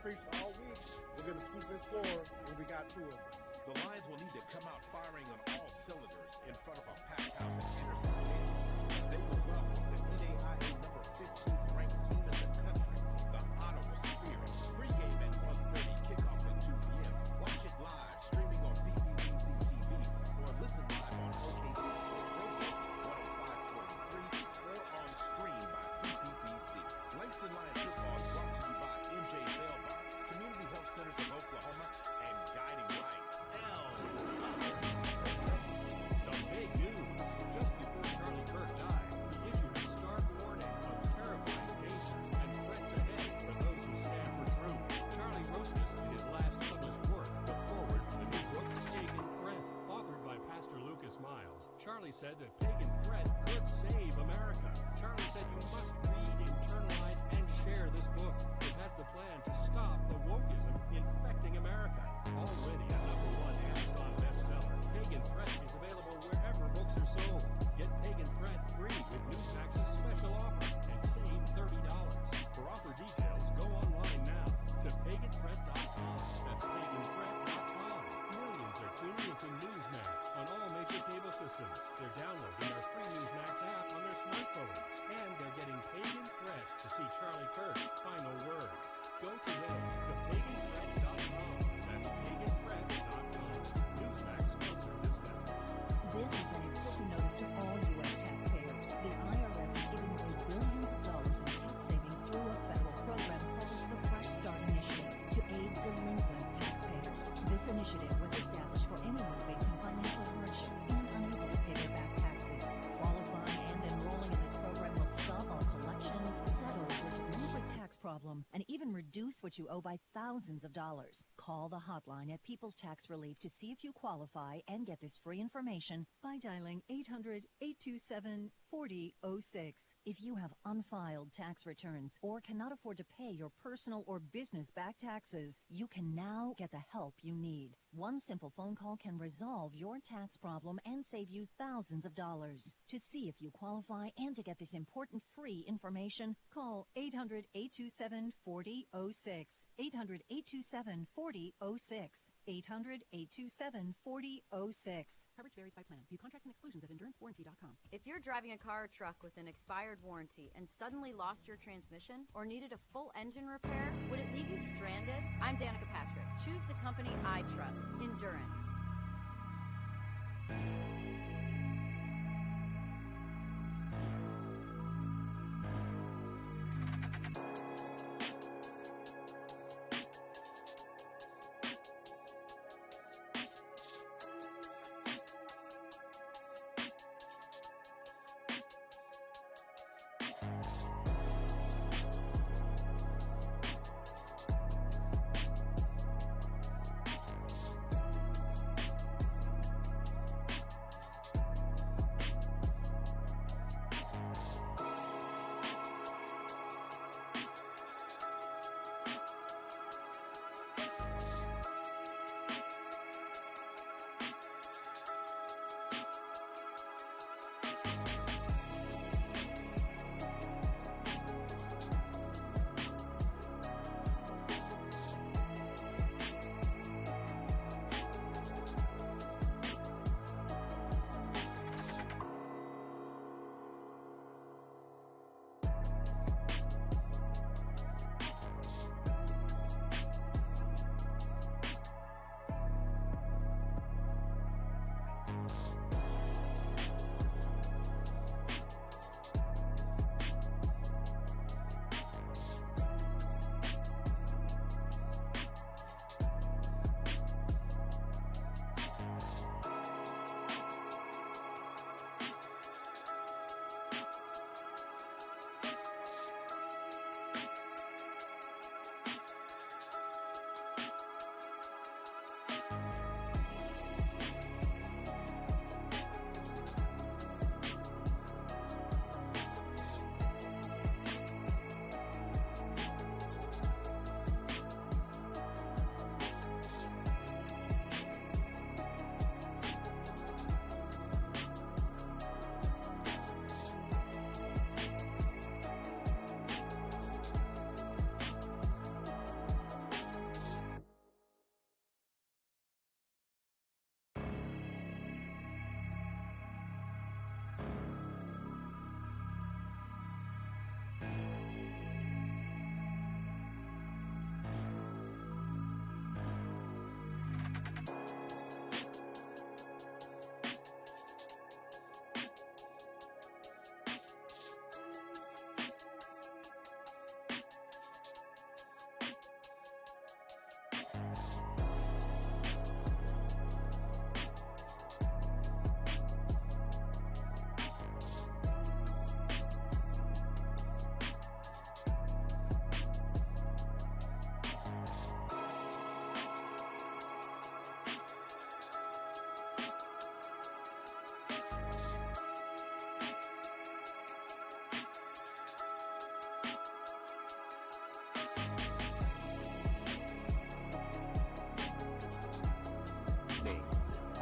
preached all week. We're going to keep it forward when we got to it. The Lions will need to come out firing on all cylinders in front of a packed house at Anderson. They will welcome the NAIA number 15th ranked team in the country, the Ottawa Spirit. Pre-game at 1:30, kickoff at 2 p.m. Watch it live, streaming on PPBC TV, or listen live on OKC Sports Radio 105.3, or on stream by PPBC. Langston Lions football is brought to you by MJ Mailbox, Community Health Centers of Oklahoma, and Guiding Light. Some big news. Just before Charlie Kirk died, he issued a stark warning of terrifying dangers and threats ahead for those who stand for truth. Charlie wrote this in his last published work, the foreword for the new book, Pagan Threat, authored by Pastor Lucas Miles. Charlie said that Pagan Threat could save America. Charlie said you must read, internalize, and share this book. It has the plan to stop the wokeism infecting America. Already a #1 Amazon bestseller, Pagan Threat is available wherever books are sold. Get Pagan Threat free with Newsmax's special offer and save $30. For offer details, go online now to paganthreat.com. That's paganthreat.com. Millions are tuning into Newsmax on all major cable systems. They're downloading our free Newsmax app on their smartphones. And they're getting Pagan Threat to see Charlie Kirk's final words. Go today to paganthreat.com. That's paganthreat.com. Newsmax sponsored this message. This is an important notice to all U.S. taxpayers. The IRS is giving away billions of dollars in tax savings through a federal program called the Fresh Start Initiative to aid delinquent taxpayers. This initiative was established for anyone facing financial hardship and unable to pay their back taxes. Qualifying and enrolling in this program will stop all collections, settle your delinquent tax problem, and even reduce what you owe by thousands of dollars. Call the hotline at People's Tax Relief to see if you qualify and get this free information by dialing 800-827-4006. If you have unfiled tax returns or cannot afford to pay your personal or business back taxes, you can now get the help you need. One simple phone call can resolve your tax problem and save you thousands of dollars. To see if you qualify and to get this important free information, call 800-827-4006. 800-827-4006. 800-827-4006. Coverage varies by plan. View contracts and exclusions at endurancewarranty.com. If you're driving a car or truck with an expired warranty and suddenly lost your transmission or needed a full engine repair, would it leave you stranded? I'm Danica Patrick. Choose the company I trust. Endurance.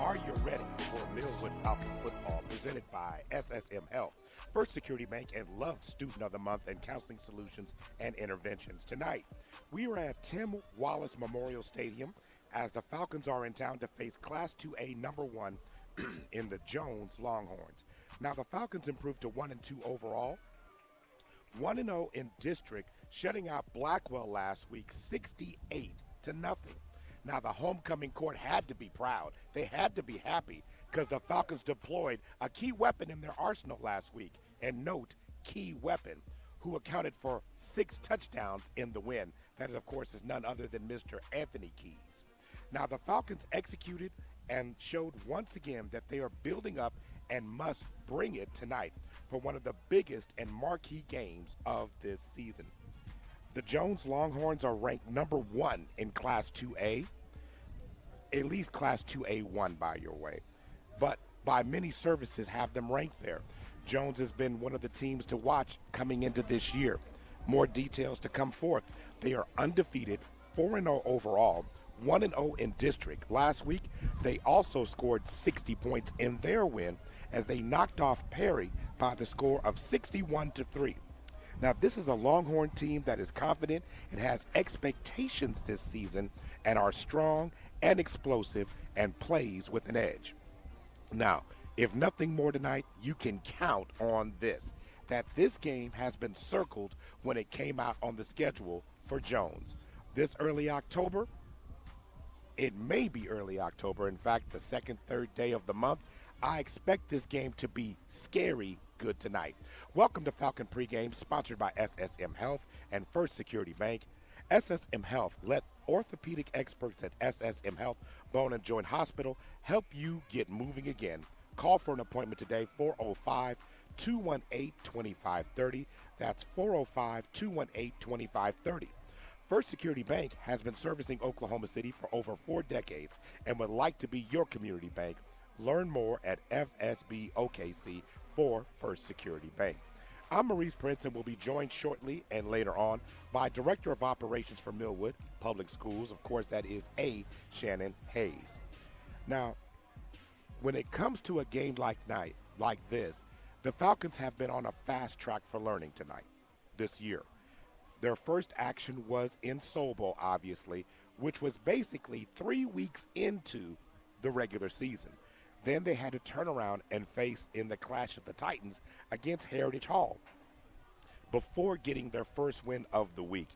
Are you ready for Millwood Falcon football presented by SSM Health, First Security Bank, and Loved Student of the Month and Counseling Solutions and Interventions? Tonight, we are at Tim Wallace Memorial Stadium as the Falcons are in town to face Class 2A number 1 in the Jones Longhorns. Now, the Falcons improved to 1-2 overall, 1-0 in district, shutting out Blackwell last week 68-0. Now, the homecoming court had to be proud. They had to be happy because the Falcons deployed a key weapon in their arsenal last week. And note, key weapon, who accounted for 6 touchdowns in the win. That, of course, is none other than Mr. Anthony Keys. Now, the Falcons executed and showed once again that they are building up and must bring it tonight for one of the biggest and marquee games of this season. The Jones Longhorns are ranked number 1 in Class 2A, at least Class 2A1 by your way, but by many services have them ranked there. Jones has been one of the teams to watch coming into this year. More details to come forth. They are undefeated, 4-0 overall, 1-0 in district. Last week, they also scored 60 points in their win as they knocked off Perry by the score of 61-3. Now, this is a Longhorn team that is confident and has expectations this season and are strong and explosive and plays with an edge. Now, if nothing more tonight, you can count on this, that this game has been circled when it came out on the schedule for Jones. This early October, it may be early October, in fact, the second, third day of the month, I expect this game to be scary good tonight. Welcome to Falcon Pregame, sponsored by SSM Health and First Security Bank. SSM Health, let orthopedic experts at SSM Health Bone and Joint Hospital help you get moving again. Call for an appointment today, 405-218-2530. That's 405-218-2530. First Security Bank has been servicing Oklahoma City for over 4 decades and would like to be your community bank. Learn more at FSB OKC for First Security Bank. I'm Maurice Prince and will be joined shortly and later on by Director of Operations for Millwood Public Schools. Of course, that is A. Shannon Hayes. Now, when it comes to a game like this, the Falcons have been on a fast track for learning tonight, this year. Their first action was in Sobel, obviously, which was basically 3 weeks into the regular season. Then they had to turn around and face in the Clash of the Titans against Heritage Hall before getting their first win of the week.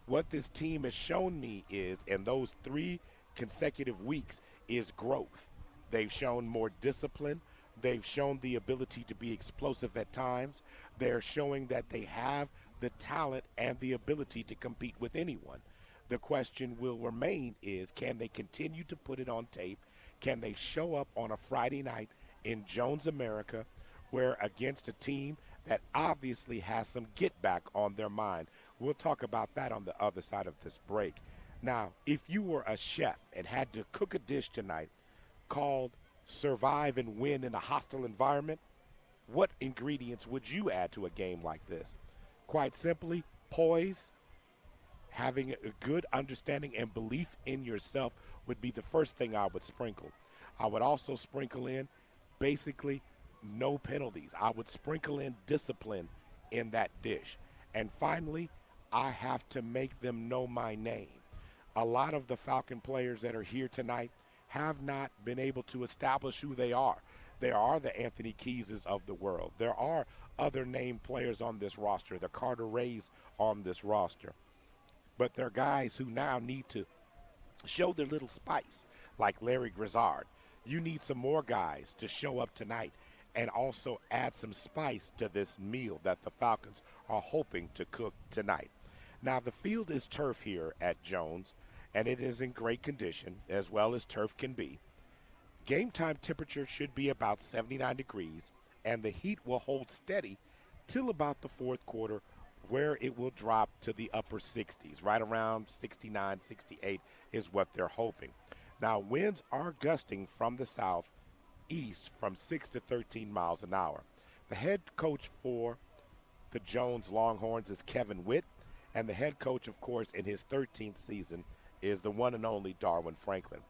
What this team has shown me is, in those 3 consecutive weeks, is growth. They've shown more discipline. They've shown the ability to be explosive at times. They're showing that they have the talent and the ability to compete with anyone. The question will remain is, can they continue to put it on tape? Can they show up on a Friday night in Jones, America, where against a team that obviously has some get back on their mind? We'll talk about that on the other side of this break. Now, if you were a chef and had to cook a dish tonight called Survive and Win in a Hostile Environment, what ingredients would you add to a game like this? Quite simply, poise, having a good understanding and belief in yourself would be the first thing I would sprinkle. I would also sprinkle in basically no penalties. I would sprinkle in discipline in that dish. And finally, I have to make them know my name. A lot of the Falcon players that are here tonight have not been able to establish who they are. There are the Anthony Keyses of the world. There are other named players on this roster, the Carter Rays on this roster. But they're guys who now need to show their little spice, like Larry Grizzard. You need some more guys to show up tonight and also add some spice to this meal that the Falcons are hoping to cook tonight. Now, the field is turf here at Jones, and it is in great condition, as well as turf can be. Game time temperature should be about 79 degrees, and the heat will hold steady till about the fourth quarter, where it will drop to the upper 60s. Right around 69, 68 is what they're hoping. Now, winds are gusting from the southeast from 6 to 13 miles an hour. The head coach for the Jones Longhorns is Kevin Witt, and the head coach, of course, in his 13th season is the one and only Darwin Franklin.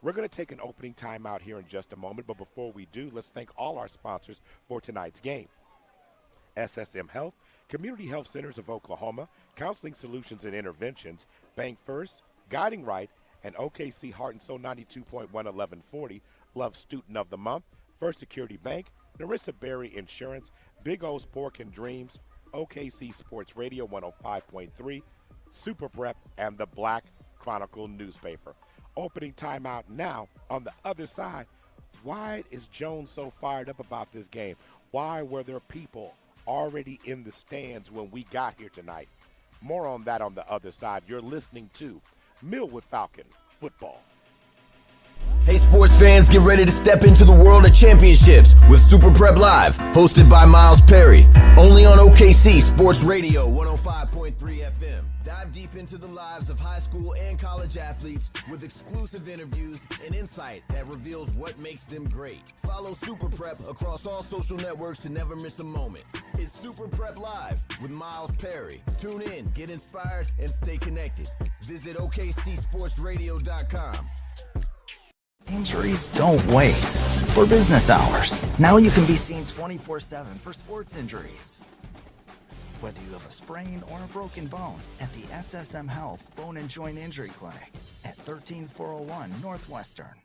We're going to take an opening timeout here in just a moment, but before we do, let's thank all our sponsors for tonight's game. SSM Health, Community Health Centers of Oklahoma, Counseling Solutions and Interventions, Bank First, Guiding Right, and OKC Heart and Soul 92.1 1140, Love Student of the Month, First Security Bank, Narissa Berry Insurance, Big O's Pork and Dreams, OKC Sports Radio 105.3, Super Prep, and the Black Chronicle newspaper. Opening timeout now. On the other side, why is Jones so fired up about this game? Why were there people already in the stands when we got here tonight? More on that on the other side. You're listening to Millwood Falcon Football. Hey sports fans, get ready to step into the world of championships with Super Prep Live, hosted by Miles Perry, only on OKC Sports Radio 105.3 FM. Dive deep into the lives of high school and college athletes with exclusive interviews and insight that reveals what makes them great. Follow Super Prep across all social networks to never miss a moment. It's Super Prep Live with Miles Perry. Tune in, get inspired, and stay connected. Visit OKCSportsRadio.com. Injuries don't wait for business hours. Now you can be seen 24/7 for sports injuries. Whether you have a sprain or a broken bone, at the SSM Health Bone and Joint Injury Clinic at 13401 Northwestern.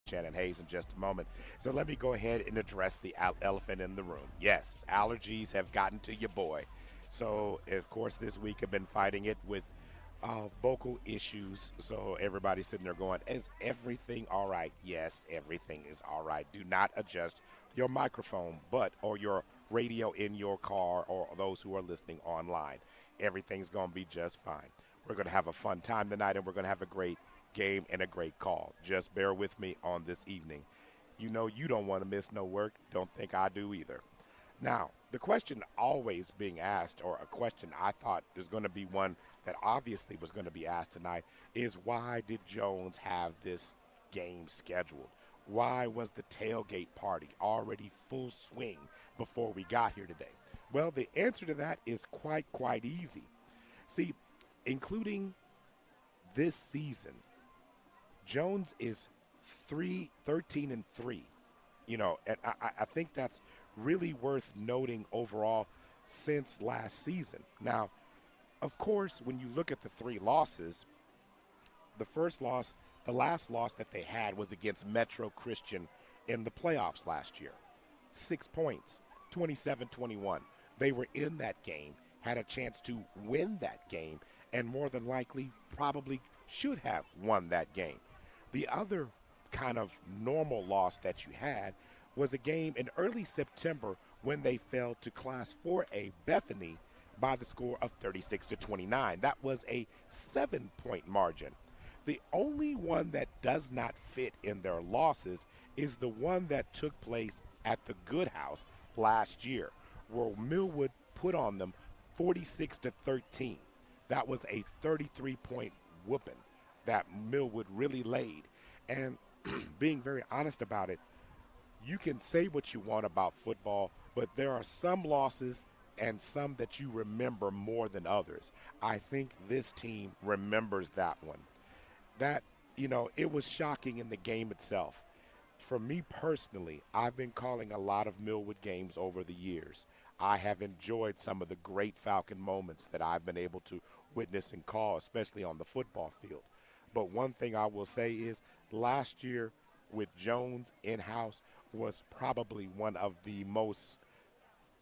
Shannon Hayes in just a moment. So let me go ahead and address the elephant in the room. Yes, allergies have gotten to your boy. So, of course, this week I've been fighting it with vocal issues. So everybody's sitting there going, is everything all right? Yes, everything is all right. Do not adjust your microphone, or your radio in your car, or those who are listening online. Everything's going to be just fine. We're going to have a fun time tonight, and we're going to have a great game and a great call. Just bear with me on this evening. You know you don't want to miss no work. Don't think I do either. Now, the question always being asked, or a question I thought is going to be one that obviously was going to be asked tonight, is why did Jones have this game scheduled? Why was the tailgate party already full swing before we got here today? Well, the answer to that is quite easy. See, including this season, Jones is 13-3. And I think that's really worth noting overall since last season. Now, of course, when you look at the 3 losses, the last loss that they had was against Metro Christian in the playoffs last year. 6 points, 27-21. They were in that game, had a chance to win that game, and more than likely probably should have won that game. The other kind of normal loss that you had was a game in early September when they fell to Class 4A Bethany by the score of 36-29. That was a 7-point margin. The only one that does not fit in their losses is the one that took place at the Good House last year, where Millwood put on them 46-13. That was a 33-point whooping that Millwood really laid. And being very honest about it, you can say what you want about football, but there are some losses and some that you remember more than others. I think this team remembers that one. That, it was shocking in the game itself. For me personally, I've been calling a lot of Millwood games over the years. I have enjoyed some of the great Falcon moments that I've been able to witness and call, especially on the football field. But one thing I will say is last year with Jones in-house was probably one of the most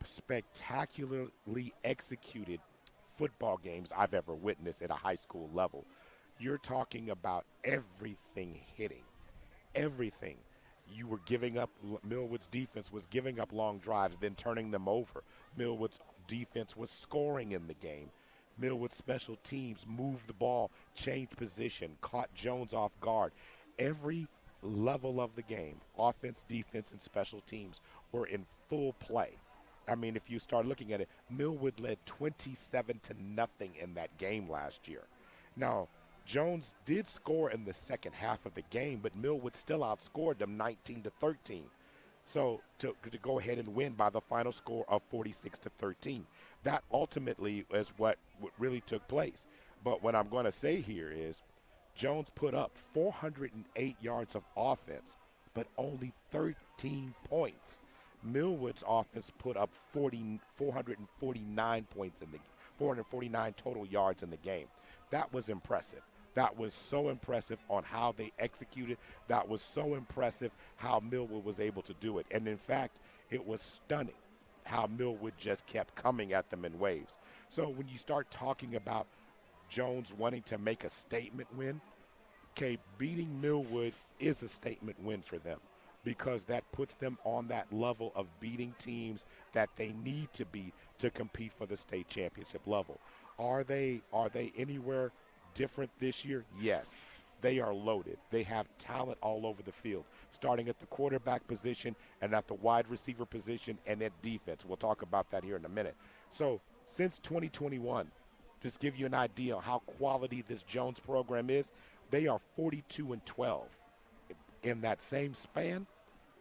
spectacularly executed football games I've ever witnessed at a high school level. You're talking about everything hitting, everything. You were giving up, Millwood's defense was giving up long drives, then turning them over. Millwood's defense was scoring in the game. Millwood special teams moved the ball, changed position, caught Jones off guard. Every level of the game, offense, defense, and special teams were in full play. I mean, if you start looking at it, Millwood led 27-0 in that game last year. Now, Jones did score in the second half of the game, but Millwood still outscored them 19-13. So to go ahead and win by the final score of 46-13. That ultimately is what really took place. But what I'm going to say here is Jones put up 408 yards of offense, but only 13 points. Millwood's offense put up 449 points 449 total yards in the game. That was impressive. That was so impressive on how they executed. That was so impressive how Millwood was able to do it. And in fact, it was stunning how Millwood just kept coming at them in waves. So when you start talking about Jones wanting to make a statement win, okay, beating Millwood is a statement win for them because that puts them on that level of beating teams that they need to beat to compete for the state championship level. Are they anywhere different this year? Yes. They are loaded. They have talent all over the field, starting at the quarterback position and at the wide receiver position and at defense. We'll talk about that here in a minute. So since 2021, just give you an idea of how quality this Jones program is, they are 42-12. In that same span,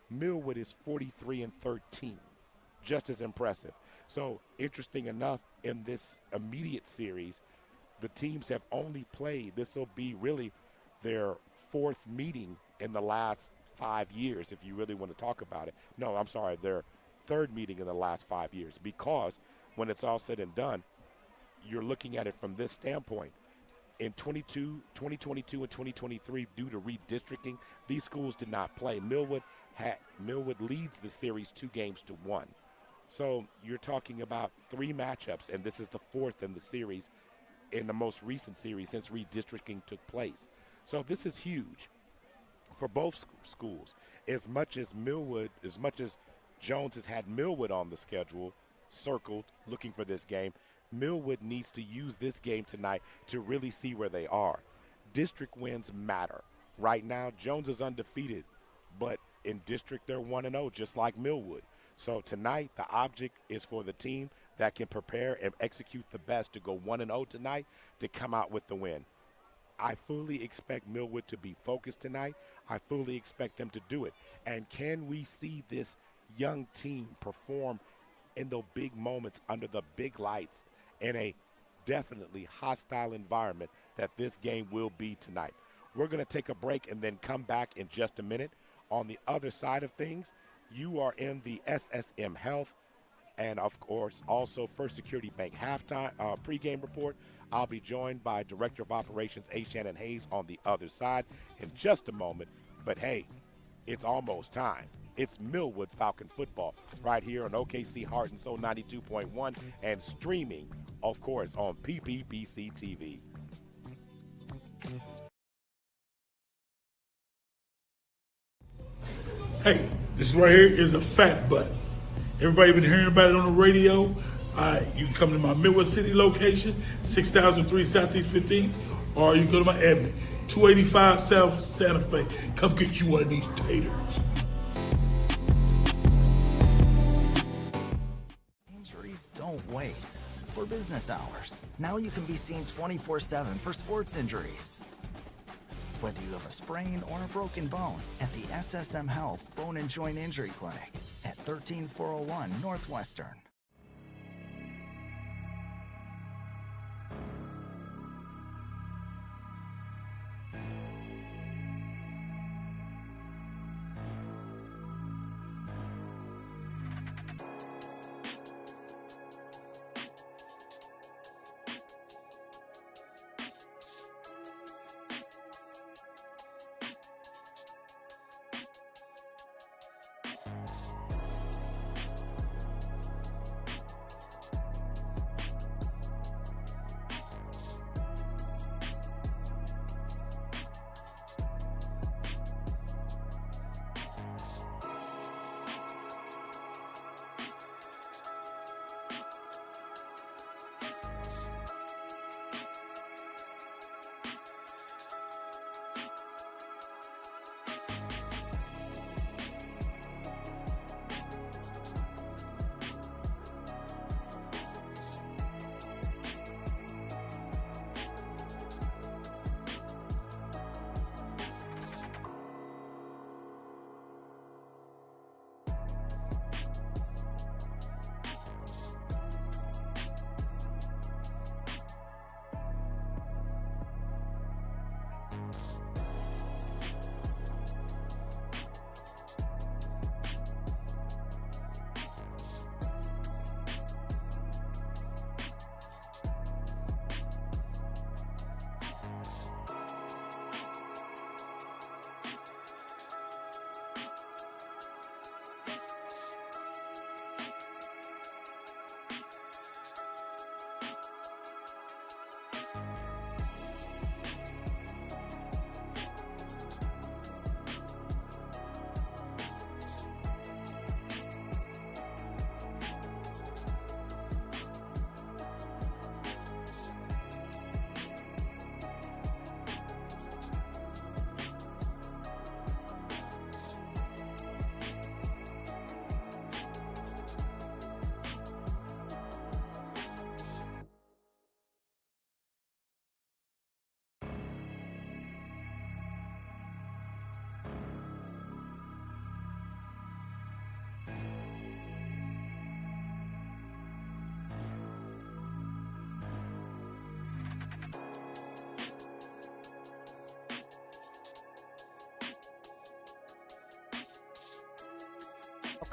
Millwood is 43-13. Just as impressive. So interesting enough, in this immediate series, the teams have only played, this will be really their fourth meeting in the last 5 years, if you really want to talk about it. No, I'm sorry, their third meeting in the last 5 years, because when it's all said and done, you're looking at it from this standpoint. In 2022 and 2023, due to redistricting, these schools did not play. Millwood leads the series 2-1. So you're talking about 3 matchups, and this is the fourth in the series, in the most recent series since redistricting took place. So this is huge for both schools. As much as Jones has had Millwood on the schedule, circled, looking for this game, Millwood needs to use this game tonight to really see where they are. District wins matter. Right now, Jones is undefeated, but in district they're 1-0, just like Millwood. So tonight, the object is for the team that can prepare and execute the best to go 1-0 tonight to come out with the win. I fully expect Millwood to be focused tonight. I fully expect them to do it. And can we see this young team perform in the big moments under the big lights in a definitely hostile environment that this game will be tonight? We're going to take a break and then come back in just a minute. On the other side of things, you are in the SSM Health and, of course, also First Security Bank halftime pregame report. I'll be joined by Director of Operations A. Shannon Hayes on the other side in just a moment. But, hey, it's almost time. It's Millwood Falcon football right here on OKC Heart and Soul 92.1 and streaming, of course, on PPBC TV. Hey, this right here is a fat butt. Everybody been hearing about it on the radio. You can come to my Millwood City location, 6003 Southeast 15, or you can go to my Edmond, 285 South Santa Fe. Come get you one of these taters. Injuries don't wait. For business hours, now you can be seen 24/7 for sports injuries. Whether you have a sprain or a broken bone, at the SSM Health Bone and Joint Injury Clinic at 13401 Northwestern.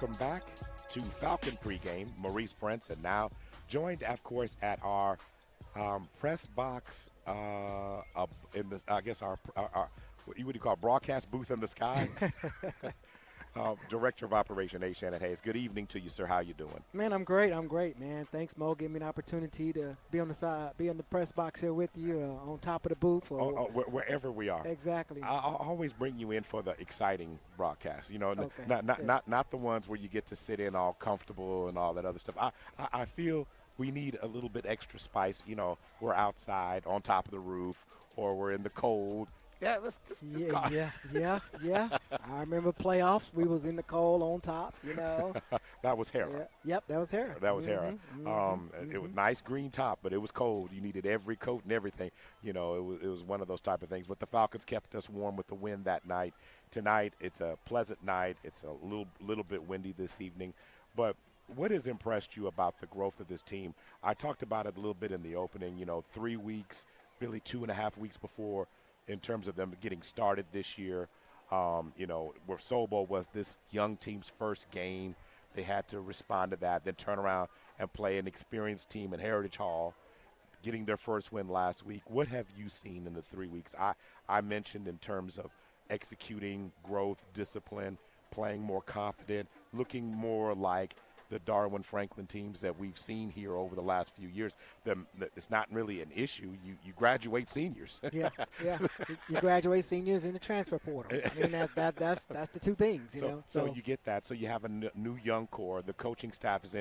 Welcome back to Falcon pregame. Maurice Prince, and now joined, of course, at our press box in the, I guess, our what do you call broadcast booth in the sky. Director of Operation A. Shannon Hayes. Good evening to you, sir. How you doing? Man, I'm great, man. Thanks, Mo. Give me an opportunity to be on the side, be in the press box here with you, on top of the booth. Or wherever we are. Exactly. I'll always bring you in for the exciting broadcast. You know, Okay. not the ones where you get to sit in all comfortable and all that other stuff. I feel we need a little bit extra spice. You know, we're outside on top of the roof, or we're in the cold. Yeah, let's go. Yeah. I remember playoffs. We was in the cold on top, you know. That was Hera. Yeah. Yep, that was Hera. That was Hera. It was nice green top, but it was cold. You needed every coat and everything. You know, it was one of those type of things. But the Falcons kept us warm with the wind that night. Tonight, it's a pleasant night. It's a little bit windy this evening. But what has impressed you about the growth of this team? I talked about it a little bit in the opening. You know, 3 weeks, really 2.5 weeks before, in terms of them getting started this year. You know, where Sobo was this young team's first game. They had to respond to that, then turn around and play an experienced team in Heritage Hall, getting their first win last week. What have you seen in the 3 weeks? I mentioned in terms of executing, growth, discipline, playing more confident, looking more like the Darwin Franklin teams that we've seen here over the last few years. It's not really an issue. You graduate seniors. Yeah. You graduate seniors in the transfer portal. I mean, that's the two things, you know. So you get that. So you have a new young core. The coaching staff is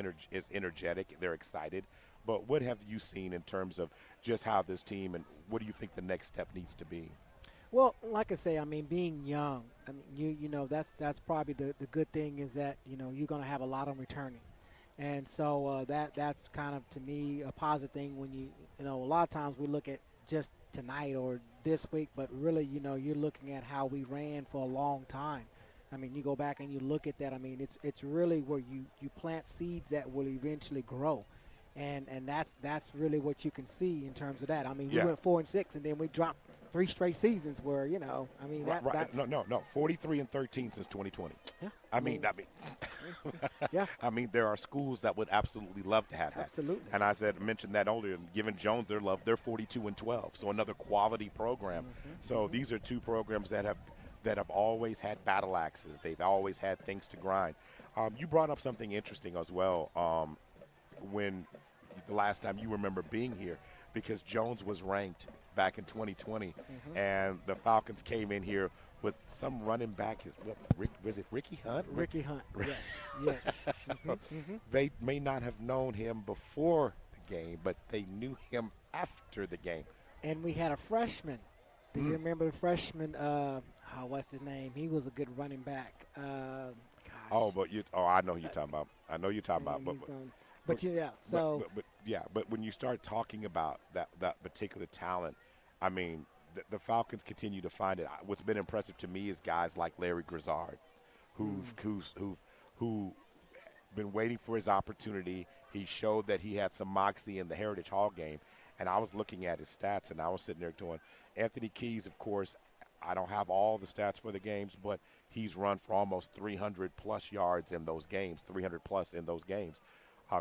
energetic. They're excited. But what have you seen in terms of just how this team, and what do you think the next step needs to be? Well, like I say, I mean, being young, I mean, you know, that's probably the good thing is that, you know, you're going to have a lot of returning. And so that's kind of, to me, a positive thing when you know, a lot of times we look at just tonight or this week, but really, you know, you're looking at how we ran for a long time. I mean, you go back and you look at that. I mean, it's really where you plant seeds that will eventually grow. And that's really what you can see in terms of that. I mean, we went 4-6, and then we dropped 3 straight seasons where, you know, I mean, that's no, 43-13 since 2020. Yeah. I mean, yeah. I mean, there are schools that would absolutely love to have that. Absolutely. And I mentioned that earlier. Giving Jones their love, they're 42-12, so another quality program. So these are 2 programs that have always had battle axes. They've always had things to grind. You brought up something interesting as well. When the last time you remember being here, because Jones was ranked back in 2020, and the Falcons came in here with some running back. Was it Ricky Hunt? Ricky Hunt, yes. They may not have known him before the game, but they knew him after the game. And we had a freshman. Do you remember the freshman? What's his name? He was a good running back. Gosh. I know who you're talking about. But when you start talking about that particular talent, I mean, the Falcons continue to find it. What's been impressive to me is guys like Larry Grizzard, who've been waiting for his opportunity. He showed that he had some moxie in the Heritage Hall game, and I was looking at his stats, and I was sitting there going, Anthony Keys, of course, I don't have all the stats for the games, but he's run for almost 300-plus yards in those games, 300-plus in those games.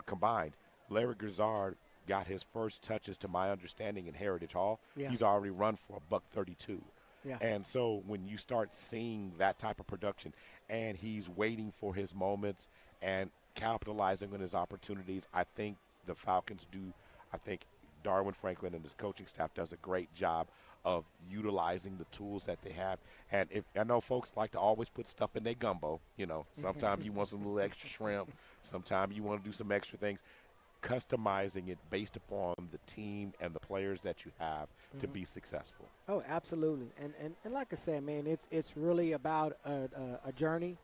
Combined. Larry Grizzard got his first touches, to my understanding, in Heritage Hall. Yeah. He's already run for $132. Yeah. And so when you start seeing that type of production, and he's waiting for his moments and capitalizing on his opportunities, I think the Falcons do. I think Darwin Franklin and his coaching staff does a great job of utilizing the tools that they have. And if I know folks like to always put stuff in their gumbo, you know, sometimes you want some little extra shrimp, sometimes you want to do some extra things. Customizing it based upon the team and the players that you have to be successful. Oh, absolutely. And like I said, man, it's really about a journey.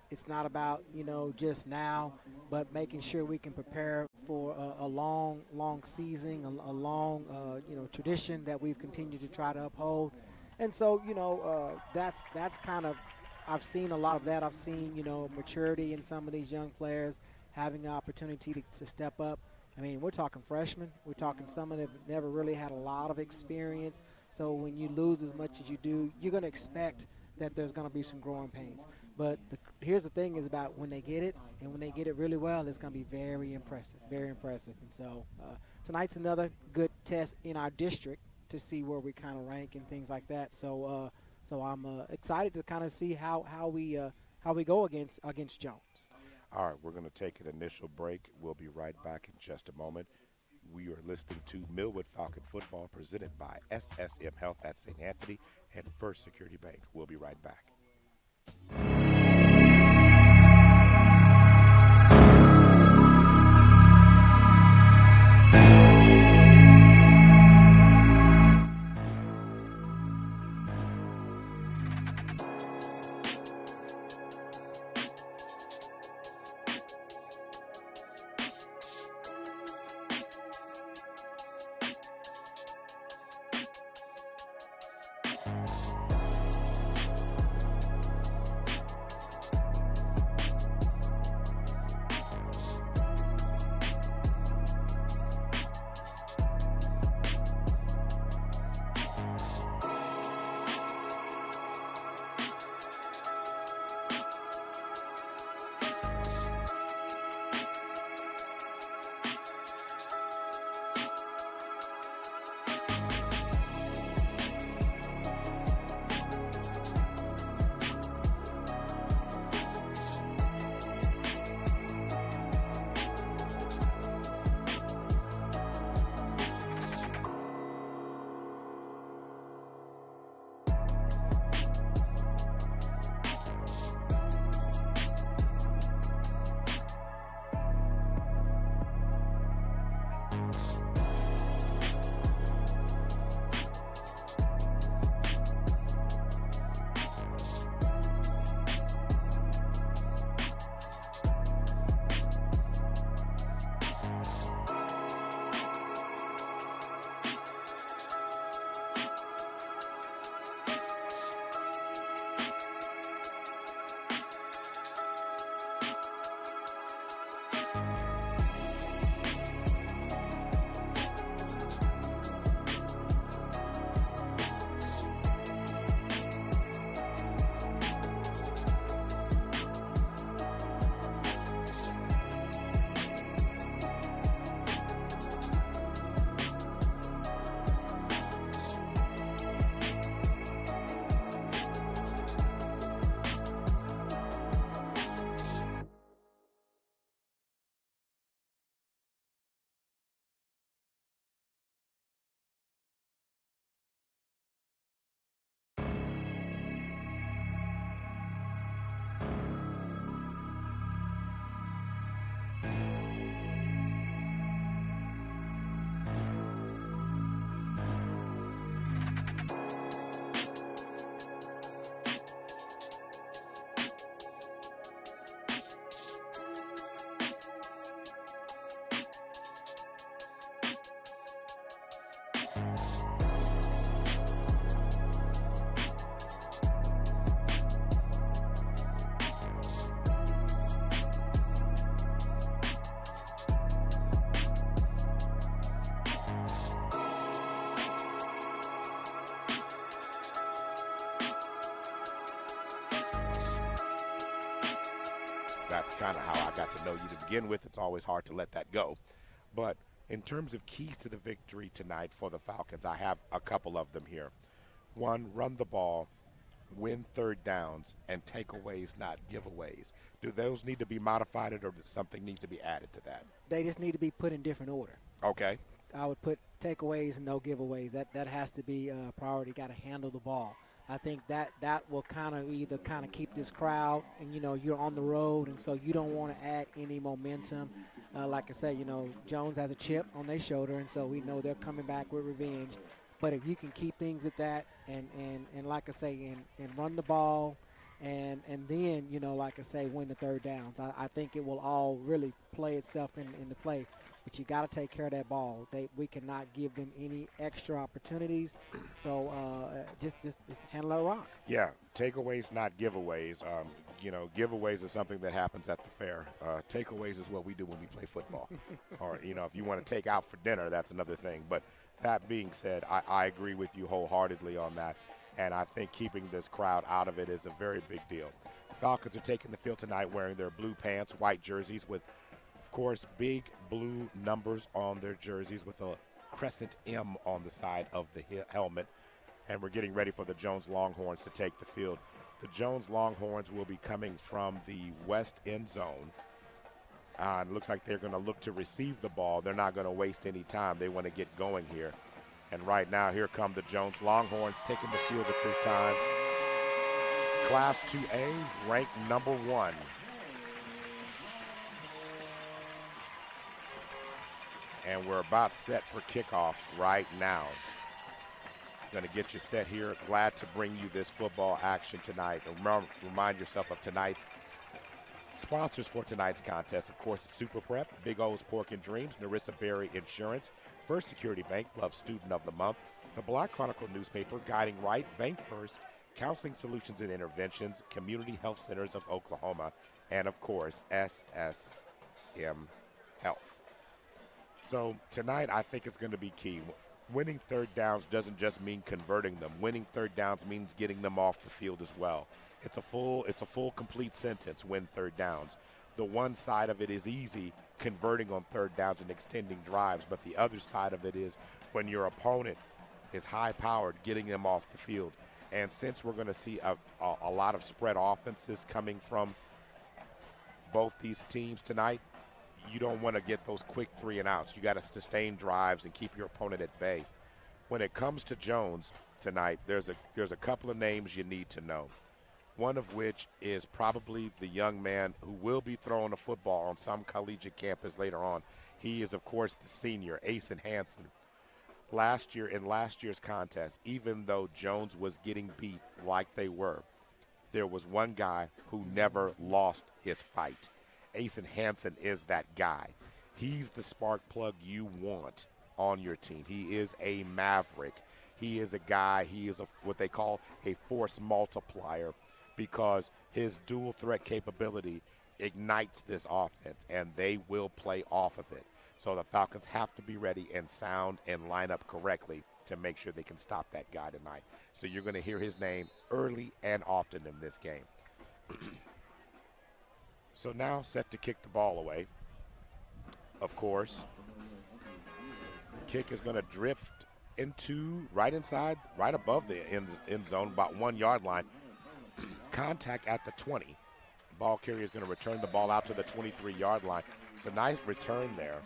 It's not about, you know, just now, but making sure we can prepare for a long season, a long, you know, tradition that we've continued to try to uphold. And so, you know, that's kind of, I've seen a lot of that. I've seen, you know, maturity in some of these young players, having the opportunity to step up. I mean, we're talking freshmen. We're talking some of them that never really had a lot of experience. So when you lose as much as you do, you're going to expect that there's going to be some growing pains. But here's the thing is about when they get it, and when they get it really well, it's going to be very impressive, very impressive. And so tonight's another good test in our district to see where we kind of rank and things like that. So I'm excited to kind of see how we go against Jones. All right, we're going to take an initial break. We'll be right back in just a moment. We are listening to Millwood Falcon Football presented by SSM Health at St. Anthony and First Security Bank. We'll be right back. that's kind of how I got to know you to begin with. It's always hard to let that go. But in terms of keys to the victory tonight for the Falcons, I have a couple of them here. One, run the ball, win third downs, and takeaways, not giveaways. Do those need to be modified, or does something needs to be added to that? They just need to be put in different order. Okay. I would put takeaways and no giveaways. That has to be a priority. Got to handle the ball. I think that will kind of either kind of keep this crowd, and you're on the road, and so you don't want to add any momentum. Like I said, Jones has a chip on their shoulder, and so we know they're coming back with revenge. But if you can keep things at that, and like I say, and run the ball, and then like I say, win the third downs, I think it will all really play itself into play. But you got to take care of that ball. We cannot give them any extra opportunities. So just handle that rock. Yeah, takeaways, not giveaways. Giveaways is something that happens at the fair. Takeaways is what we do when we play football. Or, if you want to take out for dinner, that's another thing. But that being said, I agree with you wholeheartedly on that. And I think keeping this crowd out of it is a very big deal. The Falcons are taking the field tonight wearing their blue pants, white jerseys with, of course, big blue numbers on their jerseys with a crescent M on the side of the helmet. And we're getting ready for the Jones Longhorns to take the field. The Jones Longhorns will be coming from the west end zone. It looks like they're going to look to receive the ball. They're not going to waste any time. They want to get going here. And right now, here come the Jones Longhorns taking the field at this time. Class 2A, ranked number 1. And we're about set for kickoff right now. Going to get you set here. Glad to bring you this football action tonight. And remind yourself of tonight's sponsors for tonight's contest. Of course, it's Super Prep, Big O's Pork and Dreams, Narissa Berry Insurance, First Security Bank, Love Student of the Month, the Black Chronicle newspaper, Guiding Right, Bank First, Counseling Solutions and Interventions, Community Health Centers of Oklahoma, and of course, SSM Health. So tonight, I think it's going to be key. Winning third downs doesn't just mean converting them. Winning third downs means getting them off the field as well. It's a full, complete sentence, win third downs. The one side of it is easy, converting on third downs and extending drives, but the other side of it is when your opponent is high-powered, getting them off the field. And since we're going to see a lot of spread offenses coming from both these teams tonight, you don't want to get those quick 3-and-outs. You got to sustain drives and keep your opponent at bay. When it comes to Jones tonight, there's a couple of names you need to know. One of which is probably the young man who will be throwing a football on some collegiate campus later on. He is, of course, the senior, Asen Hansen. Last year's contest, even though Jones was getting beat like they were, there was one guy who never lost his fight. Asen Hansen is that guy. He's the spark plug you want on your team. He is a maverick. He is a guy, he is what they call a force multiplier, because his dual threat capability ignites this offense, and they will play off of it. So the Falcons have to be ready and sound and line up correctly to make sure they can stop that guy tonight. So you're going to hear his name early and often in this game. So now set to kick the ball away. Of course, kick is going to drift into right above the end zone, about 1 yard line. Contact at the 20. Ball carrier is going to return the ball out to the 23-yard line. So nice return there.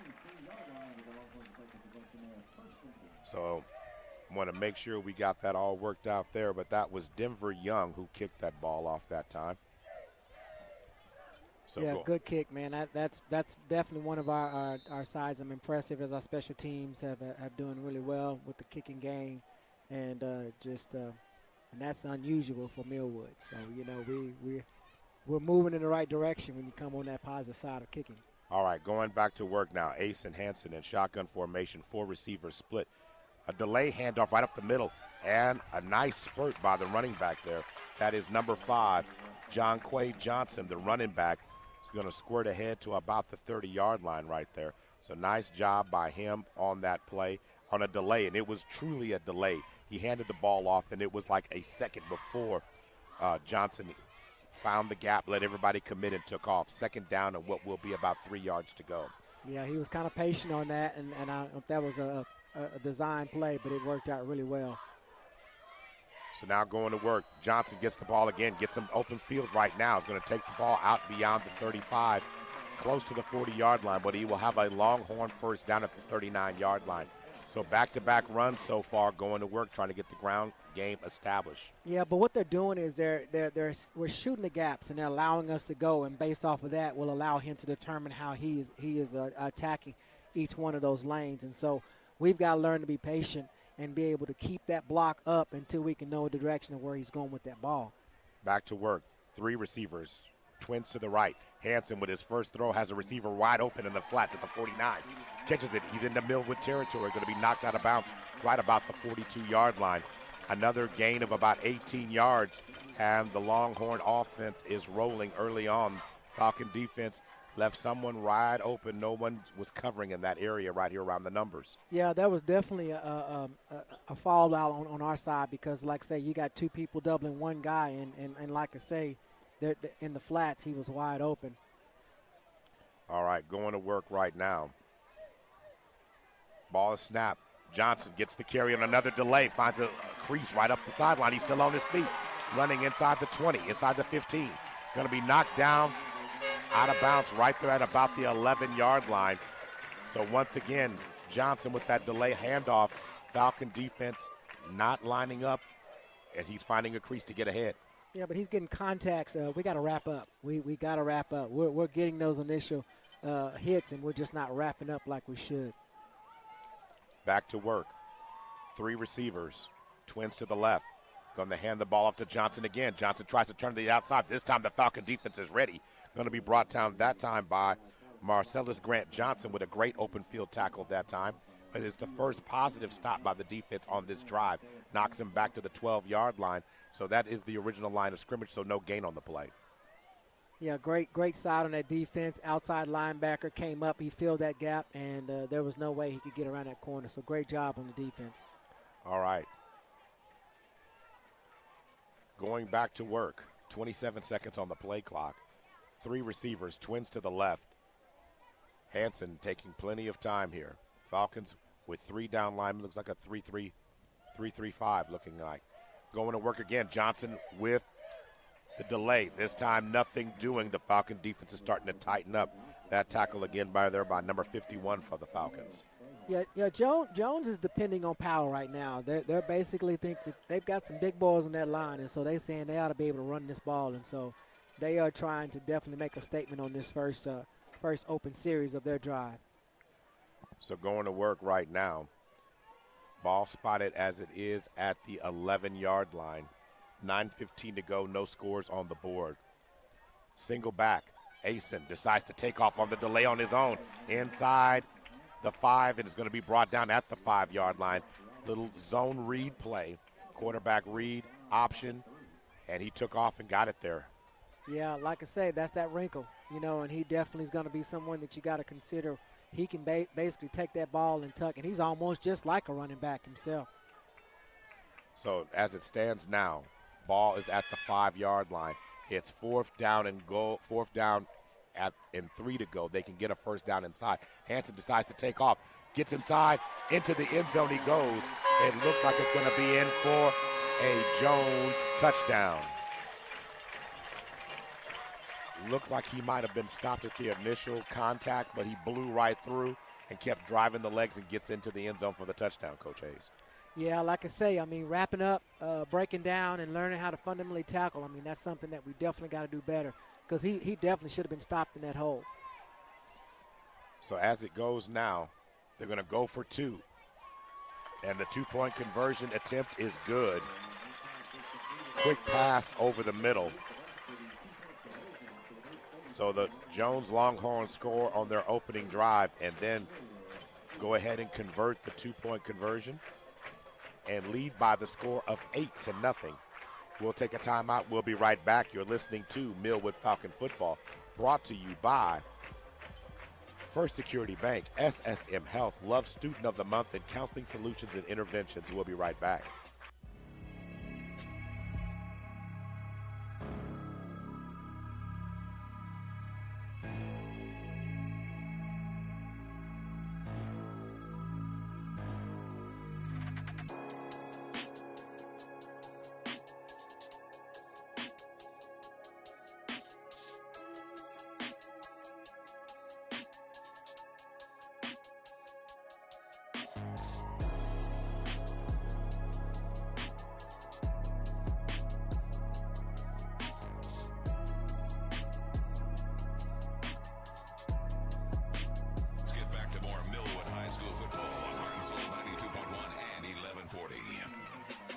So want to make sure we got that all worked out there, but that was Denver Young who kicked that ball off that time. So yeah, cool. Good kick, man. That's definitely one of our sides. I'm impressive as our special teams have doing really well with the kicking game, and and that's unusual for Millwood. So we're moving in the right direction when you come on that positive side of kicking. All right, going back to work now. Asen Hansen in shotgun formation, 4 receivers split. A delay handoff right up the middle, and a nice spurt by the running back there. That is number 5, John Quay Johnson, the running back. He's going to squirt ahead to about the 30-yard line right there. So nice job by him on that play, on a delay, and it was truly a delay. He handed the ball off, and it was like a second before Johnson found the gap, let everybody commit, and took off. Second down and what will be about 3 yards to go. Yeah, he was kind of patient on that, and I don't know if that was a design play, but it worked out really well. So now going to work. Johnson gets the ball again, gets some open field right now. He's going to take the ball out beyond the 35, close to the 40-yard line, but he will have a Longhorn first down at the 39-yard line. So back-to-back runs so far, going to work, trying to get the ground game established. Yeah, but what they're doing is we're shooting the gaps, and they're allowing us to go, and based off of that will allow him to determine how he is attacking each one of those lanes. And so we've got to learn to be patient and be able to keep that block up until we can know the direction of where he's going with that ball. Back to work. 3 receivers. Twins to the right. Hansen with his first throw has a receiver wide open in the flats at the 49. Catches it. He's in the Millwood territory. Going to be knocked out of bounds right about the 42-yard line. Another gain of about 18 yards, and the Longhorn offense is rolling early on. Falcon defense left someone wide open. No one was covering in that area right here around the numbers. Yeah, that was definitely a fallout on our side because, like I say, you got 2 people doubling one guy, and like I say, they're in the flats, he was wide open. All right, going to work right now. Ball is snapped. Johnson gets the carry on another delay, finds a crease right up the sideline. He's still on his feet, running inside the 20, inside the 15. Going to be knocked down, out of bounds right there at about the 11-yard line. So once again, Johnson with that delay handoff. Falcon defense not lining up, and he's finding a crease to get ahead. Yeah, but he's getting contacts. We got to wrap up. We got to wrap up. We're getting those initial hits, and we're just not wrapping up like we should. Back to work. 3 receivers. Twins to the left. Going to hand the ball off to Johnson again. Johnson tries to turn to the outside. This time the Falcon defense is ready. Going to be brought down that time by Marcellus Grant Johnson with a great open field tackle that time. But it's the first positive stop by the defense on this drive. Knocks him back to the 12-yard line. So that is the original line of scrimmage, so no gain on the play. Yeah, great side on that defense. Outside linebacker came up. He filled that gap, and there was no way he could get around that corner. So great job on the defense. All right. Going back to work. 27 seconds on the play clock. 3 receivers, twins to the left. Hansen taking plenty of time here. Falcons with 3 down linemen. Looks like a 3-3-5 looking like. Going to work again. Johnson with the delay. This time nothing doing. The Falcon defense is starting to tighten up. That tackle again by number 51 for the Falcons. Yeah. Jones is depending on power right now. They're basically think that they've got some big boys on that line, and so they're saying they ought to be able to run this ball, and so they are trying to definitely make a statement on this first open series of their drive. So going to work right now. Ball spotted as it is at the 11-yard line. 9:15 to go, no scores on the board. Single back. Asen decides to take off on the delay on his own. Inside the 5, and is going to be brought down at the 5-yard line. Little zone read play. Quarterback read, option, and he took off and got it there. Yeah, like I say, that's that wrinkle, and he definitely is going to be someone that you got to consider. He can basically take that ball and tuck, and he's almost just like a running back himself. So as it stands now, ball is at the 5-yard line. It's 4th down and goal. 4th down and 3 to go. They can get a first down inside. Hansen decides to take off. Gets inside. Into the end zone he goes. It looks like it's going to be in for a Jones touchdown. Looked like he might have been stopped at the initial contact, but he blew right through and kept driving the legs and gets into the end zone for the touchdown, Coach Hayes. Yeah, like I say, wrapping up, breaking down, and learning how to fundamentally tackle. That's something that we definitely got to do better because he definitely should have been stopped in that hole. So as it goes now, they're going to go for 2. And the 2-point conversion attempt is good. Quick pass over the middle. So the Jones Longhorns score on their opening drive and then go ahead and convert the 2-point conversion and lead by the score of 8-0. We'll take a timeout. We'll be right back. You're listening to Millwood Falcon Football, brought to you by First Security Bank, SSM Health, Love Student of the Month, and Counseling Solutions and Interventions. We'll be right back.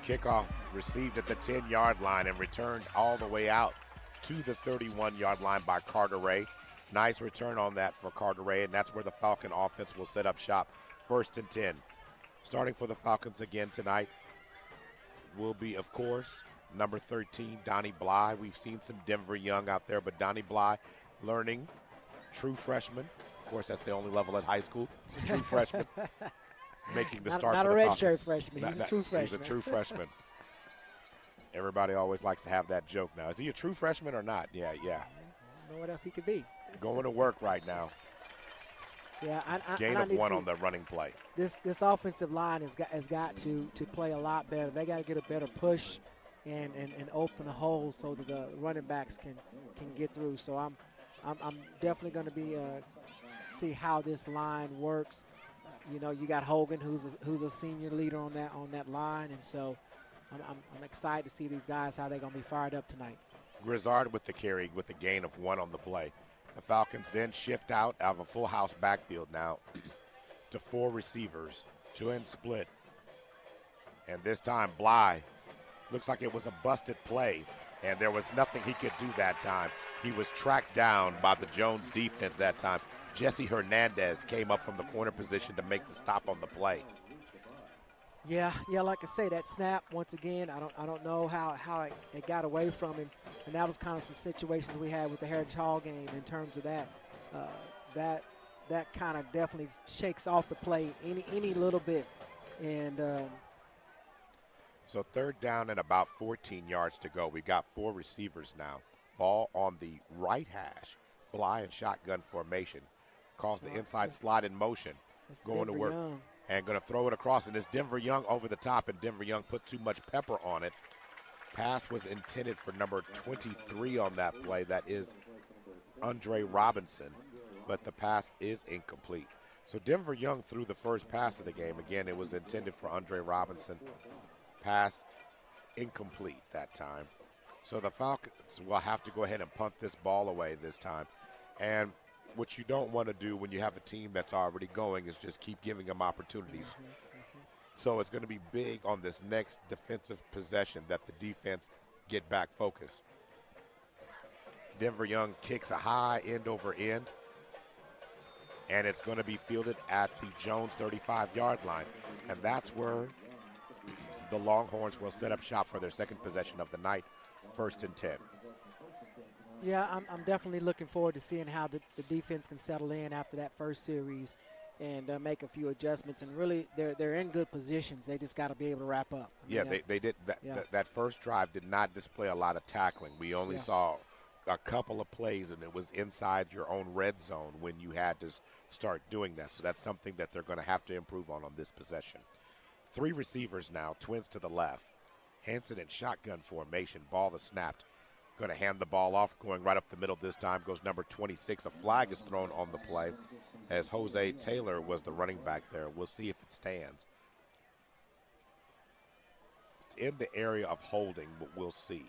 Kickoff received at the 10-yard line and returned all the way out to the 31-yard line by Carteret. Nice return on that for Carteret, and that's where the Falcon offense will set up shop. 1st and 10. Starting for the Falcons again tonight will be, of course, number 13, Donnie Bly. We've seen some Denver Young out there, but Donnie Bly learning, true freshman. Of course, that's the only level at high school. He's a true freshman. Making the start not for a the redshirt Falcons. freshman. He's a true freshman. He's a true freshman. Everybody always likes to have that joke now. Is he a true freshman or not? Yeah. I don't know what else he could be. Going to work right now. Yeah, Gain of 1 on the running play. This offensive line has got to play a lot better. They got to get a better push and open the holes so that the running backs can get through. So I'm definitely going to be see how this line works. You know, you got Hogan, who's a senior leader on that line, and so I'm excited to see these guys how they're going to be fired up tonight. Grizzard with the carry with a gain of 1 on the play. The Falcons then shift out of a full house backfield now to 4 receivers, 2-end split. And this time Bly looks like it was a busted play, and there was nothing he could do that time. He was tracked down by the Jones defense that time. Jesse Hernandez came up from the corner position to make the stop on the play. Yeah, like I say, that snap, once again, I don't know how it got away from him, and that was kind of some situations we had with the Heritage Hall game in terms of that. That kind of definitely shakes off the play any little bit. And so 3rd down and about 14 yards to go. We've got 4 receivers now. Ball on the right hash. Bly in shotgun formation. Calls the inside slot in motion. Going to work. Young. And going to throw it across, and it's Denver Young over the top, and Denver Young put too much pepper on it. Pass was intended for number 23 on that play. That is Andre Robinson, but the pass is incomplete. So Denver Young threw the first pass of the game. Again, it was intended for Andre Robinson. Pass incomplete that time. So the Falcons will have to go ahead and punt this ball away this time. And what you don't want to do when you have a team that's already going is just keep giving them opportunities. So it's going to be big on this next defensive possession that the defense get back focused. Denver Young kicks a high end over end, and it's going to be fielded at the Jones 35-yard line. And that's where the Longhorns will set up shop for their second possession of the night, 1st and 10. Yeah, I'm definitely looking forward to seeing how the defense can settle in after that first series and make a few adjustments. And really, they're in good positions. They just got to be able to wrap up. They did. That first drive did not display a lot of tackling. We only saw a couple of plays, and it was inside your own red zone when you had to start doing that. So that's something that they're going to have to improve on this possession. 3 receivers now, twins to the left. Hanson in shotgun formation. Ball is snapped. Going to hand the ball off, going right up the middle this time goes number 26. A flag is thrown on the play as Jose Taylor was the running back there. We'll see if it stands. It's in the area of holding, but we'll see.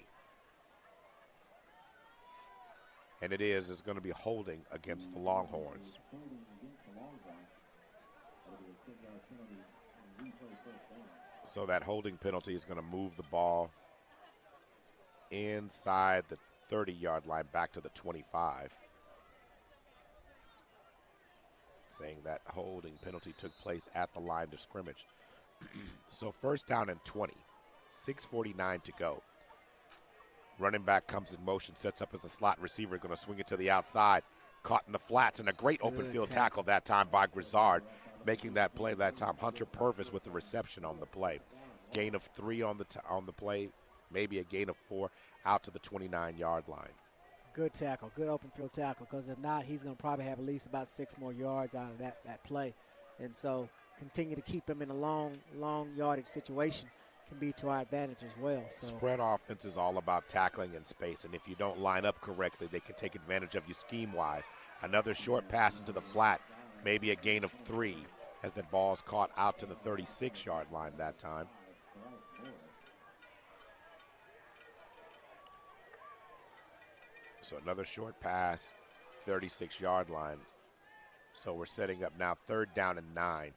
And it's going to be holding against the Longhorns. So that holding penalty is going to move the ball inside the 30-yard line back to the 25. Saying that holding penalty took place at the line of scrimmage. So 1st down and 20, 6:49 to go. Running back comes in motion, sets up as a slot receiver, going to swing it to the outside. Caught in the flats, and a great open field tackle that time by Grizzard. Making that play that time, Hunter Purvis with the reception on the play. Gain of 3 on the play. Maybe a gain of 4 out to the 29-yard line. Good tackle, good open field tackle, because if not, he's going to probably have at least about 6 more yards out of that play. And so continue to keep him in a long yardage situation can be to our advantage as well. So. Spread offense is all about tackling in space, and if you don't line up correctly, they can take advantage of you scheme-wise. Another short pass into the flat, maybe a gain of 3 as that ball's caught out to the 36-yard line that time. So another short pass, 36-yard line. So we're setting up now 3rd down and 9.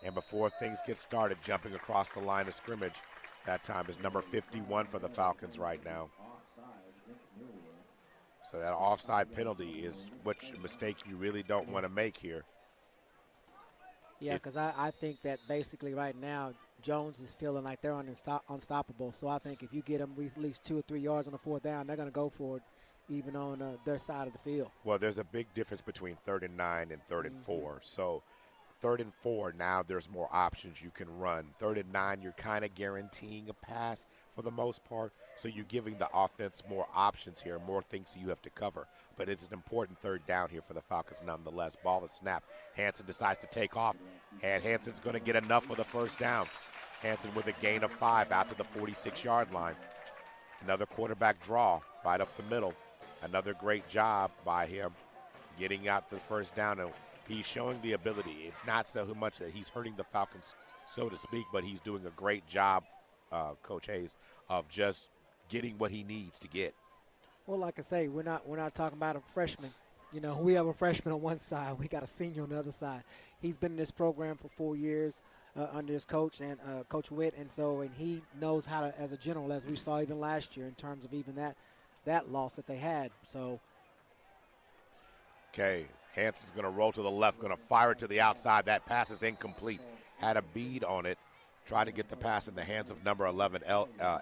And before things get started, jumping across the line of scrimmage That time is number 51 for the Falcons right now. So that offside penalty is which mistake you really don't want to make here. Yeah, because I think that basically right now Jones is feeling like they're unstoppable. So I think if you get them at least 2 or 3 yards on the 4th down, they're going to go for it even on their side of the field. Well, there's a big difference between 3rd and 9 and 3rd and 4. So 3rd and 4, now there's more options you can run. 3rd and 9, you're kind of guaranteeing a pass for the most part. So you're giving the offense more options here, more things you have to cover. But it's an important 3rd down here for the Falcons nonetheless. Ball is snapped. Hansen decides to take off, and Hansen's going to get enough for the 1st down. Hansen with a gain of 5 out to the 46-yard line. Another quarterback draw right up the middle. Another great job by him getting out the 1st down. And he's showing the ability. It's not so much that he's hurting the Falcons, so to speak, but he's doing a great job, Coach Hayes, of just getting what he needs to get. Well, like I say, we're not talking about a freshman. You know, we have a freshman on one side. We got a senior on the other side. He's been in this program for 4 years under his coach and Coach Witt, and he knows how to, as a general, as we saw even last year in terms of even that loss that they had. So. Okay, Hansen's going to roll to the left, going to fire it to the outside. That pass is incomplete. Had a bead on it. Tried to get the pass in the hands of number 11,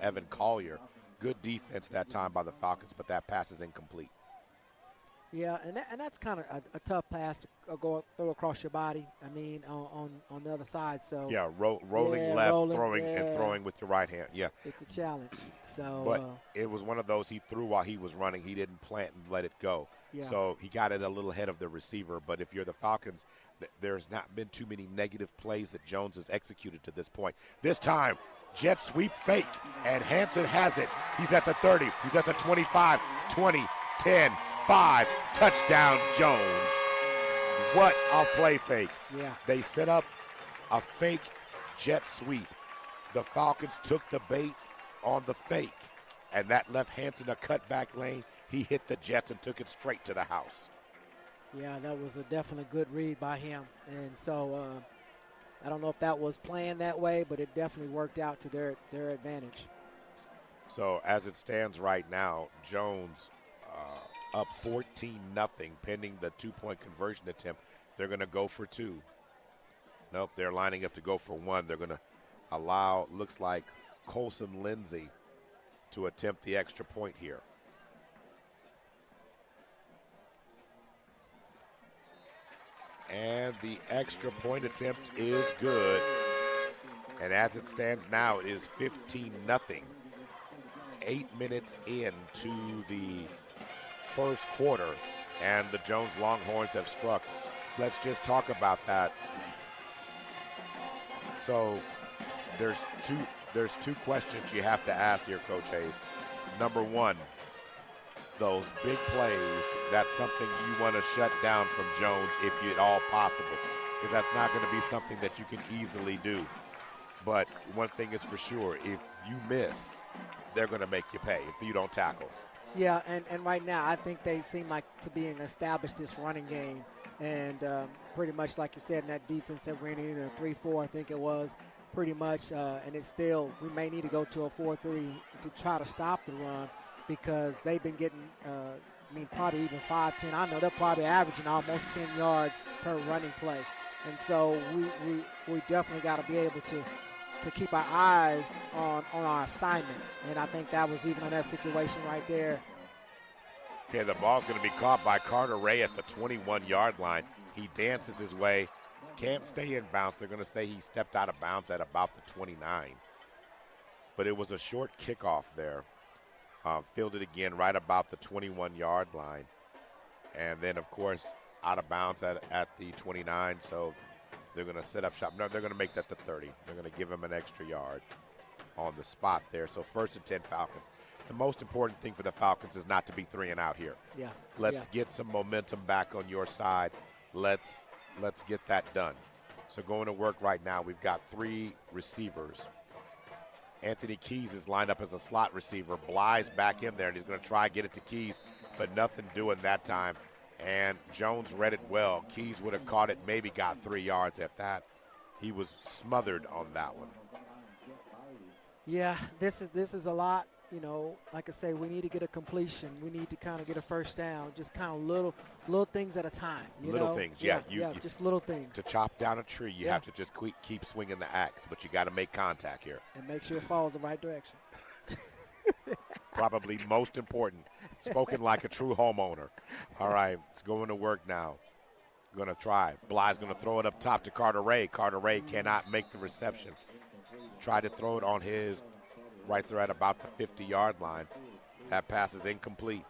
Evan Collier. Good defense that time by the Falcons, but that pass is incomplete. Yeah, and that's kind of a tough pass to throw across your body. I mean, on the other side. So yeah, rolling left, throwing with your right hand. Yeah, it's a challenge. So, but it was one of those he threw while he was running. He didn't plant and let it go. Yeah. So he got it a little ahead of the receiver. But if you're the Falcons, there's not been too many negative plays that Jones has executed to this point. This time, jet sweep fake, and Hansen has it. He's at the 30. He's at the 25, 20, 10. 5, touchdown Jones. What a play fake. Yeah. They set up a fake jet sweep. The Falcons took the bait on the fake, and that left Hansen a cutback lane. He hit the Jets and took it straight to the house. Yeah, that was a definitely good read by him. And so I don't know if that was planned that way, but it definitely worked out to their advantage. So as it stands right now, Jones up 14-0 pending the 2-point conversion attempt. They're going to go for 2. Nope, they're lining up to go for 1. They're going to allow, looks like, Colson Lindsey to attempt the extra point here. And the extra point attempt is good. And as it stands now, it is 15-0. 8 minutes into the first quarter, and the Jones Longhorns have struck. Let's just talk about that. So there's two questions you have to ask here, Coach Hayes. Number one, those big plays, that's something you want to shut down from Jones if at all possible, because that's not going to be something that you can easily do. But one thing is for sure, if you miss, they're going to make you pay if you don't tackle. Yeah, and right now I think they seem like to be established this running game. And pretty much like you said, in that defense that ran in a 3-4, I think it was, pretty much. And it's still, we may need to go to a 4-3 to try to stop the run, because they've been getting, probably even 5-10. I know they're probably averaging almost 10 yards per running play. And so we definitely got to be able to keep our eyes on our assignment. And I think that was even on that situation right there. Okay, the ball's going to be caught by Carter Ray at the 21-yard line. He dances his way, can't stay in bounds. They're going to say he stepped out of bounds at about the 29. But it was a short kickoff there. Fielded again right about the 21-yard line. And then, of course, out of bounds at the 29, so they're going to set up shop. No, they're going to make that the 30. They're going to give him an extra yard on the spot there. So 1st and 10 Falcons. The most important thing for the Falcons is not to be 3 and out here. Yeah. Let's get some momentum back on your side. Let's get that done. So going to work right now, we've got 3 receivers. Anthony Keys is lined up as a slot receiver. Bly's back in there, and he's going to try and get it to Keys, but nothing doing that time. And Jones read it well. Keys would have caught it, maybe got 3 yards at that. He was smothered on that one. Yeah, this is a lot. You know, like I say, we need to get a completion. We need to kind of get a first down. Just kind of little things at a time. Little things, yeah. You just little things. To chop down a tree, you have to just keep swinging the axe, but you got to make contact here. And make sure it falls the right direction. Probably most important. Spoken like a true homeowner. All right, it's going to work now. Going to try. Bly's going to throw it up top to Carter Ray. Carter Ray cannot make the reception. Tried to throw it on his right there at about the 50-yard line. That pass is incomplete.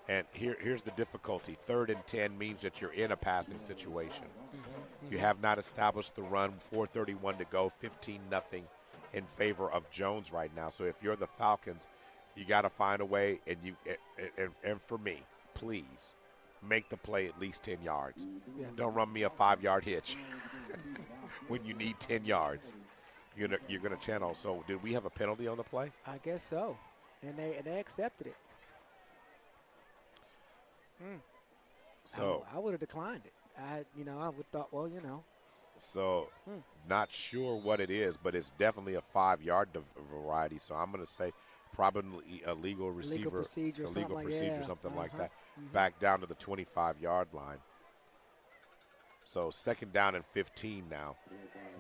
And here's the difficulty. 3rd and 10 means that you're in a passing situation. You have not established the run. 4:31 to go, 15-0 in favor of Jones right now. So if you're the Falcons, you got to find a way, and for me, please, make the play at least 10 yards. Yeah. Don't run me a 5-yard hitch when you need 10 yards. You're going to channel. So did we have a penalty on the play? I guess so, and they accepted it. So I would have declined it. I would thought, well, So not sure what it is, but it's definitely a 5-yard variety. So I'm going to say probably a legal procedure, something like that. Back down to the 25-yard line. So 2nd down and 15 now.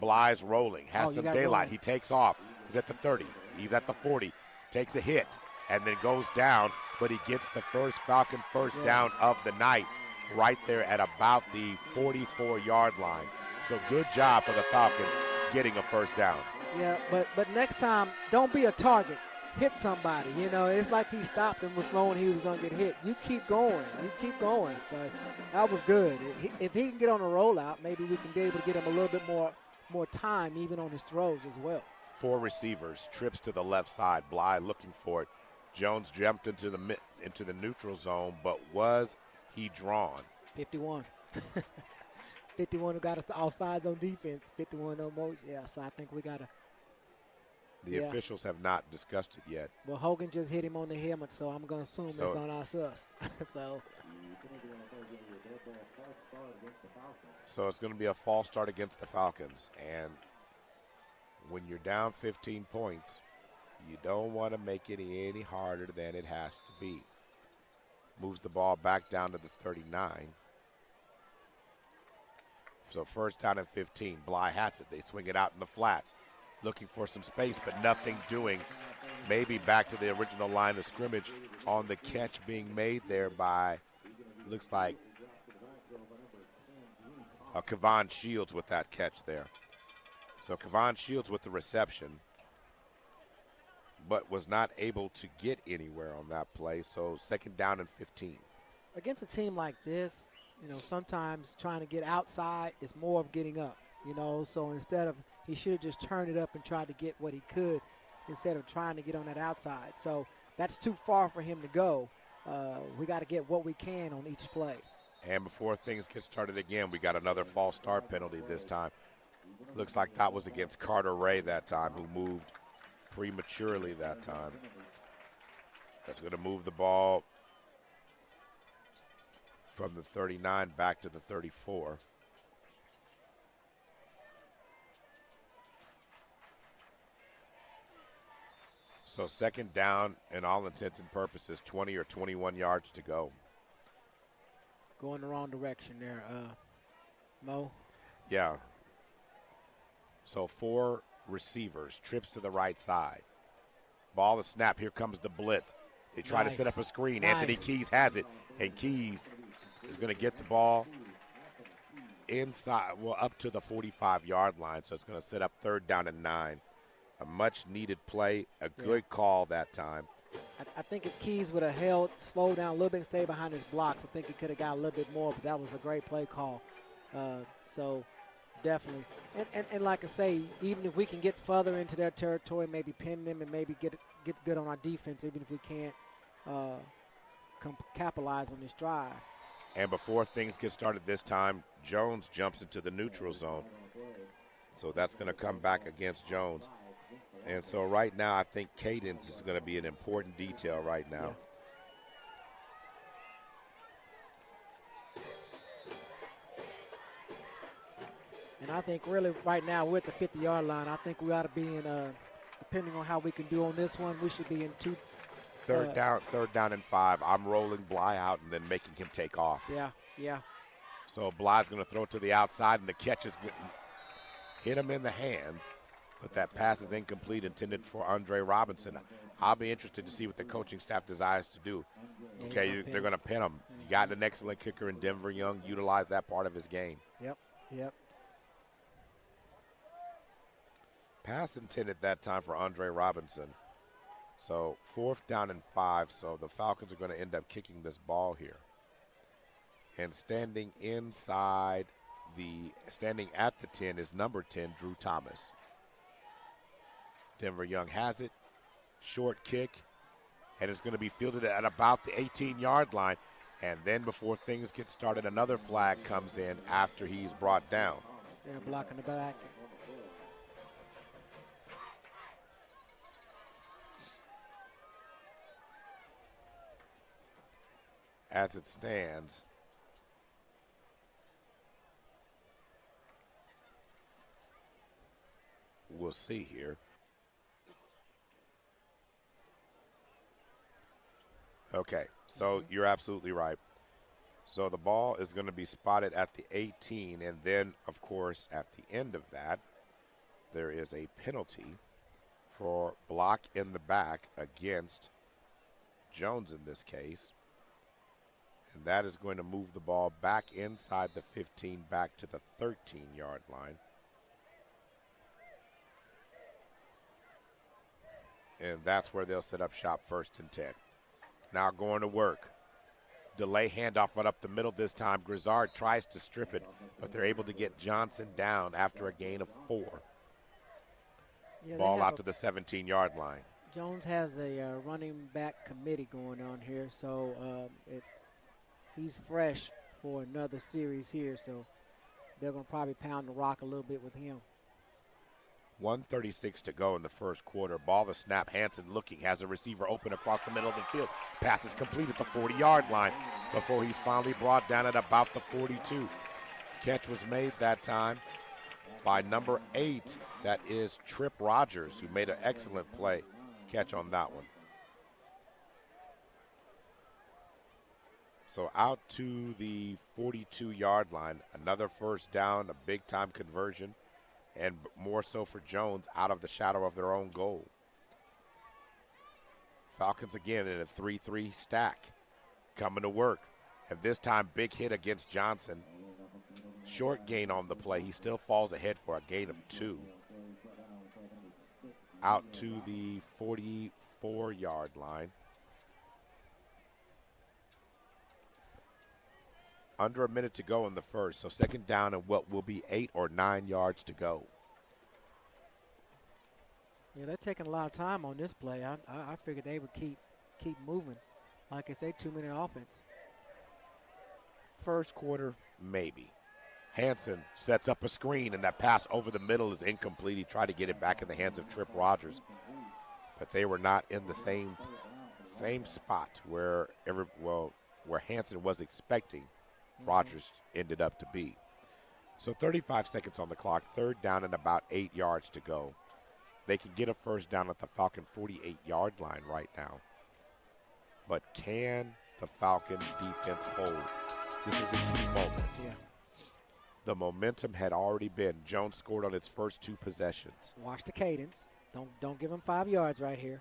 Bly's rolling, has some daylight. He takes off. He's at the 30. He's at the 40. Takes a hit and then goes down, but he gets the first Falcon first down of the night right there at about the 44-yard line. So good job for the Falcons getting a first down. Yeah, but next time, don't be a target. Hit somebody. It's like he stopped and was knowing he was going to get hit. You keep going. So that was good. If he can get on a rollout, maybe we can be able to get him a little bit more time even on his throws as well. 4 receivers, trips to the left side. Bly looking for it. Jones jumped into the neutral zone, but was he drawn? 51. 51 who got us the offsides on defense. 51 no motion. Yeah, so I think we got to. The officials have not discussed it yet. Well, Hogan just hit him on the helmet, so I'm going to assume it's on us. So it's going to be a false start against the Falcons. And when you're down 15 points, you don't want to make it any harder than it has to be. Moves the ball back down to the 39. So 1st down and 15. Bly has it. They swing it out in the flats. Looking for some space, but nothing doing. Maybe back to the original line of scrimmage on the catch being made there by, looks like, Kevon Shields with that catch there. So Kevon Shields with the reception, but was not able to get anywhere on that play. So 2nd down and 15. Against a team like this, sometimes trying to get outside is more of getting up. So instead of, he should have just turned it up and tried to get what he could instead of trying to get on that outside. So that's too far for him to go. We got to get what we can on each play. And before things get started again, we got another false start penalty this time. Looks like that was against Carter Ray that time, who moved prematurely that time. That's going to move the ball from the 39 back to the 34. So 2nd down, in all intents and purposes, 20 or 21 yards to go. Going the wrong direction there, Mo. Yeah. So 4 receivers, trips to the right side. Ball is snapped. Here comes the blitz. They try to set up a screen. Anthony Keys has it, and Keys is going to get the ball inside, up to the 45-yard line. So it's going to set up 3rd down and 9. A much-needed play, a good call that time. I think if Keys would have slowed down a little bit and stayed behind his blocks, I think he could have got a little bit more, but that was a great play call. So definitely. And like I say, even if we can get further into their territory, maybe pin them and maybe get good on our defense, even if we can't capitalize on this drive. And before things get started this time, Jones jumps into the neutral zone. So that's going to come back against Jones. And so right now, I think cadence is going to be an important detail right now. And I think really right now we're at the 50-yard line. I think we ought to be in a depending on how we can do on this one, we should be in two. Third down and 5. I'm rolling Bly out and then making him take off. Yeah. So Bly's going to throw it to the outside, and the catch is hit him in the hands, but that pass is incomplete, intended for Andre Robinson. I'll be interested to see what the coaching staff desires to do. Okay, they're going to pin him. You got an excellent kicker in Denver Young. Utilize that part of his game. Yep. Pass intended that time for Andre Robinson. So 4th down and 5, so the Falcons are going to end up kicking this ball here. And standing at the 10 is number 10, Drew Thomas. Denver Young has it. Short kick. And it's going to be fielded at about the 18-yard line. And then before things get started, another flag comes in after he's brought down. Yeah, blocking the back. As it stands, we'll see here. Okay, so you're absolutely right. So the ball is going to be spotted at the 18, and then, of course, at the end of that, there is a penalty for block in the back against Jones in this case. And that is going to move the ball back inside the 15, back to the 13-yard line. And that's where they'll set up shop, 1st and 10. Now going to work. Delay handoff right up the middle this time. Grizzard tries to strip it, but they're able to get Johnson down after a gain of 4. Yeah, ball out to the 17-yard line. Jones has a running back committee going on here, so he's fresh for another series here, so they're going to probably pound the rock a little bit with him. 1:36 to go in the first quarter. Ball the snap. Hansen looking, has a receiver open across the middle of the field. Pass is complete at the 40-yard line before he's finally brought down at about the 42. Catch was made that time by number 8. That is Trip Rogers, who made an excellent play catch on that one. So out to the 42-yard line. Another first down, a big-time conversion. And more so for Jones out of the shadow of their own goal. Falcons again in a 3-3 stack. Coming to work. And this time, big hit against Johnson. Short gain on the play. He still falls ahead for a gain of 2. Out to the 44-yard line. Under a minute to go in the first, so 2nd down and what will be 8 or 9 yards to go. Yeah, they're taking a lot of time on this play. I figured they would keep moving. Like I say, 2-minute offense. First quarter, maybe. Hansen sets up a screen, and that pass over the middle is incomplete. He tried to get it back in the hands of Trip Rogers, but they were not in the same spot where Hansen was expecting Rogers ended up to be. So 35 seconds on the clock, 3rd down and about 8 yards to go. They can get a first down at the Falcon 48-yard line right now. But can the Falcon defense hold? This is a key moment. Yeah. The momentum had already been. Jones scored on its first 2 possessions. Watch the cadence. Don't give him 5 yards right here.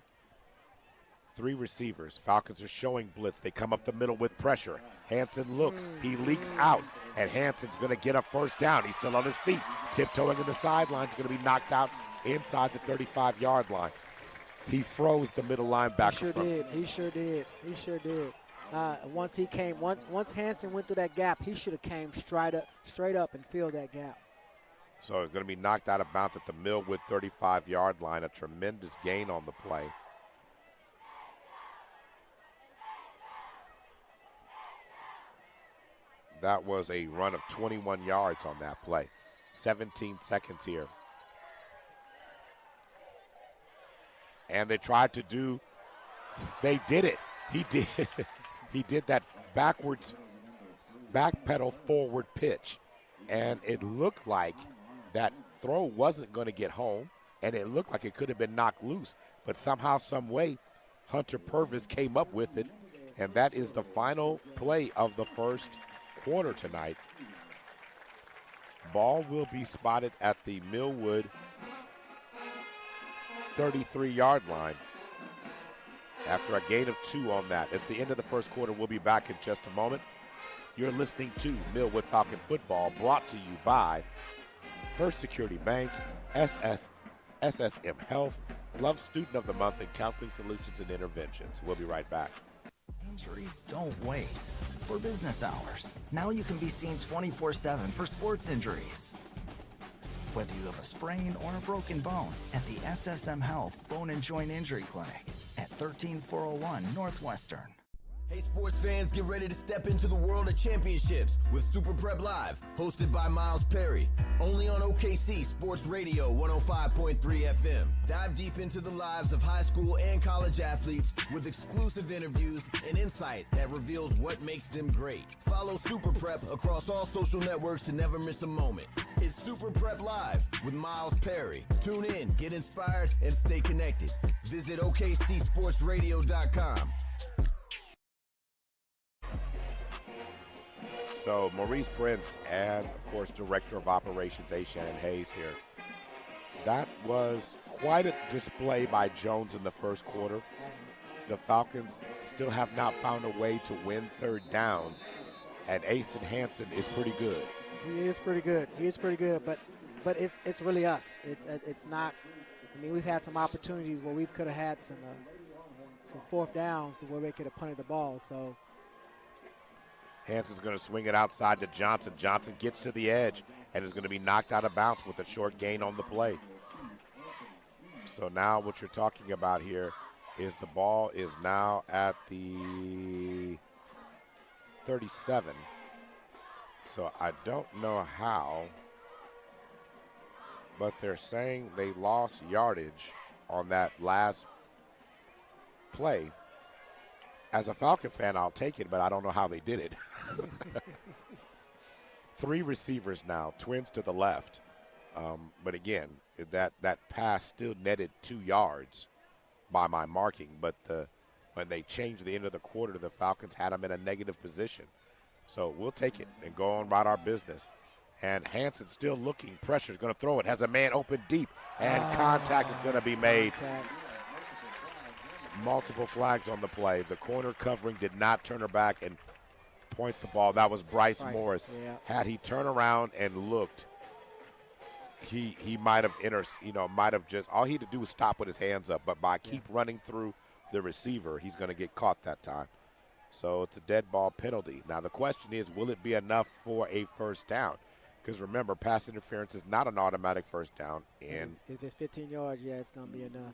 3 receivers. Falcons are showing blitz. They come up the middle with pressure. Hansen looks. He leaks out. And Hansen's going to get a first down. He's still on his feet. Tiptoeing in the sidelines. Going to be knocked out inside the 35-yard line. He froze the middle linebacker. He sure did. Once Hansen went through that gap, he should have came straight up and filled that gap. So it's going to be knocked out of bounds at the Millwood 35-yard line. A tremendous gain on the play. That was a run of 21 yards on that play. 17 seconds here. And they tried to they did it. He did that back pedal forward pitch. And it looked like that throw wasn't going to get home. and it looked like it could have been knocked loose. But somehow, some way, Hunter Purvis came up with it, and that is the final play of the first quarter tonight. Ball will be spotted at the Millwood 33-yard line after a gain of 2 on that. It's the end of the first quarter. We'll be back in just a moment. You're listening to Millwood Falcon Football, brought to you by First Security Bank, SSM Health, Love Student of the Month, and Counseling Solutions and Interventions. We'll be right back. Injuries don't wait. For business hours, now you can be seen 24/7 for sports injuries. Whether you have a sprain or a broken bone, at the SSM Health Bone and Joint Injury Clinic at 13401 Northwestern. Hey, sports fans, get ready to step into the world of championships with Super Prep Live, hosted by Miles Perry, only on OKC Sports Radio 105.3 FM. Dive deep into the lives of high school and college athletes with exclusive interviews and insight that reveals what makes them great. Follow Super Prep across all social networks to never miss a moment. It's Super Prep Live with Miles Perry. Tune in, get inspired, and stay connected. Visit OKCSportsRadio.com. So Maurice Prince and, of course, Director of Operations A. Shannon Hayes here. That was quite a display by Jones in the first quarter. The Falcons still have not found a way to win third downs, and Asen Hansen is pretty good. He is pretty good. He is pretty good, but it's really us. It's not. I mean, we've had some opportunities where we could have had some fourth downs to where we could have punted the ball. So Hansen's going to swing it outside to Johnson. Johnson gets to the edge and is going to be knocked out of bounds with a short gain on the play. So now what you're talking about here is the ball is now at the 37. So I don't know how, but they're saying they lost yardage on that last play. As a Falcon fan, I'll take it, but I don't know how they did it. 3 receivers now, twins to the left. But again, that pass still netted 2 yards by my marking. But when they changed the end of the quarter, the Falcons had them in a negative position. So we'll take it and go on about our business. And Hansen still looking. Pressure is going to throw it. Has a man open deep. And contact is going to be made. Multiple flags on the play. The corner covering did not turn her back and point the ball. That was Bryce Morris. Yeah. Had he turned around and looked, he might have might have just, all he had to do was stop with his hands up. But by keep running through the receiver, he's going to get caught that time. So it's a dead ball penalty. Now the question is, will it be enough for a first down? Because remember, pass interference is not an automatic first down. And if it's 15 yards, yeah, it's going to be enough.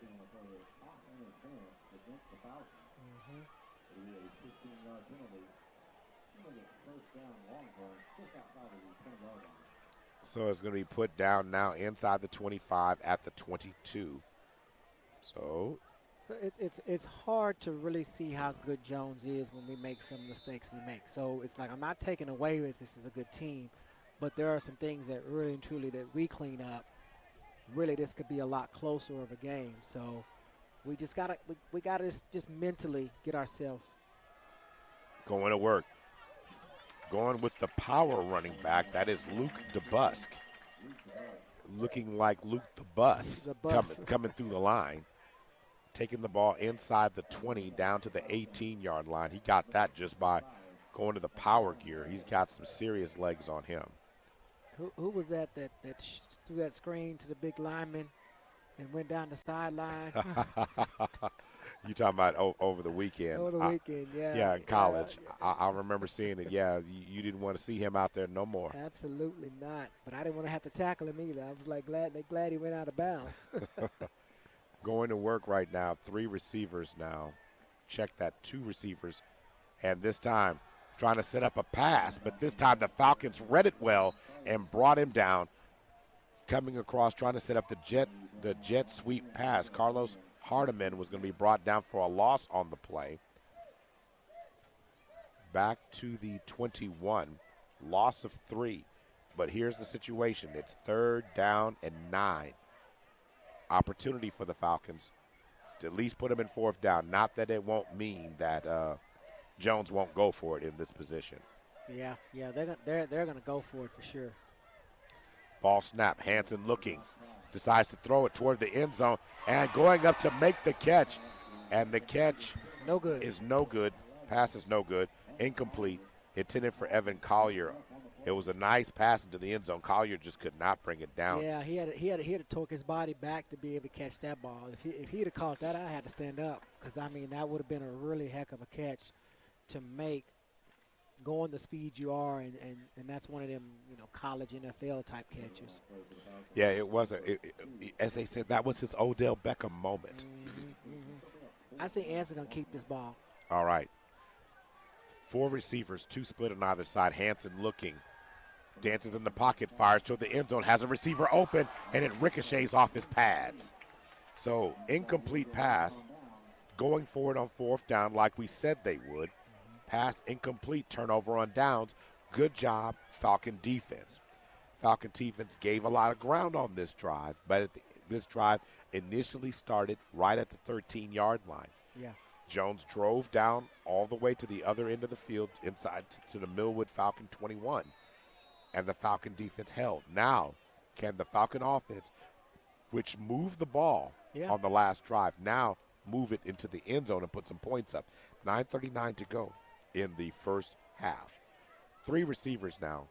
So it's going to be put down now inside the 25 at the 22. So it's hard to really see how good Jones is when we make some mistakes we make. So it's like, I'm not taking away with this is a good team, but there are some things that really and truly that we clean up. Really, this could be a lot closer of a game. So we just gotta we gotta just mentally get ourselves going to work. Going with the power running back, that is Luke DeBusk. Looking like Luke the Bus coming through the line. Taking the ball inside the 20 down to the 18-yard line. He got that just by going to the power gear. He's got some serious legs on him. Who was that threw that screen to the big lineman and went down the sideline? You talking about over the weekend? Over the weekend, yeah. Yeah, in college. I remember seeing it. Yeah, you didn't want to see him out there no more. Absolutely not. But I didn't want to have to tackle him either. I was like glad he went out of bounds. Going to work right now. 3 receivers now. Check that, 2 receivers. And this time trying to set up a pass. But this time the Falcons read it well and brought him down. Coming across, trying to set up the jet sweep pass. Carlos Hardiman was going to be brought down for a loss on the play. Back to the 21. Loss of 3. But here's the situation. It's 3rd down and 9. opportunity for the Falcons to at least put him in fourth down. Not that it won't mean that Jones won't go for it in this position. Yeah, they're gonna go for it for sure. Ball snap, Hansen looking, decides to throw it toward the end zone and going up to make the catch. And the catch It's no good. is no good. Pass is no good. Incomplete. Intended for Evan Collier. It was a nice pass into the end zone. Collier just could not bring it down. Yeah, he had to torque his body back to be able to catch that ball. If he'd have caught that, I had to stand up because I mean that would have been a really heck of a catch to make, going the speed you are, and that's one of them college NFL type catches. Yeah, it was as they said, that was his Odell Beckham moment. I think Anson gonna keep this ball. All right. 4 receivers, 2 split on either side. Hansen looking. Dances in the pocket, fires toward the end zone, has a receiver open, and it ricochets off his pads. So, incomplete pass, going forward on fourth down like we said they would. Pass incomplete, turnover on downs. Good job, Falcon defense. Falcon defense gave a lot of ground on this drive, but this drive initially started right at the 13-yard line. Yeah. Jones drove down all the way to the other end of the field inside to the Millwood Falcon 21, and the Falcon defense held. Now, can the Falcon offense, which moved the ball on the last drive, now move it into the end zone and put some points up? 9:39 to go in the first half. 3 receivers now.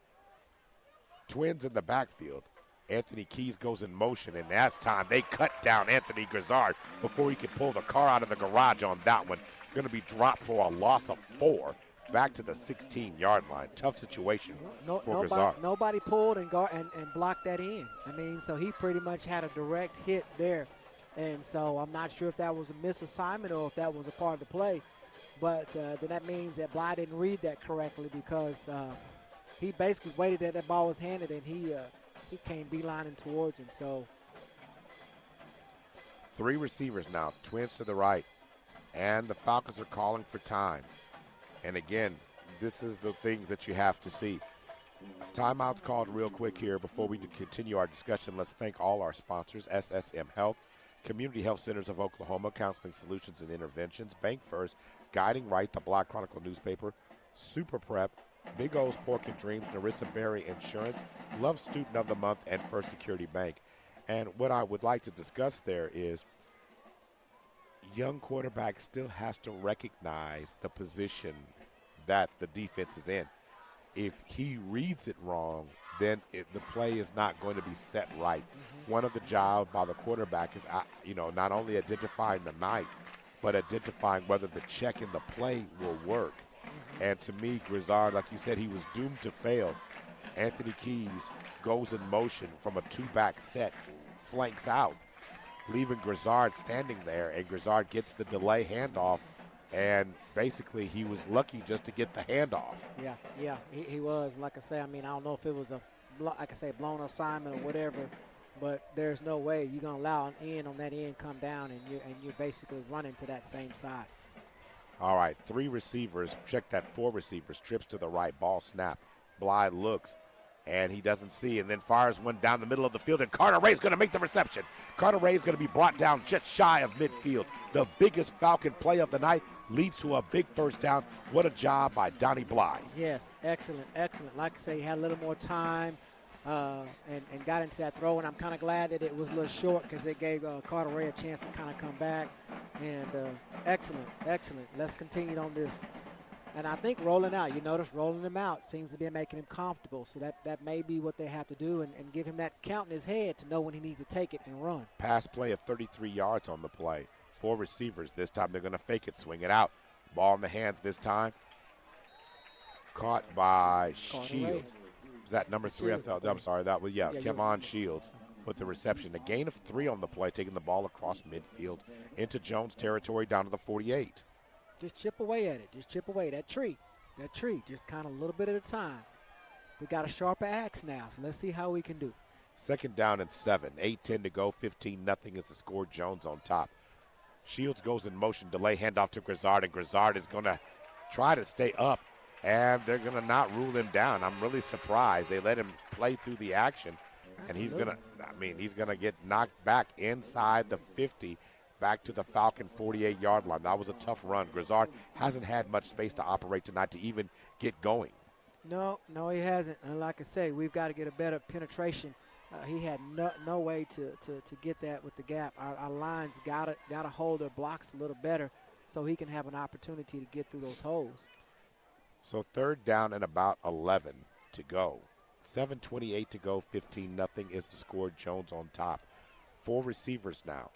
Twins in the backfield. Anthony Keys goes in motion, and that's time. They cut down Anthony Grizzard before he could pull the car out of the garage on that one. Going to be dropped for a loss of 4 back to the 16-yard line. Tough situation for Grizzard. Nobody pulled and blocked that in. I mean, so he pretty much had a direct hit there. And so I'm not sure if that was a misassignment or if that was a part of the play. But then that means that Bly didn't read that correctly because he basically waited that that ball was handed, and he came beelining towards him. So 3 receivers now, Twins to the right, and the Falcons are calling for time. And again, this is the things that you have to see. Timeout's called real quick here before we continue our discussion. Let's thank all our sponsors: SSM Health, Community Health Centers of Oklahoma, Counseling Solutions and Interventions, Bank First, Guiding Right, the Black Chronicle newspaper, Super Prep, Big O's Pork and Dreams, Narissa Berry Insurance, Love Student of the Month, and First Security Bank. And what I would like to discuss there is young quarterback still has to recognize the position that the defense is in. If he reads it wrong, then the play is not going to be set right. One of the jobs by the quarterback is, not only identifying the night, but identifying whether the check in the play will work. And to me, Grizzard, like you said, he was doomed to fail. Anthony Keys goes in motion from a 2-back set, flanks out, leaving Grizzard standing there, and Grizzard gets the delay handoff, and basically he was lucky just to get the handoff. Yeah, he was. Like I say, I don't know if it was blown assignment or whatever, but there's no way you're going to allow an end on that end come down, and you're basically running to that same side. All right, 3 receivers. Check that, 4 receivers. Trips to the right, ball snap. Bly looks, and he doesn't see, and then fires one down the middle of the field, and Carter Ray's going to make the reception. Carter Ray is going to be brought down just shy of midfield. The biggest Falcon play of the night leads to a big first down. What a job by Donnie Bly. Yes, excellent. Like I say, he had a little more time and got into that throw, and I'm kind of glad that it was a little short because it gave Carter Ray a chance to kind of come back. And excellent. Let's continue on this. And I think rolling out, you notice rolling him out seems to be making him comfortable. So that may be what they have to do and give him that count in his head to know when he needs to take it and run. Pass play of 33 yards on the play. 4 receivers. This time they're going to fake it, swing it out. Ball in the hands this time. Caught by Shields. Was that number 3? I'm sorry. That was, Kevon Shields with the reception. A gain of 3 on the play, taking the ball across midfield into Jones territory down to the 48. Just chip away at it. Just chip away. That tree, just kind of a little bit at a time. We got a sharper axe now, so let's see how we can do. 2nd down and 7. 8-10 to go. 15-0 is the score. Jones on top. Shields goes in motion. Delay handoff to Grizzard, and Grizzard is going to try to stay up, and they're going to not rule him down. I'm really surprised. They let him play through the action, and he's going to I mean, he's going to get knocked back inside the 50, back to the Falcon 48-yard line. That was a tough run. Grizzard hasn't had much space to operate tonight to even get going. No, he hasn't. And like I say, we've got to get a better penetration. He had no way to get that with the gap. Our lines got to hold their blocks a little better so he can have an opportunity to get through those holes. So 3rd down and about 11 to go. 7:28 to go, 15-0 is the score. Jones on top. 4 receivers now.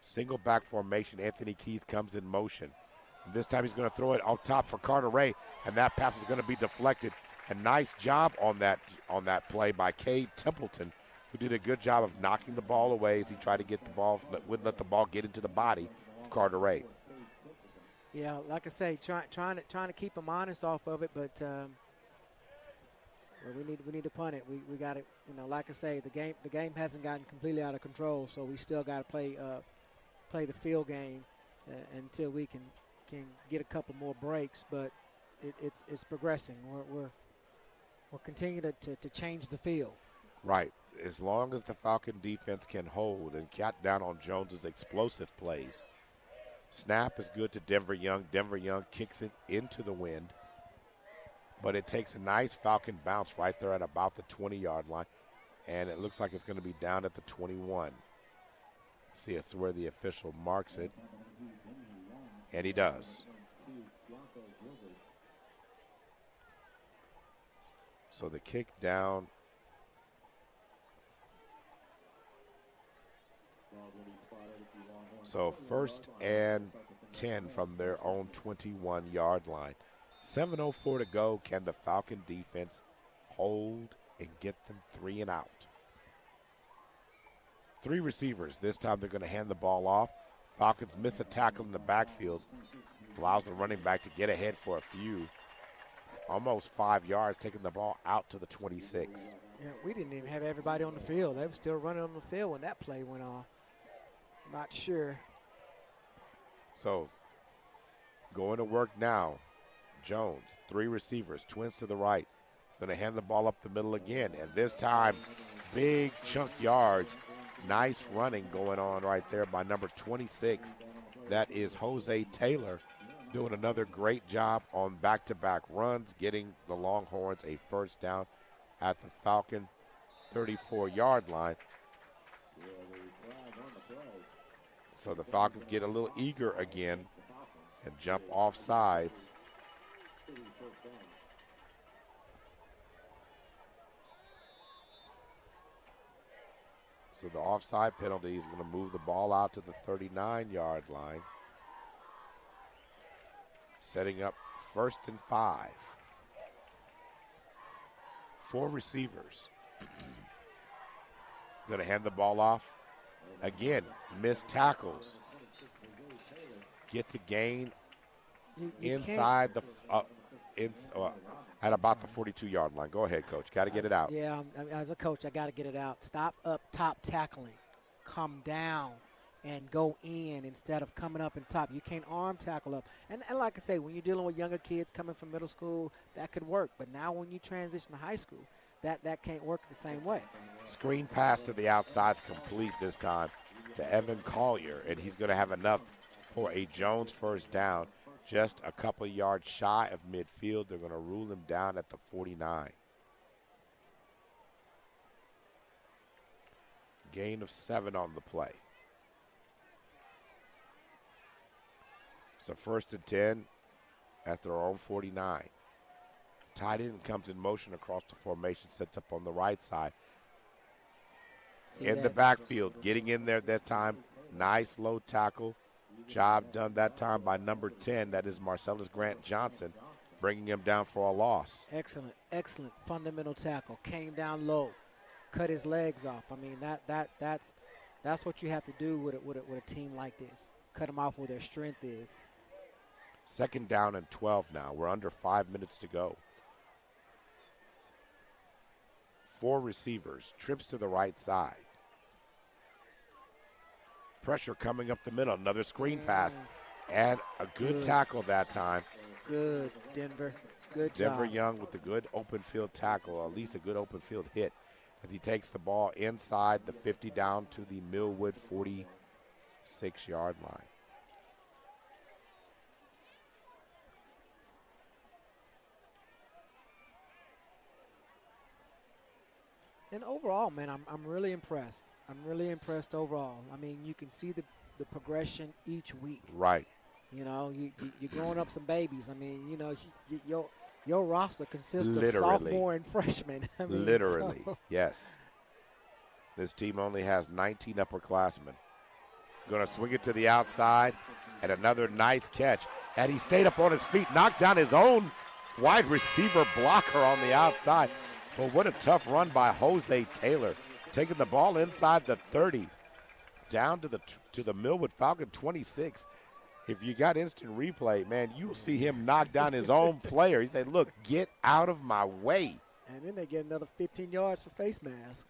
Single back formation. Anthony Keys comes in motion. And this time he's going to throw it up top for Carter Ray, and that pass is going to be deflected. A nice job on that play by Cade Templeton, who did a good job of knocking the ball away as he tried to get the ball, wouldn't let the ball get into the body of Carter Ray. Yeah, like I say, trying to keep him honest off of it, but well, we need to punt it. We got it. Like I say, the game hasn't gotten completely out of control, so we still got to play the field game until we can get a couple more breaks. But it's progressing. We'll continue to change the field. Right. As long as the Falcon defense can hold and cut down on Jones's explosive plays. Snap is good to Denver Young. Denver Young kicks it into the wind. But it takes a nice Falcon bounce right there at about the 20-yard line. And it looks like it's going to be down at the 21. See, it's where the official marks it. And he does. So the kick down. So 1st and 10 from their own 21-yard line. 7:04 to go. Can the Falcon defense hold and get them 3 and out? 3 receivers. This time they're going to hand the ball off. Falcons miss a tackle in the backfield. Allows the running back to get ahead for a few. Almost 5 yards, taking the ball out to the 26. Yeah, we didn't even have everybody on the field. They were still running on the field when that play went on. Not sure. So going to work now. Jones, 3 receivers, twins to the right. Going to hand the ball up the middle again. And this time, big chunk yards. Nice running going on right there by number 26. That is Jose Taylor doing another great job on back-to-back runs, getting the Longhorns a 1st down at the Falcon 34-yard line. So the Falcons get a little eager again and jump off sides. So the offside penalty is going to move the ball out to the 39-yard line. Setting up 1st and 5. 4 receivers. Going to hand the ball off. Again, missed tackles. Gets a gain inside the at about the 42-yard line. Go ahead, Coach. Got to get it out. Yeah, as a coach, I got to get it out. Stop up top tackling. Come down and go in instead of coming up and top. You can't arm tackle up. And like I say, when you're dealing with younger kids coming from middle school, that could work. But now when you transition to high school, that can't work the same way. Screen pass to the outside's complete this time to Evan Collier, and he's going to have enough for a Jones 1st down. Just a couple yards shy of midfield. They're going to rule him down at the 49. Gain of 7 on the play. So 1st and 10 at their own 49. Tight end comes in motion across the formation, sets up on the right side. In the backfield, getting in there that time. Nice low tackle. Job done that time by number 10. That is Marcellus Grant Johnson, bringing him down for a loss. Excellent fundamental tackle. Came down low, cut his legs off. I mean, that's what you have to do with a team like this. Cut them off where their strength is. 2nd down and 12 now. We're under 5 minutes to go. 4 receivers. Trips to the right side. Pressure coming up the middle. Another screen pass. And a good tackle that time. Good, Denver. Good Denver job. Young with a good open field tackle, or at least a good open field hit. as he takes the ball inside the 50 down to the Millwood 46-yard line. And overall, man, I'm really impressed. I'm really impressed overall. I mean, you can see the progression each week. Right. You know, you're growing up some babies. I mean, you know, your roster consists of Literally. sophomore and freshmen. I mean, Literally, so. yes. This team only has 19 upperclassmen. Going to swing it to the outside, and another nice catch. And he stayed up on his feet, knocked down his own wide receiver blocker on the outside. But what a tough run by Jose Taylor, taking the ball inside the 30, down to the Millwood Falcon 26. If you got instant replay, man, you'll see him knock down his own player. He said, look, get out of my way. And then they get another 15 yards for face mask.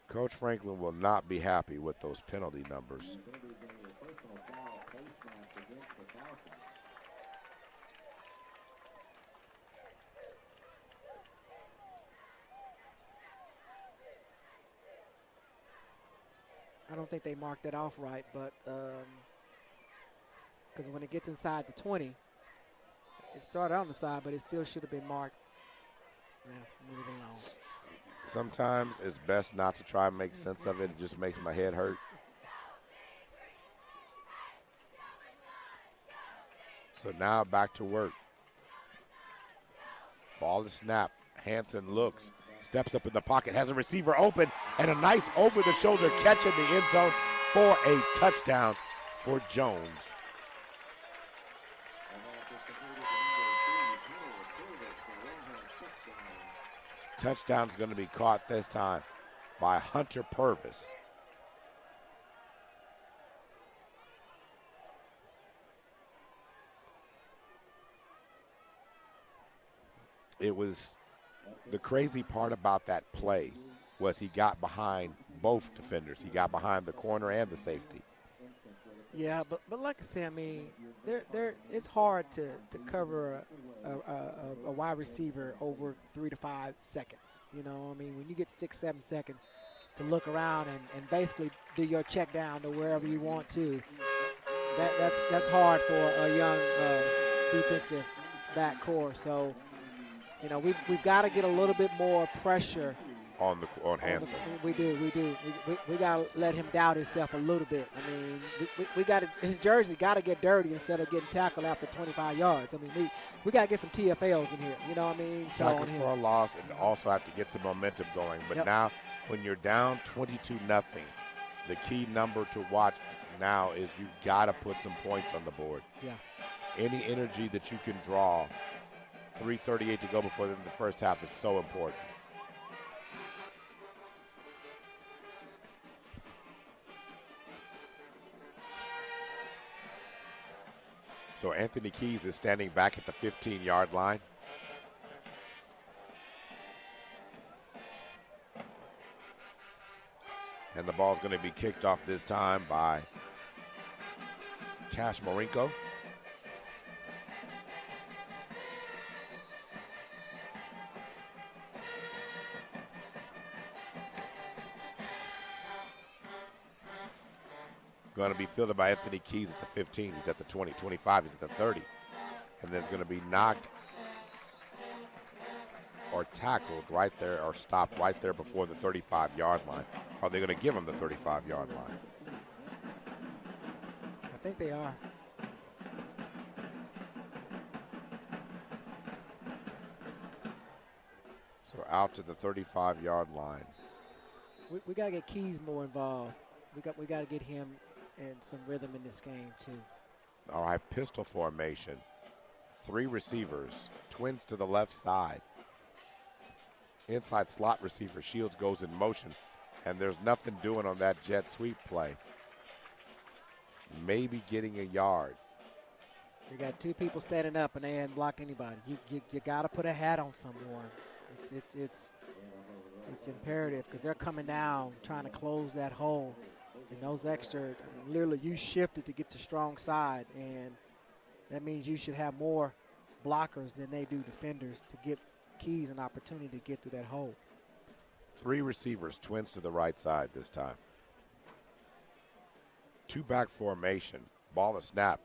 Coach Franklin will not be happy with those penalty numbers. I don't think they marked that off right, but because when it gets inside the 20, it started on the side, but it still should have been marked. Move it along. Sometimes it's best not to try and make sense of it. It just makes my head hurt. So now back to work. Ball is snapped. Hansen looks, steps up in the pocket, has a receiver open, and a nice over-the-shoulder catch in the end zone for a touchdown for Jones. Touchdown's going to be caught this time by Hunter Purvis. It was the crazy part about that play was he got behind both defenders. He got behind the corner and the safety. Yeah, but like I said, I mean, it's hard to cover a wide receiver over 3 to 5 seconds. You know, I mean, when you get 6-7 seconds to look around and basically do your check down to wherever you want to, that's hard for a young defensive back core. So, you know, we've got to get a little bit more pressure on Hansen. We do. We got to let him doubt himself a little bit. I mean, we got to, his jersey got to get dirty instead of getting tackled after 25 yards. I mean, we got to get some TFLs in here. You know what I mean? So tackles for a loss, and also have to get some momentum going. But now, when you're down 22-0, the key number to watch now is you got to put some points on the board. Yeah. Any energy that you can draw, 3:38 to go before the end of the first half is so important. So Anthony Keys is standing back at the 15-yard line. And the ball's going to be kicked off this time by Cash Marinko. Going to be fielded by Anthony Keys at the 15. He's at the 20, 25. He's at the 30. And then it's going to be knocked or tackled right there or stopped right there before the 35-yard line. Are they going to give him the 35-yard line? I think they are. So out to the 35-yard line. We got to get Keys more involved. We got to get him and some rhythm in this game too. All right, pistol formation. 3 receivers, twins to the left side. Inside slot receiver, Shields goes in motion, and there's nothing doing on that jet sweep play. Maybe getting a yard. You got 2 people standing up, and they hadn't blocked anybody. You got to put a hat on someone. It's imperative because they're coming down trying to close that hole. And those extra, literally you shifted to get to strong side, and that means you should have more blockers than they do defenders to give Keys an opportunity to get through that hole. 3 receivers, twins to the right side this time. 2-back formation. Ball is snapped.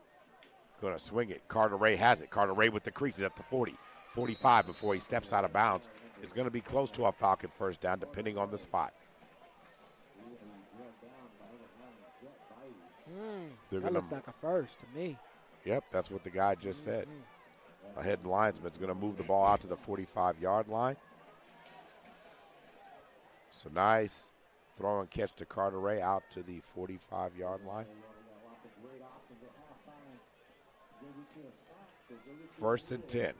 Going to swing it. Carter Ray has it. Carter Ray with the creases at the 40, 45 before he steps out of bounds. It's going to be close to a Falcon first down depending on the spot. That looks like a first to me. Yep, that's what the guy just said. A head linesman's going to move the ball out to the 45-yard line. So nice throw and catch to Carter Ray out to the 45-yard line. First and 10.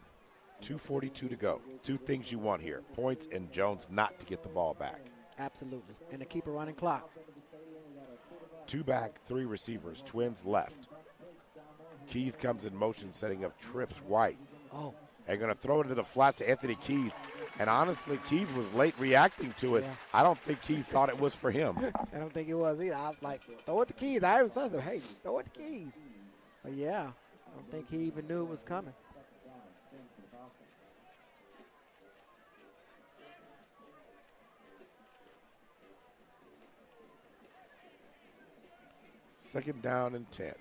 2:42 to go. 2 things you want here. Points and Jones not to get the ball back. Absolutely. And to keep a running clock. 2-back, 3 receivers. Twins left. Keys comes in motion, setting up trips White. Oh. And going to throw it into the flats to Anthony Keys. And honestly, Keys was late reacting to it. Yeah. I don't think Keys thought it was for him. I don't think it was either. I was like, throw it to Keys. I heard someone say, hey, throw it to Keys. But yeah, I don't think he even knew it was coming. Second down and 10.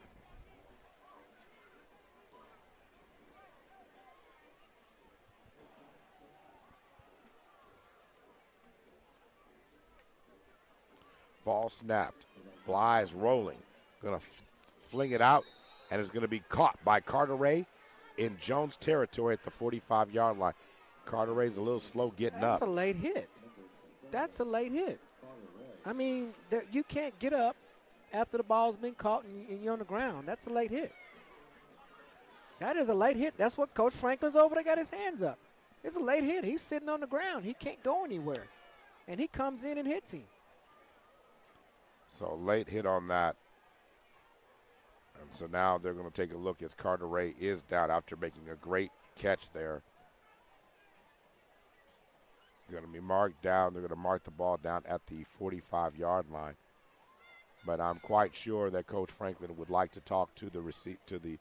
Ball snapped. Bly's rolling. Going to fling it out, and it's going to be caught by Carter Ray in Jones territory at the 45-yard line. Carter Ray's a little slow getting That's up. a late hit. That's a late hit. I mean, you can't get up after the ball's been caught and you're on the ground. That's a late hit. That is a late hit. That's what Coach Franklin's over there got his hands up. It's a late hit. He's sitting on the ground. He can't go anywhere. And he comes in and hits him. So late hit on that. And so now they're going to take a look as Carter Ray is down after making a great catch there. Going to be marked down. They're going to mark the ball down at the 45-yard line. But I'm quite sure that Coach Franklin would like to talk to the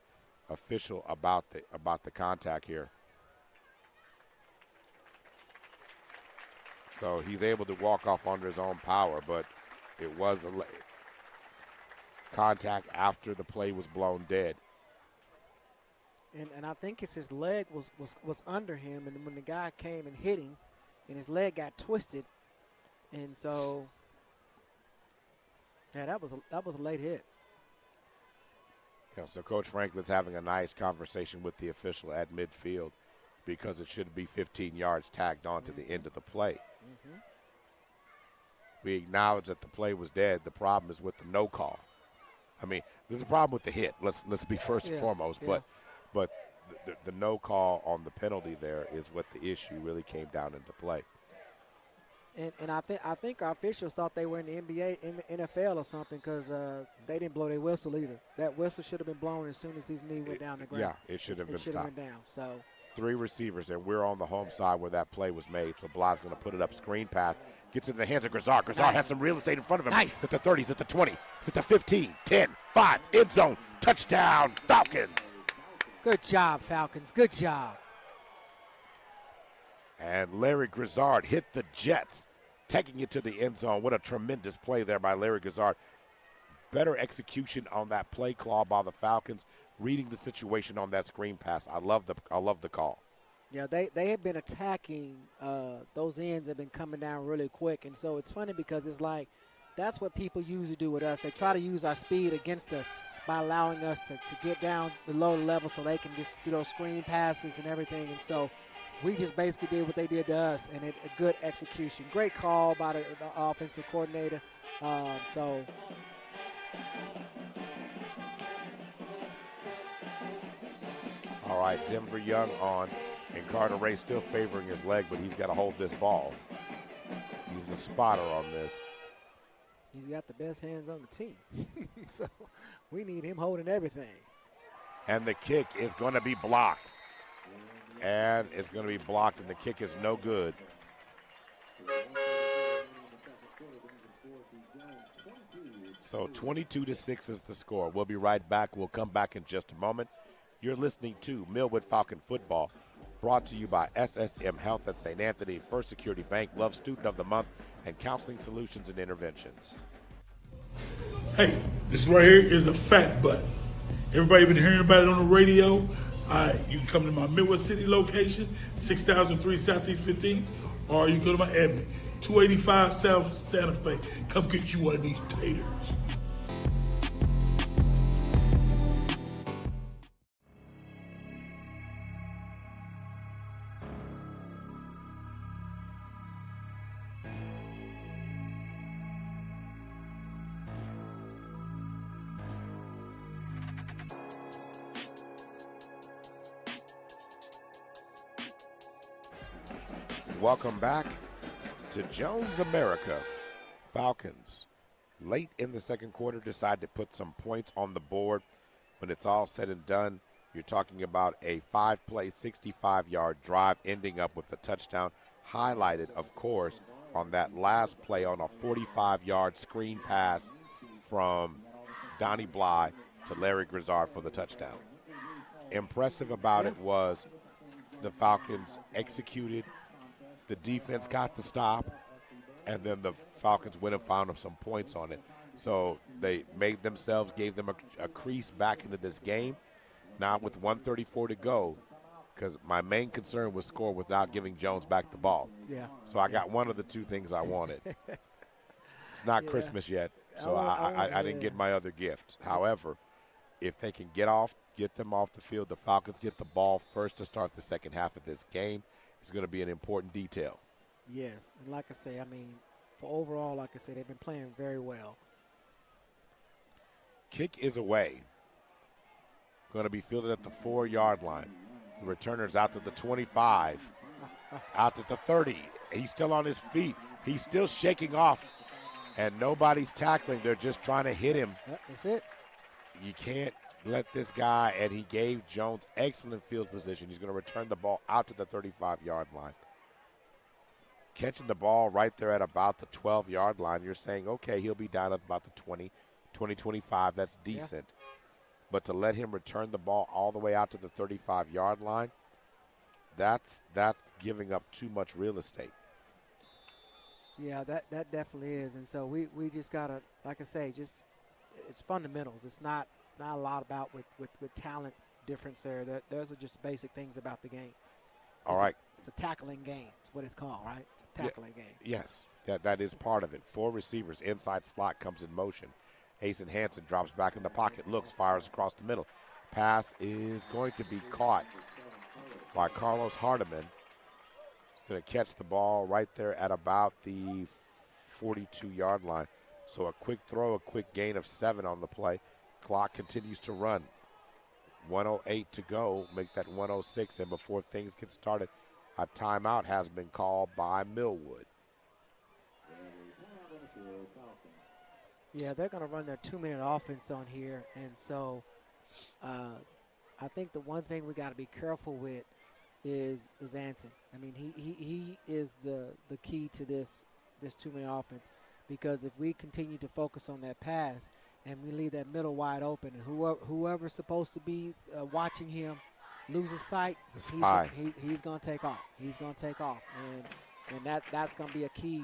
official about the contact here. So he's able to walk off under his own power, but it was a contact after the play was blown dead. And I think it's his leg was under him, and when the guy came and hit him, and his leg got twisted, and so yeah, that was a late hit. Yeah, so Coach Franklin's having a nice conversation with the official at midfield because it should be 15 yards tagged on to the end of the play. Mm-hmm. We acknowledge that the play was dead. The problem is with the no call. I mean, there's a problem with the hit. Let's be first and foremost. Yeah. But the no call on the penalty there is what the issue really came down into play. And I think our officials thought they were in the NBA, NFL or something because they didn't blow their whistle either. That whistle should have been blown as soon as his knee went down the ground. Yeah, it should have been stopped. It should have went down. So 3 receivers, and we're on the home side where that play was made. So Bly's going to put it up, screen pass, gets in the hands of Grizzard. Grizzard has some real estate in front of him. Nice. It's at the 30, it's at the 20, it's at the 15, 10, 5, end zone, touchdown, Falcons. Good job, Falcons. Good job. And Larry Grizzard hit the Jets, taking it to the end zone. What a tremendous play there by Larry Grizzard. Better execution on that play call by the Falcons, reading the situation on that screen pass. I love the call. Yeah, they have been attacking. Those ends have been coming down really quick. And so it's funny because it's like that's what people usually do with us. They try to use our speed against us by allowing us to get down below the level so they can just do those screen passes and everything. And so we just basically did what they did to us, and a good execution. Great call by the offensive coordinator. So all right, Denver Young on, and Carter Ray still favoring his leg, but he's got to hold this ball. He's the spotter on this. He's got the best hands on the team. So we need him holding everything. And the kick is going to be blocked. And it's going to be blocked, and the kick is no good. So 22-6 is the score. We'll be right back. We'll come back in just a moment. You're listening to Millwood Falcon Football, brought to you by SSM Health at St. Anthony, First Security Bank, Love Student of the Month, and Counseling Solutions and Interventions. Hey, this right here is a fat butt. Everybody been hearing about it on the radio. You can come to my Millwood City location, 6003 Southeast 15, or you can go to my admin, 285 South Santa Fe. Come get you one of these taters. Welcome back to Jones America. Falcons, late in the second quarter, decide to put some points on the board. When it's all said and done, you're talking about a 5-play, 65-yard drive ending up with a touchdown, highlighted, of course, on that last play on a 45-yard screen pass from Donnie Bly to Larry Grizzard for the touchdown. Impressive about it was the Falcons executed. The defense got the stop, and then the Falcons went and found them some points on it. So they made themselves, gave them a crease back into this game. Now with 1:34 to go, because my main concern was score without giving Jones back the ball. Yeah. So I got one of the two things I wanted. It's not Christmas yet, so I didn't get my other gift. However, if they can get them off the field, the Falcons get the ball first to start the second half of this game. It's going to be an important detail. Yes, and like I say, I mean, for overall, like I say, they've been playing very well. Kick is away. Going to be fielded at the 4-yard line. The returner's out to the 25, out to the 30. He's still on his feet. He's still shaking off, and nobody's tackling. They're just trying to hit him. That's it. You can't let this guy, and he gave Jones excellent field position. He's going to return the ball out to the 35-yard line. Catching the ball right there at about the 12-yard line, you're saying, okay, he'll be down at about the 20-25. That's decent. Yeah. But to let him return the ball all the way out to the 35-yard line, that's giving up too much real estate. Yeah, that definitely is. And so we just got to, like I say, just it's fundamentals. It's not a lot about with talent difference there. Those are just basic things about the game. All right. It's a tackling game. It's what it's called, right? It's a tackling game. Yes, that is part of it. 4 receivers, inside slot comes in motion. Hasten Hansen drops back in the pocket, looks, fires across the middle. Pass is going to be caught by Carlos Hardiman. He's going to catch the ball right there at about the 42-yard line. So a quick throw, a quick gain of 7 on the play. Clock continues to run. 1:08 to go, make that 1:06, and before things get started, a timeout has been called by Millwood. Yeah, they're going to run their 2-minute offense on here, and so I think the one thing we got to be careful with is Anson. I mean, he is the key to this 2-minute offense, because if we continue to focus on that pass and we leave that middle wide open, and whoever's supposed to be watching him loses sight, he's going to take off. He's going to take off, and that's going to be a key.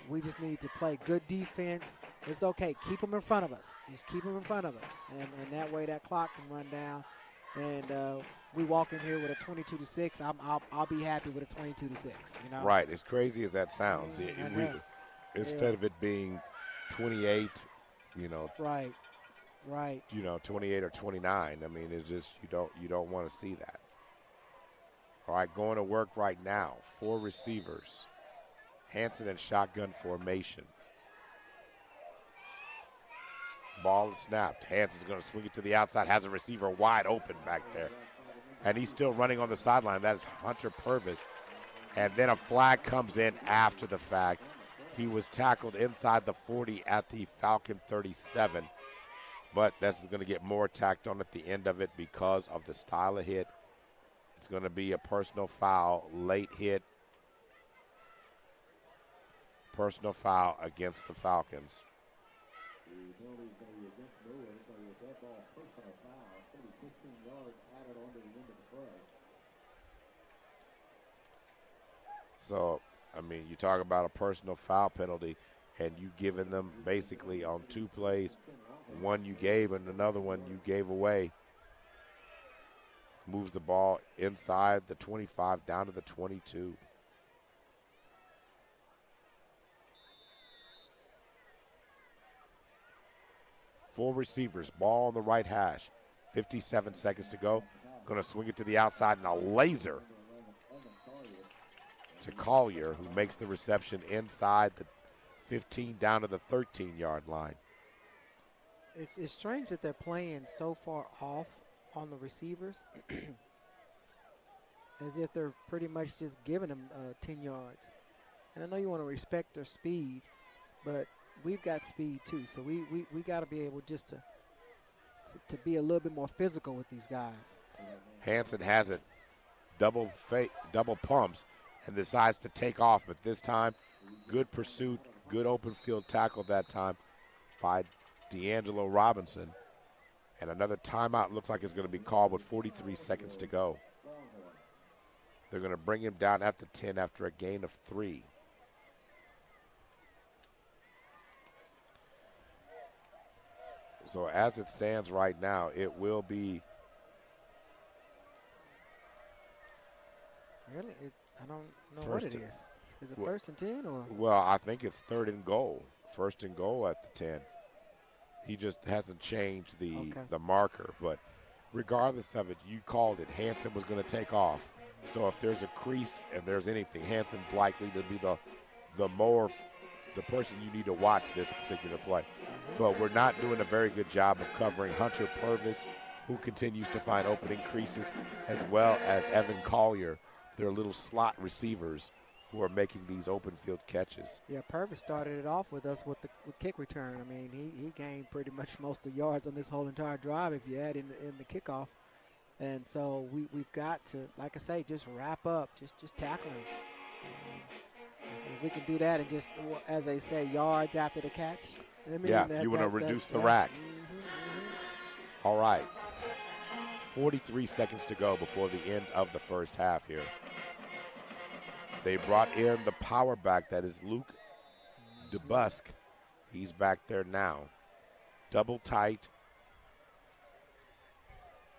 We just need to play good defense. It's okay. Keep them in front of us. Just keep them in front of us, and that way that clock can run down. And we walk in here with a 22-6. I'll be happy with a 22-6. You know. Right. As crazy as that sounds, instead of it being 28. Right. 28 or 29. I mean, it's just you don't want to see that. All right, going to work right now. 4 receivers. Hansen in shotgun formation. Ball is snapped. Hansen's going to swing it to the outside. Has a receiver wide open back there, and he's still running on the sideline. That is Hunter Purvis. And then a flag comes in after the fact. He was tackled inside the 40 at the Falcon 37. But this is going to get more tacked on at the end of it because of the style of hit. It's going to be a personal foul, late hit. Personal foul against the Falcons. So, I mean, you talk about a personal foul penalty, and you giving them basically on 2 plays, one you gave and another one you gave away. Moves the ball inside the 25 down to the 22. Four receivers, ball on the right hash. 57 seconds to go. Going to swing it to the outside and a laser to Collier, who makes the reception inside the 15 down to the 13-yard line. It's strange that they're playing so far off on the receivers, as if they're pretty much just giving them 10 yards. And I know you want to respect their speed, but we've got speed too, so we got to be able just to be a little bit more physical with these guys. Hansen has it, double pumps, and decides to take off. But this time, good pursuit, good open field tackle that time by D'Angelo Robinson. And another timeout looks like it's going to be called with 43 seconds to go. They're going to bring him down at the 10 after a gain of 3. So as it stands right now, it will be. Really? I don't know what it is. Is it first and 10 or? Well, I think it's 3rd and goal. 1st and goal at the 10. He just hasn't changed the marker. But regardless of it, you called it. Hansen was going to take off. So if there's a crease and there's anything, Hansen's likely to be the person you need to watch this particular play. But we're not doing a very good job of covering Hunter Purvis, who continues to find opening creases, as well as Evan Collier, their little slot receivers who are making these open field catches. Yeah, Purvis started it off with us with kick return. I mean, he gained pretty much most of the yards on this whole entire drive if you add in the kickoff. And so we've got to, like I say, just wrap up, just tackle him. If we can do that and just, as they say, yards after the catch. I mean, you want to reduce the rack. All right. 43 seconds to go before the end of the first half here. They brought in the power back, that is Luke DeBusk. He's back there now. Double tight,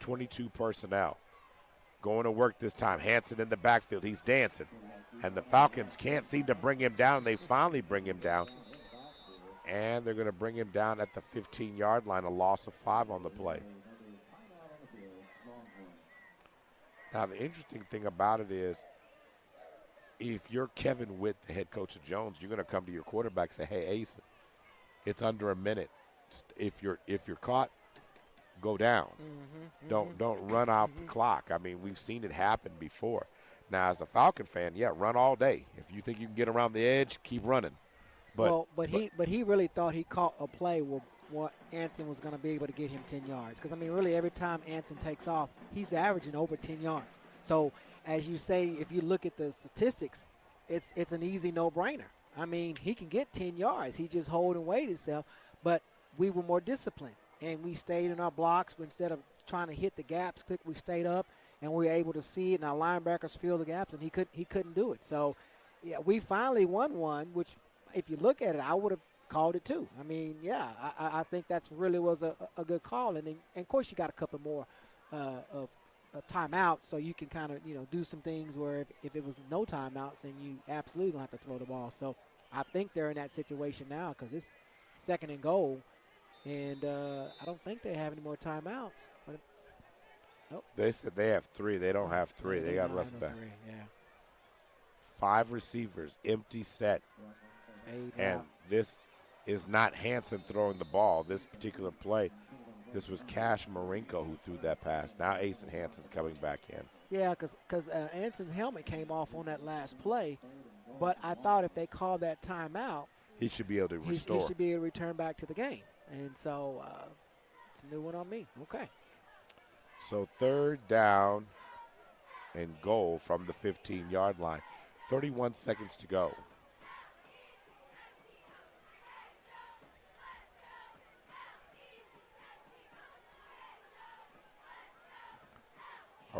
22 personnel. Going to work this time. Hansen in the backfield. He's dancing. And the Falcons can't seem to bring him down. They finally bring him down. And they're going to bring him down at the 15-yard line, a loss of 5 on the play. Now, the interesting thing about it is, if you're Kevin Witt, the head coach of Jones, you're going to come to your quarterback and say, hey, Ace, it's under a minute. If you're caught, go down. Don't run out the clock. I mean, we've seen it happen before. Now, as a Falcon fan, run all day. If you think you can get around the edge, keep running. But he really thought he caught a play where Anson was going to be able to get him 10 yards. Because, I mean, really every time Anson takes off, he's averaging over 10 yards. So, as you say, if you look at the statistics, it's an easy no-brainer. I mean, he can get 10 yards. He just hold and wait himself. But we were more disciplined, and we stayed in our blocks. Instead of trying to hit the gaps quick, we stayed up, and we were able to see it, and our linebackers filled the gaps, and he couldn't do it. So, yeah, we finally won one, which if you look at it, I would have called it too. I mean, I think that's really was a good call. And of course, you got a couple more of timeouts, so you can kind of, do some things where if it was no timeouts, then you absolutely going to have to throw the ball. So I think they're in that situation now because it's 2nd and goal, and I don't think they have any more timeouts. But, nope. They said they have 3. They don't have 3. They got less than that. 3, yeah. 5 receivers, empty set. And this is not Hansen throwing the ball. This particular play, this was Cash Marinko who threw that pass. Now Ace and Hansen's coming back in. Yeah, because Anson's helmet came off on that last play. But I thought if they called that timeout, he should be able to restore. He should be able to return back to the game. And so it's a new one on me. Okay. So 3rd down and goal from the 15-yard line. 31 seconds to go.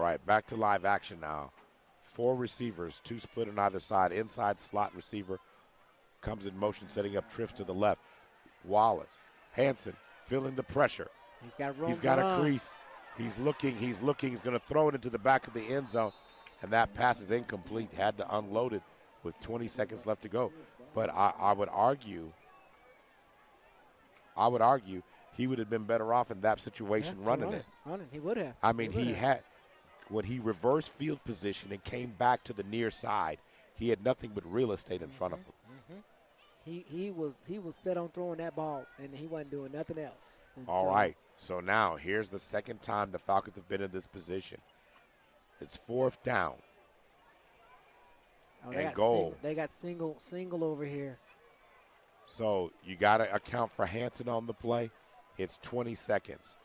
All right, back to live action now. 4 receivers, 2 split on either side. Inside slot receiver comes in motion, setting up trips to the left. Wallace, Hanson, feeling the pressure. He's got room. He's got a crease. He's looking. He's going to throw it into the back of the end zone, and that pass is incomplete. Had to unload it with 20 seconds left to go. But I would argue he would have been better off in that situation running it. He would have. I mean, when he reversed field position and came back to the near side, he had nothing but real estate in front of him. He was set on throwing that ball, and he wasn't doing nothing else. And All right. So now here's the second time the Falcons have been in this position. It's 4th down. And goal. They got single over here. So you got to account for Hanson on the play. It's 20 seconds.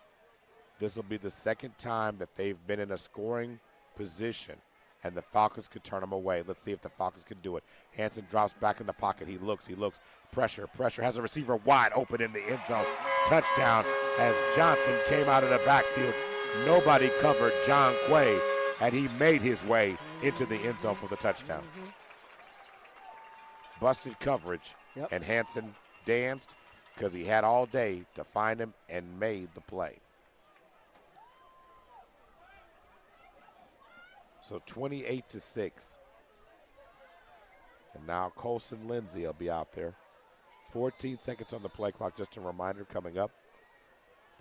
This will be the second time that they've been in a scoring position, and the Falcons could turn them away. Let's see if the Falcons can do it. Hanson drops back in the pocket. He looks. Pressure. Has a receiver wide open in the end zone. Touchdown as Johnson came out of the backfield. Nobody covered John Quay, and he made his way into the end zone for the touchdown. Busted coverage, and Hanson danced because he had all day to find him and made the play. So 28-6. And now Colson Lindsay will be out there. 14 seconds on the play clock. Just a reminder coming up.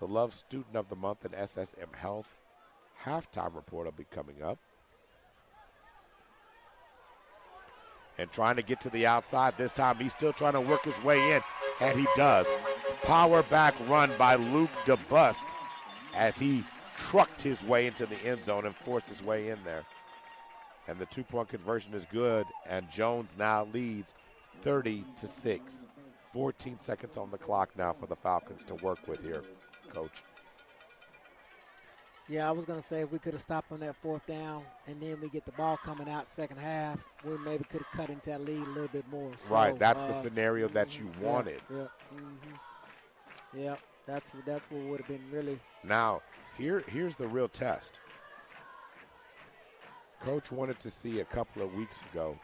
The Love Student of the Month and SSM Health halftime report will be coming up. And trying to get to the outside this time. He's still trying to work his way in, and he does. Power back run by Luke DeBusk as he trucked his way into the end zone and forced his way in there. And the 2-point conversion is good, and Jones now leads 30-6. 14 seconds on the clock now for the Falcons to work with here, Coach. Yeah, I was going to say if we could have stopped on that 4th down and then we get the ball coming out second half, we maybe could have cut into that lead a little bit more. So, right, that's the scenario that you wanted. Yeah, that's what would have been really. Now, here's the real test. Coach wanted to see a couple of weeks ago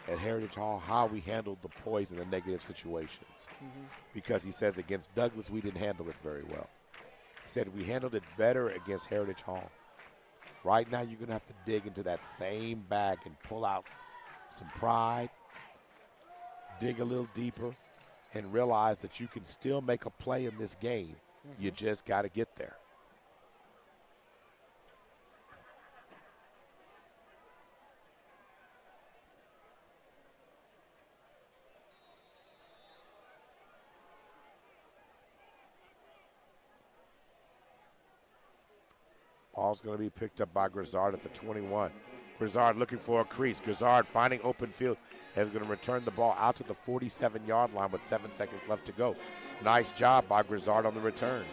at Heritage Hall how we handled the poise in the negative situations. Because he says against Douglas we didn't handle it very well. He said we handled it better against Heritage Hall. Right now you're going to have to dig into that same bag and pull out some pride, dig a little deeper, and realize that you can still make a play in this game. You just got to get there. Ball's going to be picked up by Grizzard at the 21. Grizzard looking for a crease. Grizzard finding open field and is going to return the ball out to the 47-yard line with 7 seconds left to go. Nice job by Grizzard on the return.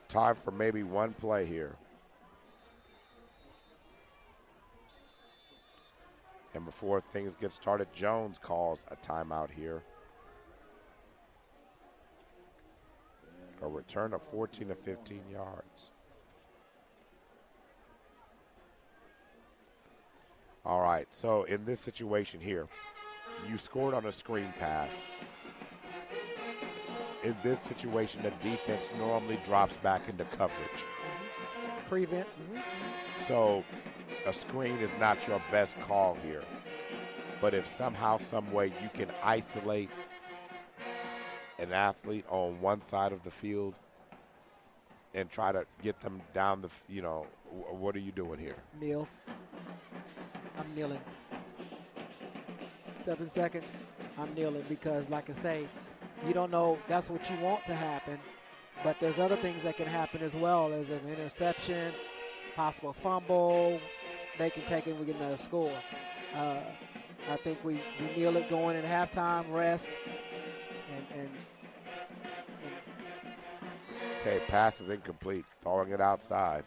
Time for maybe one play here. And before things get started, Jones calls a timeout here. A return of 14 to 15 yards. All right, so in this situation here, you scored on a screen pass. In this situation, the defense normally drops back into coverage. Prevent. So a screen is not your best call here. But if somehow, some way you can isolate an athlete on one side of the field and try to get them down the, what are you doing here? Kneel. I'm kneeling. 7 seconds. I'm kneeling because, like I say, you don't know that's what you want to happen, but there's other things that can happen as well. There's an interception, possible fumble. They can take it and we get another score. I think we kneel it going in halftime, rest, and Okay, pass is incomplete. Throwing it outside.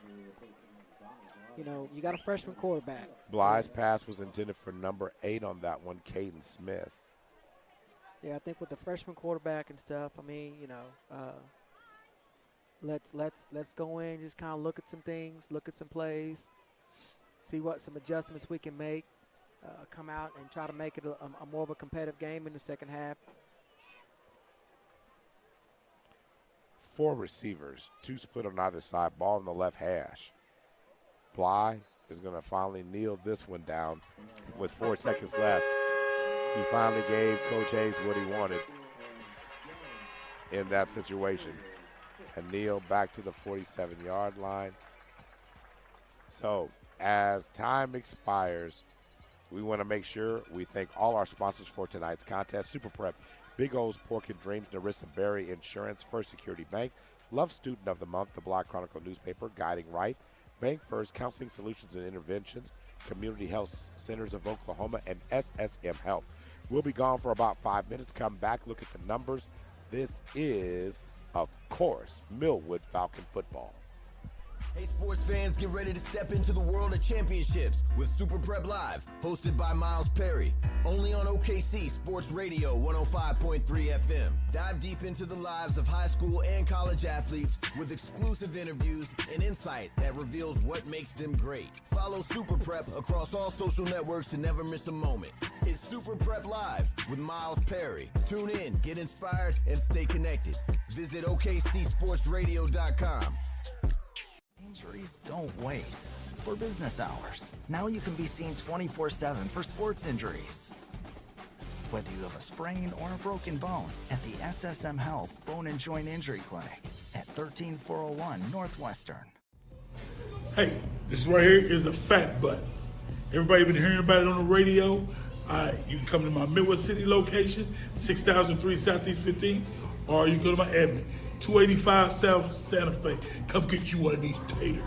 you know, you got a freshman quarterback. Bly's pass was intended for number 8 on that one, Caden Smith. Yeah, I think with the freshman quarterback and stuff, I mean, you know, let's go in, just kind of look at some things, look at some plays, see what some adjustments we can make, come out and try to make it a more of a competitive game in the second half. 4 receivers, 2 split on either side, ball on the left hash. Bly is going to finally kneel this one down with 4 seconds left. He finally gave Coach Hayes what he wanted in that situation. And kneel back to the 47-yard line. So as time expires, we want to make sure we thank all our sponsors for tonight's contest. Super Prep, Big O's Pork and Dreams, Narissa Berry Insurance, First Security Bank, Love Student of the Month, the Black Chronicle newspaper, Guiding Right, Bank First, Counseling Solutions and Interventions, Community Health Centers of Oklahoma, and SSM Health. We'll be gone for about 5 minutes. Come back, look at the numbers. This is, of course, Millwood Falcon football. Hey, sports fans, get ready to step into the world of championships with Super Prep Live, hosted by Miles Perry. Only on OKC Sports Radio 105.3 FM. Dive deep into the lives of high school and college athletes with exclusive interviews and insight that reveals what makes them great. Follow Super Prep across all social networks to never miss a moment. It's Super Prep Live with Miles Perry. Tune in, get inspired, and stay connected. Visit OKCSportsRadio.com. Injuries don't wait. For business hours, now you can be seen 24/7 for sports injuries. Whether you have a sprain or a broken bone, at the SSM Health Bone and Joint Injury Clinic at 13401 Northwestern. Hey, this right here is a fat butt. Everybody been hearing about it on the radio. You can come to my Millwood City location, 6003 Southeast 15, or you go to my admin, 285 South Santa Fe. Come get you one of these taters.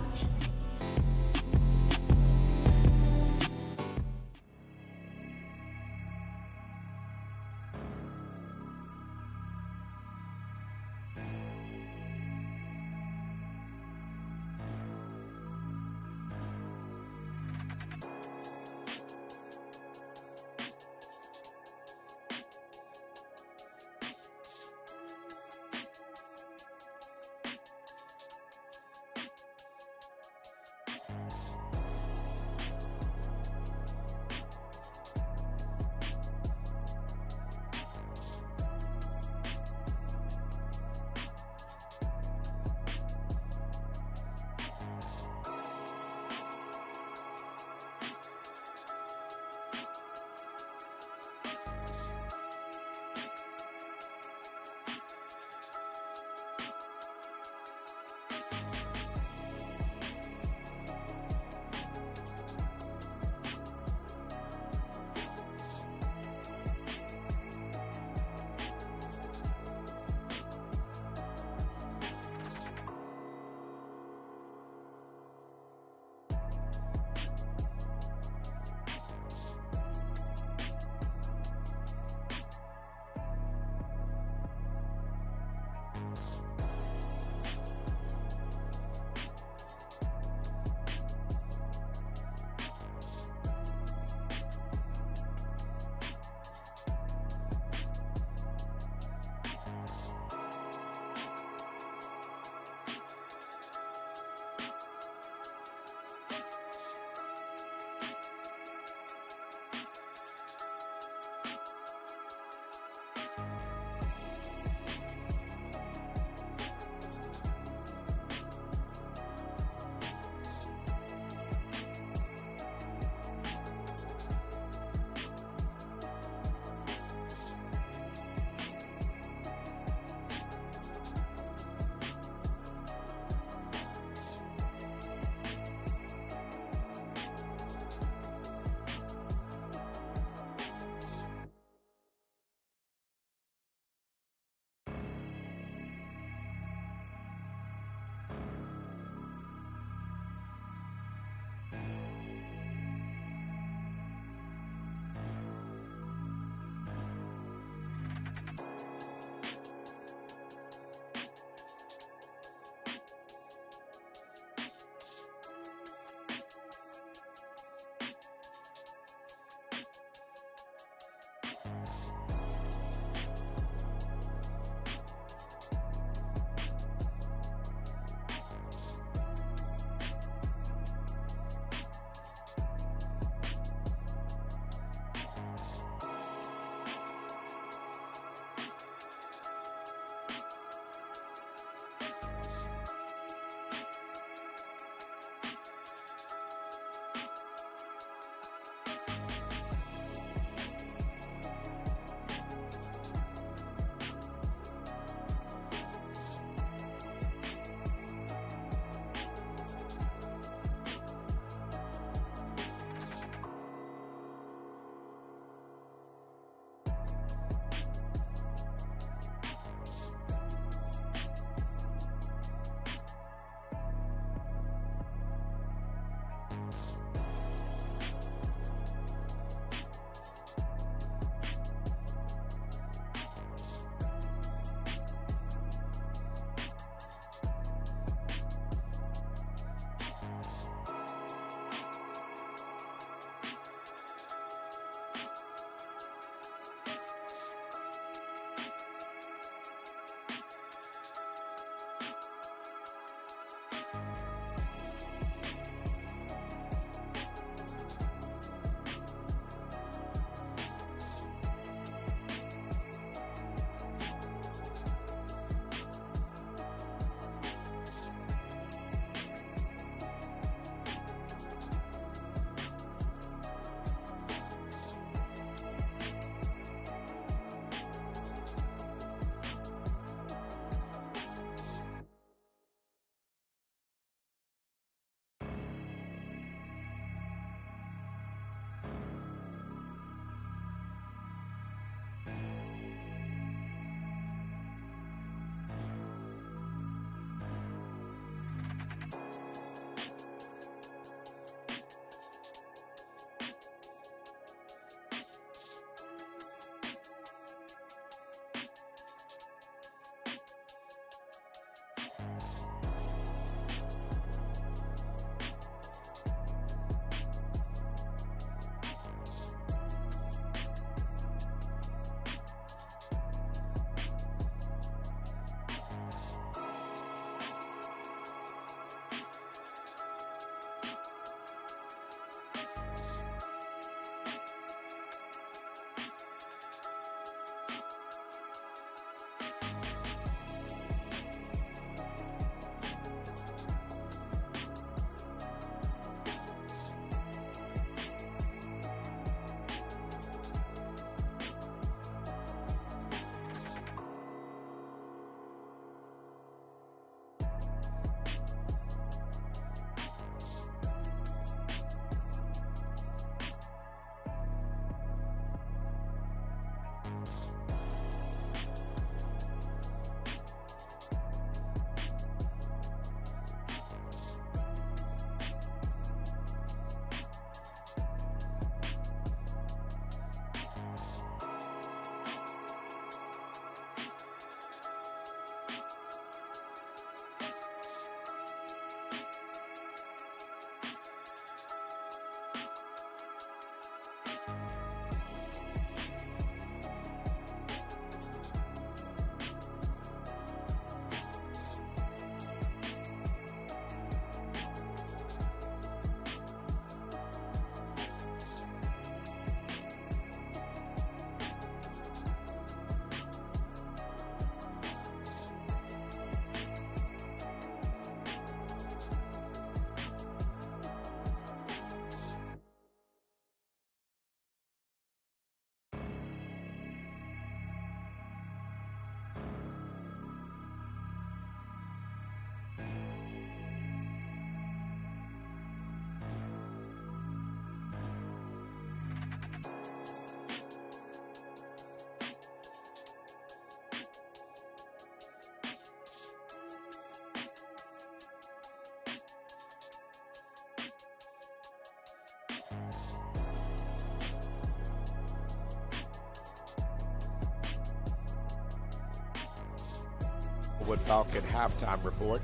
Millwood Falcon Halftime Report,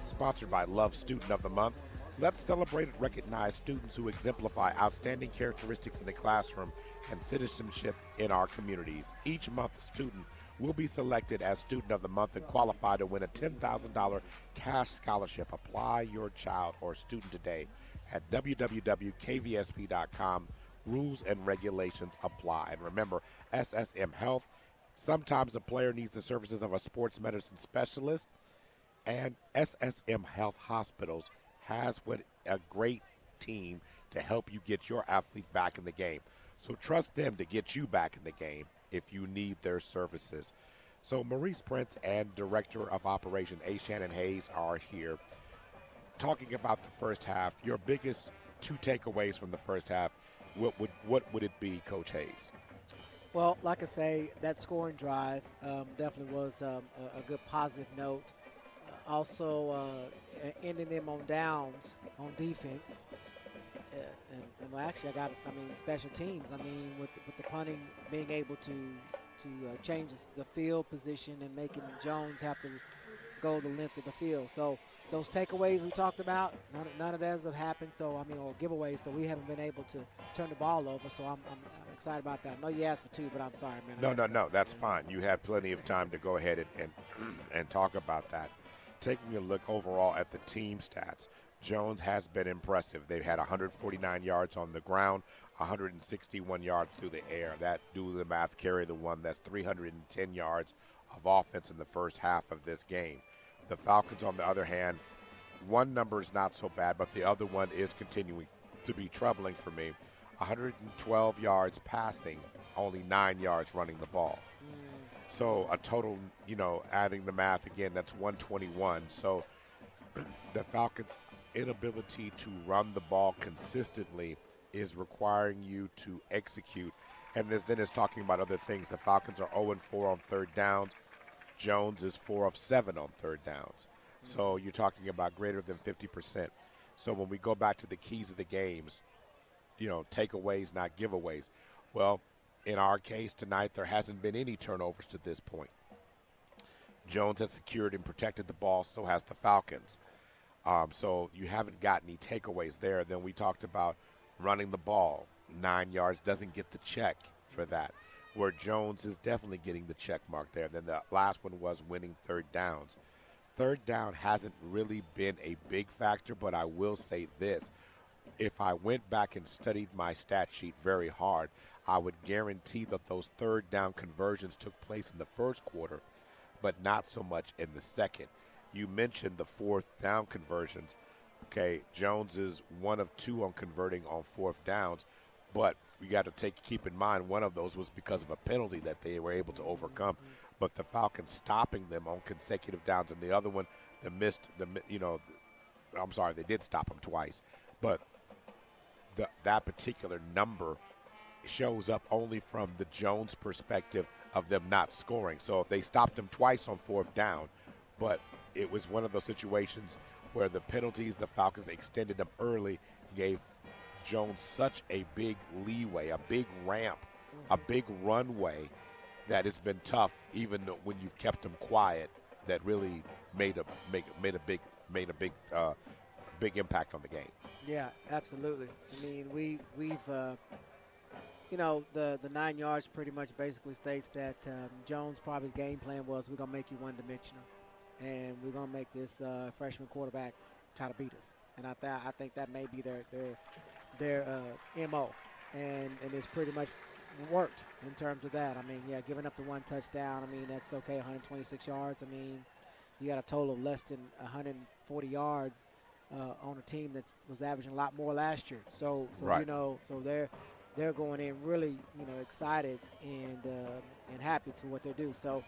sponsored by Love Student of the Month. Let's celebrate and recognize students who exemplify outstanding characteristics in the classroom and citizenship in our communities. Each month, a student will be selected as Student of the Month and qualify to win a $10,000 cash scholarship. Apply your child or student today at www.kvsp.com. Rules and regulations apply. And remember, SSM Health. Sometimes a player needs the services of a sports medicine specialist, and SSM Health Hospitals has a great team to help you get your athlete back in the game. So trust them to get you back in the game if you need their services. So Maurice Prince and Director of Operations A. Shannon Hayes are here talking about the first half. Your biggest two takeaways from the first half, what would it be, Coach Hayes? Well, like I say, that scoring drive definitely was a good positive note. Also, ending them on downs on defense. And well, actually, special teams. With the punting, being able to change the field position and making Jones have to go the length of the field. So those takeaways we talked about, none of those have happened. So or giveaways. So we haven't been able to turn the ball over. So I'm excited about that. I know you asked for two, but I'm sorry, man. No, that's fine. You have plenty of time to go ahead and talk about that. Taking a look overall at the team stats, Jones has been impressive. They've had 149 yards on the ground, 161 yards through the air. That, do the math, carry the one. That's 310 yards of offense in the first half of this game. The Falcons, on the other hand, one number is not so bad, but the other one is continuing to be troubling for me. 112 yards passing, only 9 yards running the ball. So a total, adding the math again, that's 121. So the Falcons' inability to run the ball consistently is requiring you to execute. And then it's talking about other things. The Falcons are 0-4 on third downs. Jones is 4 of 7 on third downs. So you're talking about greater than 50%. So when we go back to the keys of the games, takeaways, not giveaways. Well, in our case tonight, there hasn't been any turnovers to this point. Jones has secured and protected the ball, so has the Falcons. So you haven't got any takeaways there. Then we talked about running the ball. 9 yards doesn't get the check for that, where Jones is definitely getting the check mark there. Then the last one was winning third downs. Third down hasn't really been a big factor, but I will say this. If I went back and studied my stat sheet very hard, I would guarantee that those third down conversions took place in the first quarter, but not so much in the second. You mentioned the fourth down conversions. Okay, Jones is 1 of 2 on converting on fourth downs, but you got to keep in mind one of those was because of a penalty that they were able to overcome. But the Falcons stopping them on consecutive downs, and the other one, they did stop them twice, but that particular number shows up only from the Jones perspective of them not scoring. So they stopped them twice on fourth down, but it was one of those situations where the penalties, the Falcons extended them early, gave Jones such a big leeway, a big ramp, a big runway that it's been tough, even when you've kept them quiet. That really made a big impact on the game. Yeah, absolutely. We've the 9 yards pretty much basically states that Jones' probably game plan was we're gonna make you one-dimensional, and we're gonna make this freshman quarterback try to beat us. And I think that may be their MO, and it's pretty much worked in terms of that. Giving up the one touchdown, that's okay. 126 yards. You got a total of less than 140 yards on a team that was averaging a lot more last year. So right. They're going in really, excited and happy to what they do. So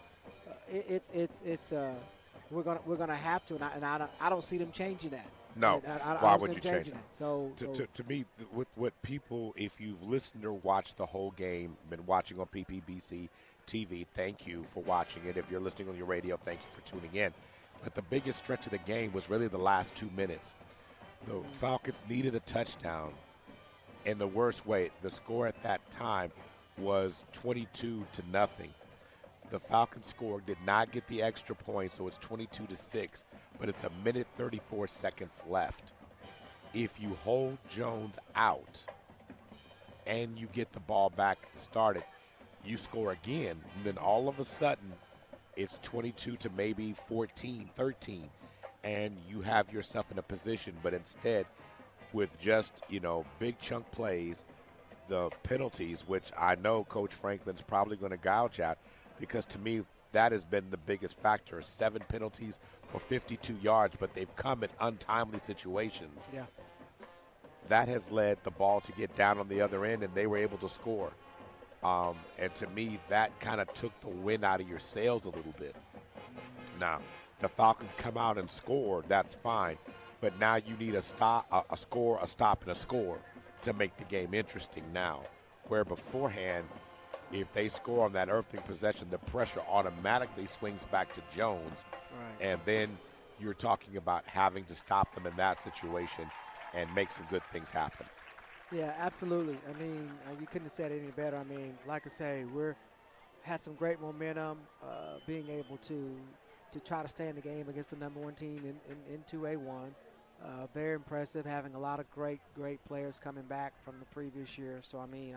we're gonna have to, and I don't see them changing that. No, why would you change it? So to me, what people, if you've listened or watched the whole game, been watching on PPBC TV, thank you for watching it. If you're listening on your radio, thank you for tuning in. But the biggest stretch of the game was really the last 2 minutes. The Falcons needed a touchdown in the worst way. The score at that time was 22-0. the Falcons scored, did not get the extra point, so it's 22-6, but it's 1:34 seconds left. If you hold Jones out and you get the ball back started, you score again, and then all of a sudden it's 22 to maybe 14, 13, and you have yourself in a position. But instead, with just, big chunk plays, the penalties, which I know Coach Franklin's probably going to gouge at, because to me that has been the biggest factor. 7 penalties for 52 yards, but they've come in untimely situations. Yeah. That has led the ball to get down on the other end, and they were able to score. And to me, that kind of took the wind out of your sails a little bit. Now, the Falcons come out and score, that's fine. But now you need a stop, a score, a stop, and a score to make the game interesting now. Where beforehand, if they score on that earthing possession, the pressure automatically swings back to Jones. Right. And then you're talking about having to stop them in that situation and make some good things happen. Yeah, absolutely. I mean, you couldn't have said it any better. I mean, like I say, had some great momentum, being able to try to stay in the game against the number 1 team in 2A1. Very impressive, having a lot of great players coming back from the previous year. So, I mean,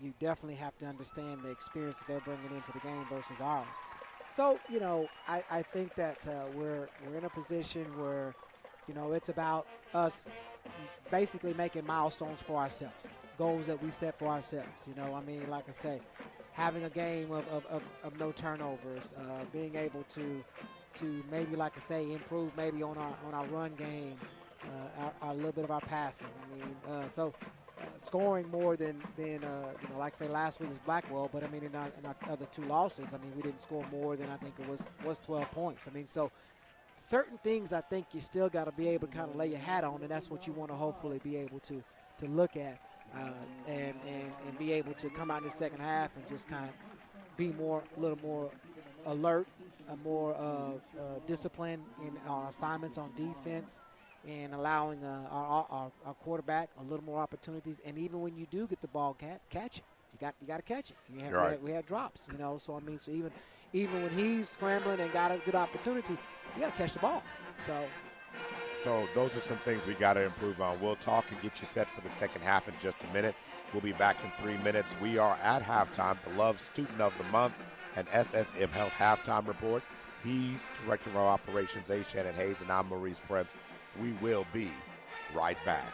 you definitely have to understand the experience that they're bringing into the game versus ours. So, I think that we're in a position where, it's about us basically making milestones for ourselves, goals that we set for ourselves. I mean, like I say, having a game of no turnovers, being able to maybe, like I say, improve maybe on our run game, a little bit of our passing. I mean, scoring more than like I say, last week was Blackwell, but I mean in our other 2 losses, I mean we didn't score more than I think it was 12 points. I mean, so certain things I think you still got to be able to kind of lay your hat on, and that's what you want to hopefully be able to look at and be able to come out in the second half and just kind of be a little more alert, more disciplined in our assignments on defense, and allowing our quarterback a little more opportunities. And even when you do get the ball, catch it. You got to catch it. We had drops, So I mean, so even when he's scrambling and got a good opportunity, you got to catch the ball. So those are some things we got to improve on. We'll talk and get you set for the second half in just a minute. We'll be back in 3 minutes. We are at halftime. The Love Student of the Month and SSM Health Halftime Report. He's Director of Operations, A. Shannon Hayes, and I'm Maurice Prince. We will be right back.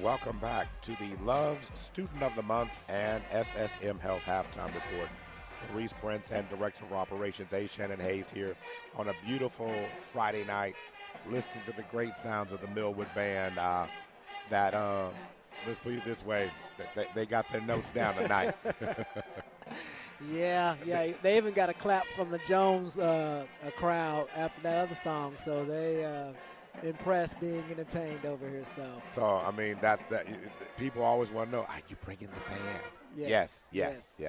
Welcome back to the Love's Student of the Month and SSM Health Halftime Report. Reese Prince and Director of Operations A. Shannon Hayes here on a beautiful Friday night, listening to the great sounds of the Millwood Band let's put it this way, they got their notes down tonight. Yeah, they even got a clap from the Jones crowd after that other song, so they impressed being entertained over here. So I mean, that people always want to know, are you bringing the band? Yes.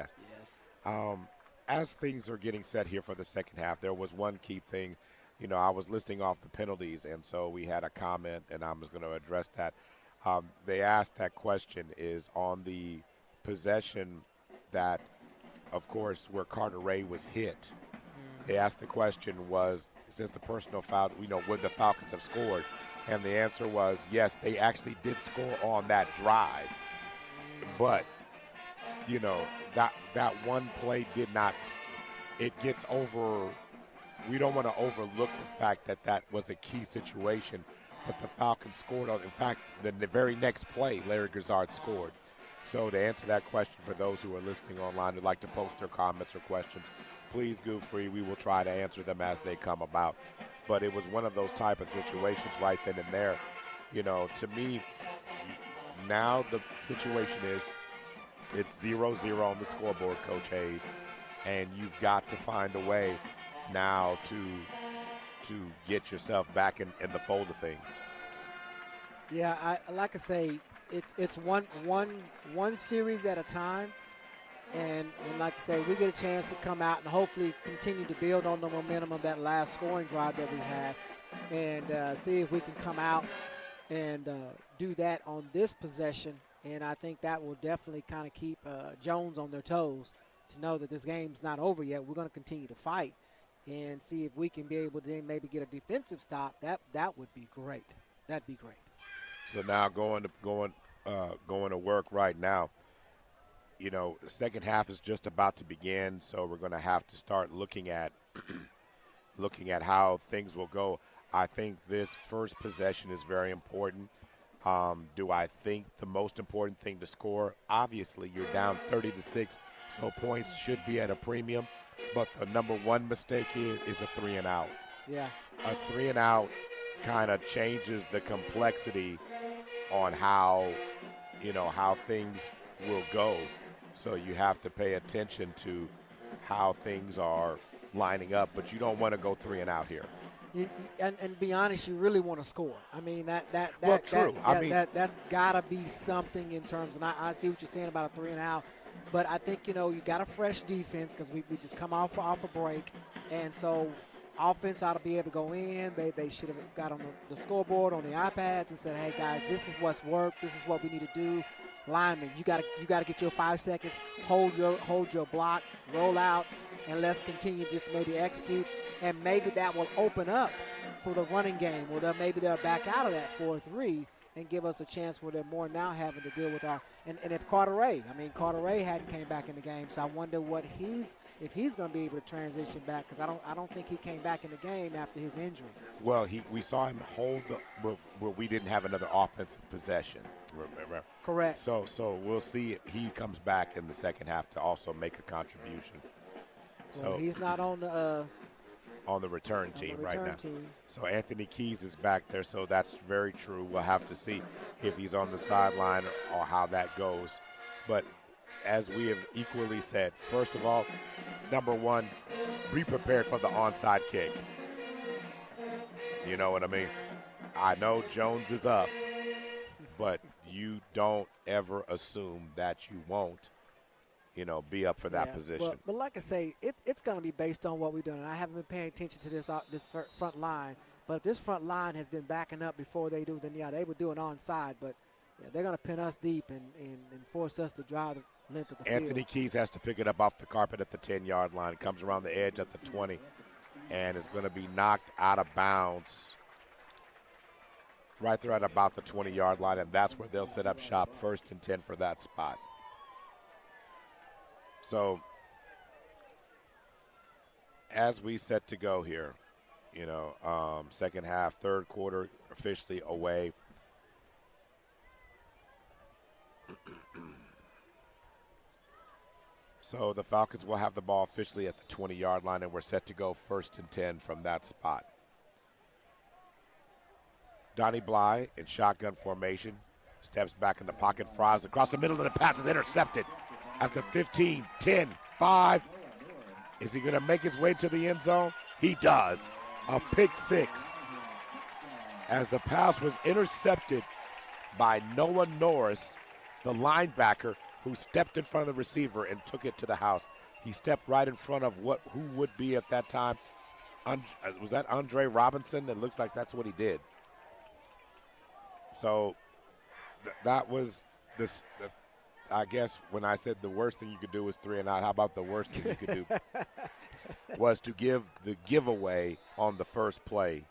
As things are getting set here for the second half, there was one key thing. You know, I was listing off the penalties, and so we had a comment, and I was going to address that. They asked that question is on the possession that, of course, where Carter Ray was hit. They asked the question was, since the personal foul, would the Falcons have scored? And the answer was yes, they actually did score on that drive. But, that one play did not, it gets over, we don't want to overlook the fact that was a key situation. But the Falcons scored on, in fact, the very next play, Larry Grizzard scored. So to answer that question for those who are listening online who'd like to post their comments or questions, please feel free. We will try to answer them as they come about. But it was one of those type of situations right then and there. To me, now the situation is it's 0-0 on the scoreboard, Coach Hayes, and you've got to find a way now to get yourself back in the fold of things. Yeah, like I say, it's one series at a time, and like I say, we get a chance to come out and hopefully continue to build on the momentum of that last scoring drive that we had, and see if we can come out and do that on this possession. And I think that will definitely kind of keep Jones on their toes to know that this game's not over yet. We're going to continue to fight and see if we can be able to then maybe get a defensive stop. That would be great. That'd be great. So now going to work right now. The second half is just about to begin, so we're going to have to start looking at how things will go. I think this first possession is very important. Do I think the most important thing to score? Obviously, you're down 30-6, so points should be at a premium. But the number one mistake is a 3-and-out. Yeah. A 3-and-out kind of changes the complexity on how things will go. So you have to pay attention to how things are lining up. But you don't want to go 3-and-out here. And be honest, you really want to score. I mean, true. That's got to be something in terms, and I see what you're saying about a 3-and-out. But I think, you got a fresh defense because we just come off a break. And so offense ought to be able to go in. They should have got on the scoreboard on the iPads and said, hey, guys, this is what's worked. This is what we need to do. Linemen, you got to get your 5 seconds, hold your block, roll out, and let's continue just maybe execute. And maybe that will open up for the running game where maybe they'll back out of that 4-3 and give us a chance where they're more now having to deal with our and if Carter Ray hadn't came back in the game, so I wonder if he's going to be able to transition back, because I don't think he came back in the game after his injury. Well, we saw him hold where we didn't have another offensive possession. Remember? Correct. So we'll see if he comes back in the second half to also make a contribution. Well, so he's not on the return team right now. Team. So Anthony Keys is back there, so that's very true. We'll have to see if he's on the sideline or how that goes. But as we have equally said, first of all, number one, be prepared for the onside kick. You know what I mean? I know Jones is up, but you don't ever assume that you won't, be up for that position. But like I say, it's going to be based on what we're doing. And I haven't been paying attention to this front line. But if this front line has been backing up before they do, then, they would do an onside. But they're going to pin us deep and force us to drive the length of the field. Anthony Keys has to pick it up off the carpet at the 10-yard line. It comes around the edge at the 20 and is going to be knocked out of bounds right there at about the 20-yard line, and that's where they'll set up shop, 1st and 10 for that spot. So as we set to go here, second half, third quarter officially away. So the Falcons will have the ball officially at the 20-yard line, and we're set to go 1st and 10 from that spot. Donnie Bly in shotgun formation, steps back in the pocket, flies across the middle, and the pass is intercepted. After 15, 10, 5. Is he going to make his way to the end zone? He does. A pick six. As the pass was intercepted by Noah Norris, the linebacker, who stepped in front of the receiver and took it to the house. He stepped right in front of who would be at that time. Was that Andre Robinson? It looks like that's what he did. So that was this. I guess when I said the worst thing you could do was 3 and out, how about the worst thing you could do was to give the giveaway on the first play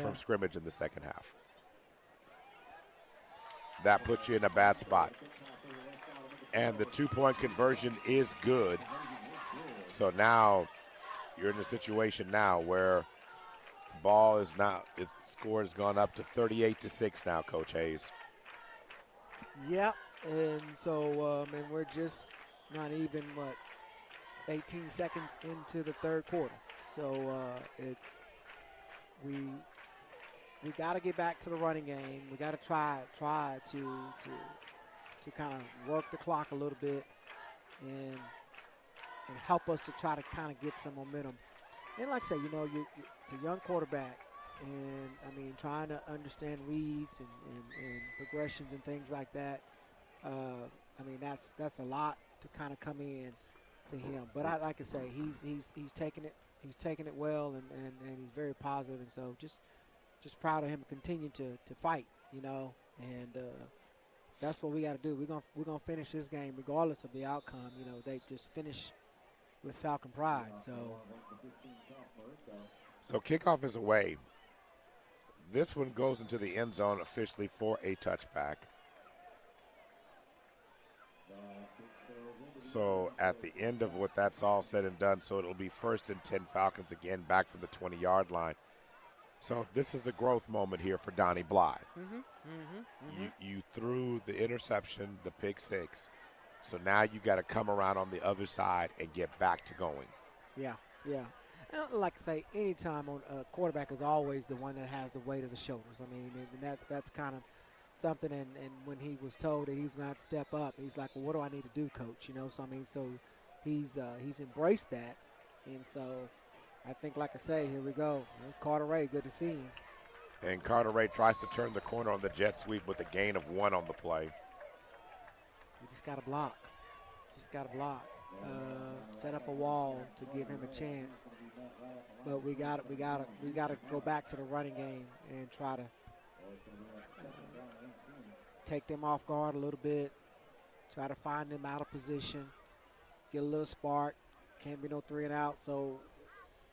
from scrimmage in the second half. That puts you in a bad spot. And the 2-point conversion is good. So now you're in a situation now where the ball is now, its score has gone up to 38-6 now, Coach Hayes. Yep, and so and we're just not even, 18 seconds into the third quarter. So it's we got to get back to the running game. We got to try to kind of work the clock a little bit and help us to try to kind of get some momentum. And like I say, it's a young quarterback, and I mean, trying to understand reads and progressions and things like that. I mean, that's a lot to kind of come in to him. But I like I say, he's taking it. He's taking it well, and he's very positive, and so just proud of him continuing to fight, and that's what we got to do. We're gonna finish this game regardless of the outcome. They just finish with Falcon pride. So kickoff is away. This one goes into the end zone officially for a touchback. So at the end of what that's all said and done, so it'll be 1st and 10 Falcons again back from the 20-yard line. So this is a growth moment here for Donnie Bly. You threw the interception, the pick six. So now you got to come around on the other side and get back to going. Yeah. And like I say, anytime on a quarterback is always the one that has the weight of the shoulders. I mean, and that's kind of something. And when he was told that he was going to have to step up, he's like, well, what do I need to do, Coach? So I mean, so he's embraced that, and so I think, like I say, here we go. Carter Ray, good to see him. And Carter Ray tries to turn the corner on the jet sweep with a gain of 1 on the play. We just got to block. Set up a wall to give him a chance. But we got to go back to the running game and try to take them off guard a little bit. Try to find them out of position. Get a little spark. Can't be no 3 and out. So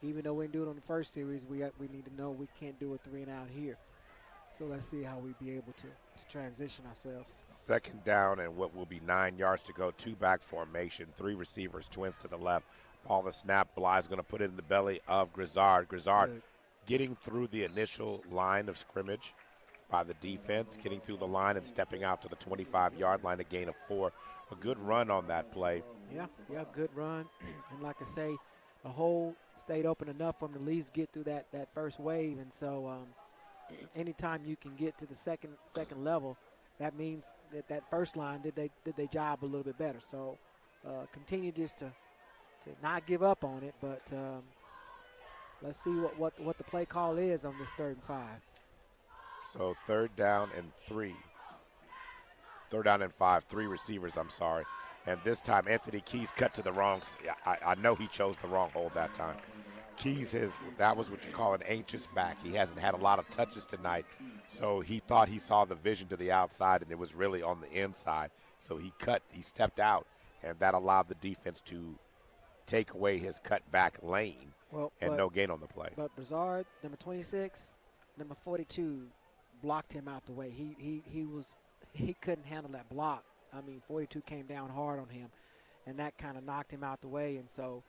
even though we didn't do it on the first series, we need to know we can't do a 3 and out here. So let's see how we be able to transition ourselves. 2nd down and what will be 9 yards to go. 2-back formation, 3 receivers, twins to the left. Ball the snap. Bly's going to put it in the belly of Grizzard. Grizzard getting through the initial line of scrimmage by the defense, getting through the line and stepping out to the 25-yard line, a gain of 4. A good run on that play. Yeah, good run. And like I say, the hole stayed open enough for him to at least get through that first wave. And so anytime you can get to the second level, that means that first line did they job a little bit better. So continue just to not give up on it, but let's see what the play call is on this 3rd and 5. So 3rd down and 3. 3rd down and 5, 3 receivers, I'm sorry. And this time Anthony Keys cut to the wrong. I know he chose the wrong hole that time. Keys, that was what you call an anxious back. He hasn't had a lot of touches tonight, so he thought he saw the vision to the outside, and it was really on the inside. So he stepped out, and that allowed the defense to take away his cut back lane, no gain on the play. But Brizard, number 26, number 42, blocked him out the way. He couldn't handle that block. I mean, 42 came down hard on him, and that kind of knocked him out the way, and so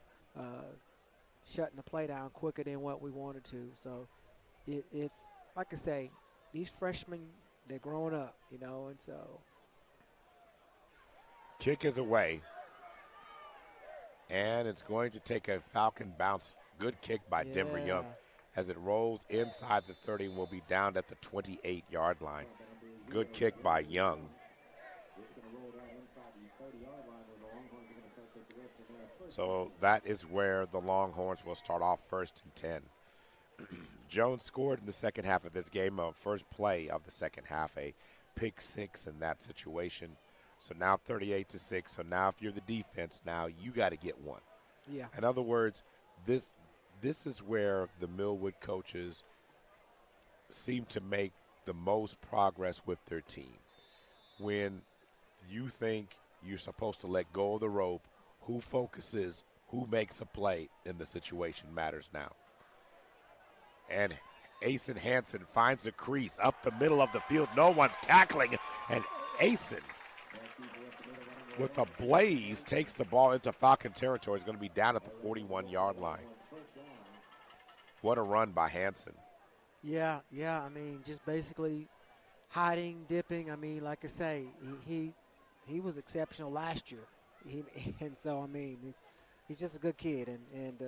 shutting the play down quicker than what we wanted to. So it's like I say, these freshmen, they're growing up, and so. Kick is away. And it's going to take a Falcon bounce. Good kick by Denver Young as it rolls inside the 30 and will be down at the 28-yard line. Good kick by Young. So that is where the Longhorns will start off 1st and 10. Jones scored in the second half of this game, first play of the second half, a pick 6 in that situation. So now 38-6. So now if you're the defense, now you got to get one. Yeah. In other words, this is where the Millwood coaches seem to make the most progress with their team. When you think you're supposed to let go of the rope, who focuses, who makes a play in the situation matters now. And Asen Hansen finds a crease up the middle of the field. No one's tackling. And Asen, with a blaze, takes the ball into Falcon territory. It's going to be down at the 41-yard line. What a run by Hansen. Yeah. I mean, just basically hiding, dipping. I mean, like I say, he was exceptional last year. And so, I mean, he's just a good kid and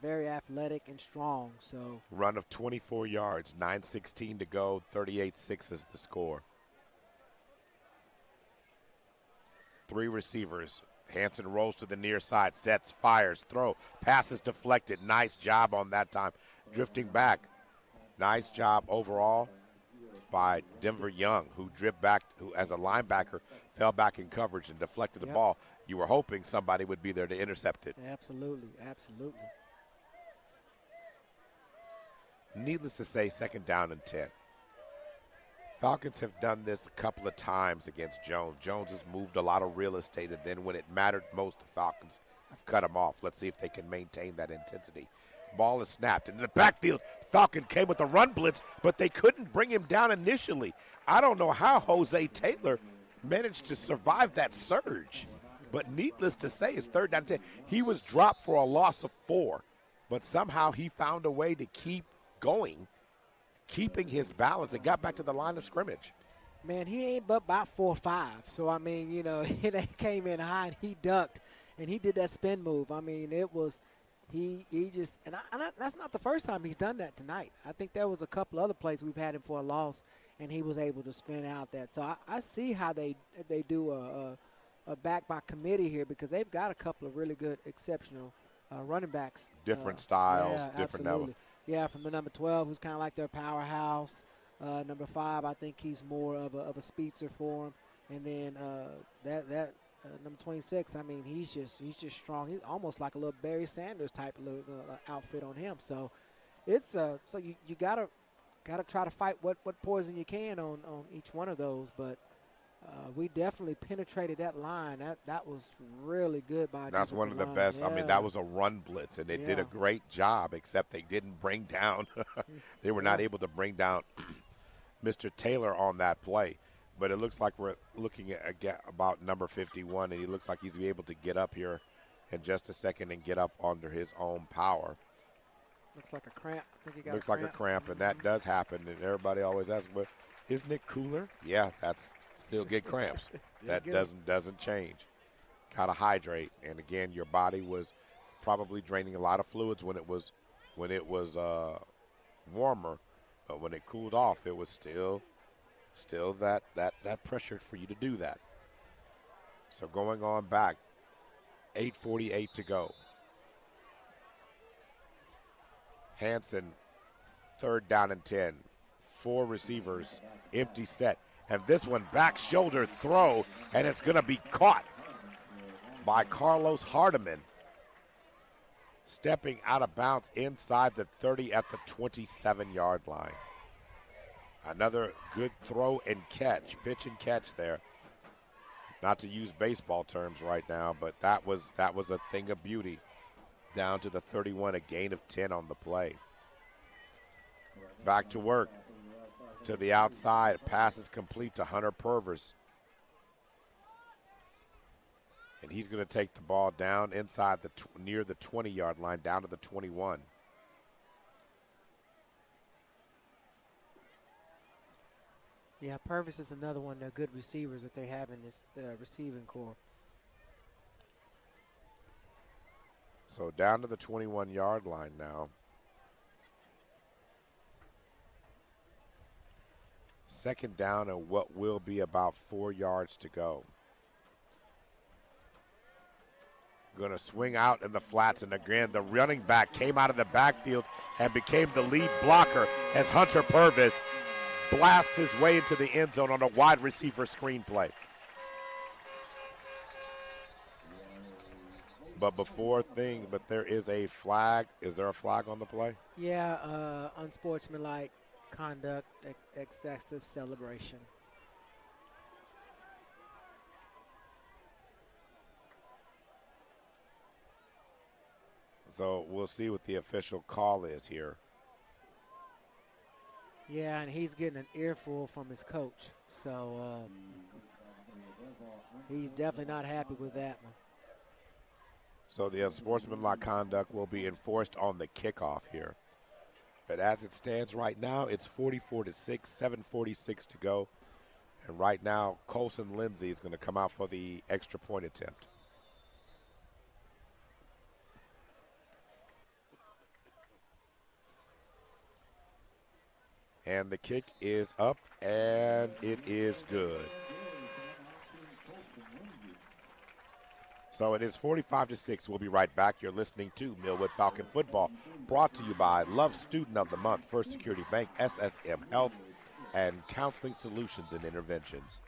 very athletic and strong. So run of 24 yards, 9:16 to go, 38-6 is the score. 3 receivers. Hansen rolls to the near side, sets, fires, throw, passes deflected. Nice job on that time. Drifting back. Nice job overall by Denver Young, who dripped back, who as a linebacker fell back in coverage and deflected the ball. You were hoping somebody would be there to intercept it. Absolutely. Needless to say, 2nd down and 10. Falcons have done this a couple of times against Jones. Jones has moved a lot of real estate, and then when it mattered most, the Falcons have cut him off. Let's see if they can maintain that intensity. Ball is snapped. And in the backfield, Falcon came with a run blitz, but they couldn't bring him down initially. I don't know how Jose Taylor managed to survive that surge. But needless to say, it's 3rd down and 10. He was dropped for a loss of 4, but somehow he found a way to keep going, keeping his balance, and got back to the line of scrimmage. Man, he ain't but about 4'5". So, I mean, you know, it came in high and he ducked, and he did that spin move. I mean, it was he just – and that's not the first time he's done that tonight. I think there was a couple other plays we've had him for a loss, and he was able to spin out that. So, I see how they do a back by committee here because they've got a couple of really good, exceptional running backs. Different styles, yeah, different absolutely. level. Yeah, from the number 12, who's kind of like their powerhouse. Number 5, I think he's more of a speedster for him. And then that number 26, I mean, he's just strong. He's almost like a little Barry Sanders type of little, outfit on him. So it's so you gotta try to fight what poison you can on each one of those. But we definitely penetrated that line. That was really good by. That's one of the best. Yeah. I mean, that was a run blitz, and they did a great job. Except they didn't bring down. They were not able to bring down Mr. Taylor on that play. But it looks like we're looking at about number 51, and he looks like he's be able to get up here in just a second and get up under his own power. Looks like a cramp. I think he got looks like a cramp, and that does happen. And everybody always asks, "But isn't it cooler?" Yeah, that's still get cramps. That doesn't change. Gotta hydrate, and again, your body was probably draining a lot of fluids when it was warmer, but when it cooled off, it was still that pressure for you to do that. So going on back, 8:48 to go. Hansen, 3rd down and 10. 4 receivers, empty set. And this one, back shoulder throw, and it's going to be caught by Carlos Hardiman. Stepping out of bounds inside the 30 at the 27-yard line. Another good throw and catch, pitch and catch there. Not to use baseball terms right now, but that was a thing of beauty. Down to the 31, a gain of 10 on the play. Back to work. To the outside, pass is complete to Hunter Purvis. And he's going to take the ball down inside near the 20-yard line, down to the 21. Yeah, Purvis is another one of the good receivers that they have in this receiving core. So down to the 21-yard line now. Second down and what will be about 4 yards to go. Going to swing out in the flats, and again, the running back came out of the backfield and became the lead blocker as Hunter Purvis blasts his way into the end zone on a wide receiver screenplay. But but there is a flag. Is there a flag on the play? Yeah, unsportsmanlike conduct, excessive celebration. So we'll see what the official call is here. Yeah, and he's getting an earful from his coach. So he's definitely not happy with that one. So the unsportsmanlike conduct will be enforced on the kickoff here. But as it stands right now, it's 44-6, 7:46 to go. And right now, Colson Lindsay is going to come out for the extra point attempt. And the kick is up, and it is good. So it is 45-6. We'll be right back. You're listening to Millwood Falcon Football, brought to you by Love Student of the Month, First Security Bank, SSM Health, and Counseling Solutions and Interventions.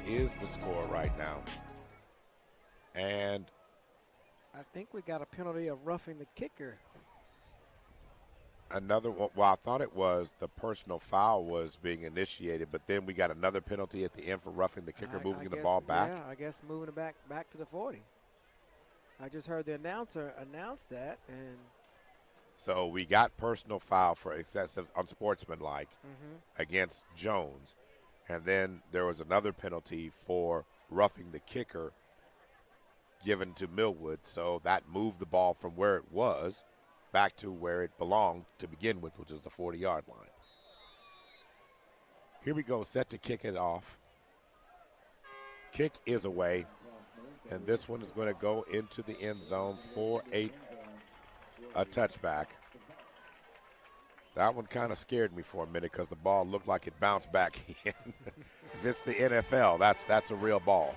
Is the score right now. And I think we got a penalty of roughing the kicker. another one, well, I thought it was the personal foul was being initiated, but then we got another penalty at the end for roughing the kicker, moving the ball back. Yeah, I guess moving it back to the 40. I just heard the announcer announce that, and so we got personal foul for excessive unsportsmanlike against Jones. And then there was another penalty for roughing the kicker given to Millwood. So that moved the ball from where it was back to where it belonged to begin with, which is the 40-yard line. Here we go, set to kick it off. Kick is away, and this one is going to go into the end zone for a touchback. That one kind of scared me for a minute because the ball looked like it bounced back in. It's the NFL. That's a real ball.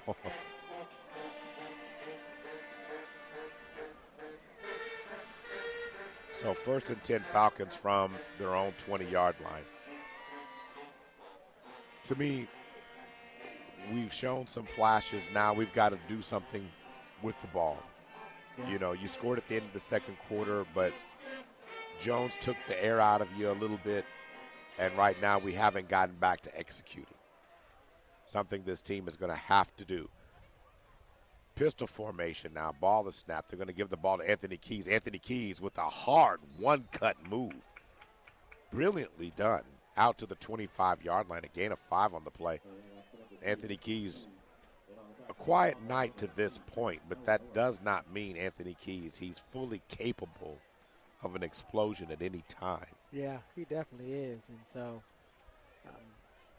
So 1st and 10 Falcons from their own 20-yard line. To me, we've shown some flashes. Now we've got to do something with the ball. Yeah. You know, you scored at the end of the second quarter, but Jones took the air out of you a little bit, and right now we haven't gotten back to executing. Something this team is going to have to do. Pistol formation now, ball is snapped. They're going to give the ball to Anthony Keys. Anthony Keys with a hard one-cut move. Brilliantly done. Out to the 25-yard line, a gain of 5 on the play. Anthony Keys, a quiet night to this point, but that does not mean Anthony Keys. He's fully capable of an explosion at any time. Yeah, he definitely is. And so,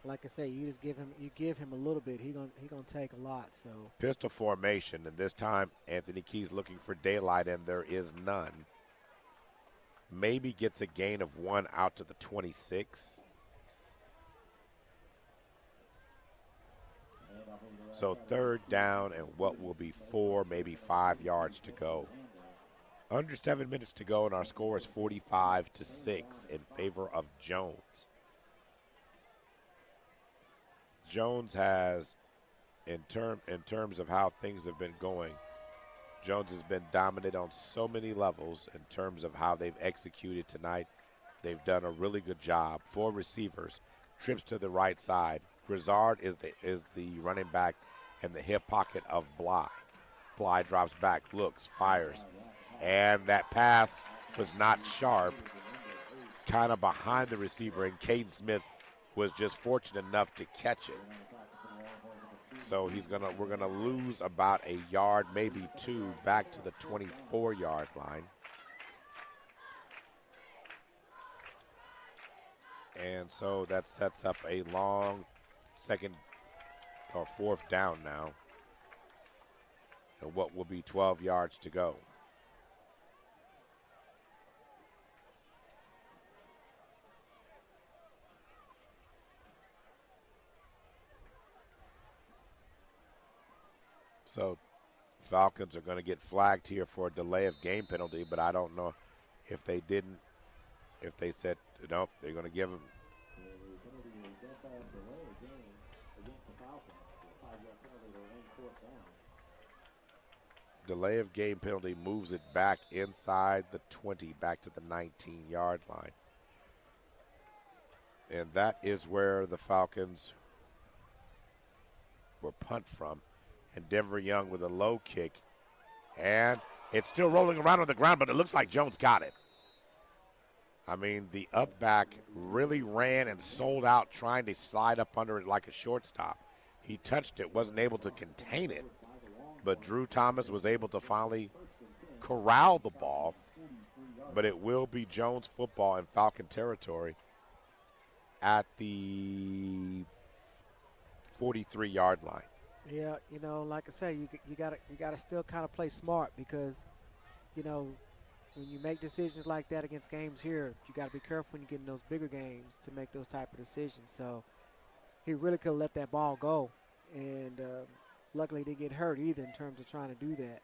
like I say, you just give him a little bit, he gonna take a lot. So pistol formation, and this time Anthony Keys looking for daylight, and there is none. Maybe gets a gain of 1 out to the 26. So 3rd down and what will be 4, maybe 5 yards to go. Under 7 minutes to go, and our score is 45-6 in favor of Jones. Jones has, in terms of how things have been going, Jones has been dominant on so many levels in terms of how they've executed tonight. They've done a really good job. 4 receivers, trips to the right side. Grizzard is the running back in the hip pocket of Bly. Bly drops back, looks, fires. And that pass was not sharp. It's kind of behind the receiver, and Caden Smith was just fortunate enough to catch it. So we're gonna lose about a yard, maybe 2, back to the 24-yard line. And so that sets up a long second or fourth down now. And what will be 12 yards to go. So Falcons are going to get flagged here for a delay of game penalty, but I don't know if they said, nope, they're going to give them. Delay of game penalty moves it back inside the 20, back to the 19-yard line. And that is where the Falcons were punt from. And Denver Young with a low kick. And it's still rolling around on the ground, but it looks like Jones got it. I mean, the up back really ran and sold out trying to slide up under it like a shortstop. He touched it, wasn't able to contain it. But Drew Thomas was able to finally corral the ball. But it will be Jones football in Falcon territory at the 43-yard line. Yeah, you know, like I say, you gotta still kind of play smart because, you know, when you make decisions like that against games here, you got to be careful when you get in those bigger games to make those type of decisions. So he really could have let that ball go, and luckily he didn't get hurt either in terms of trying to do that.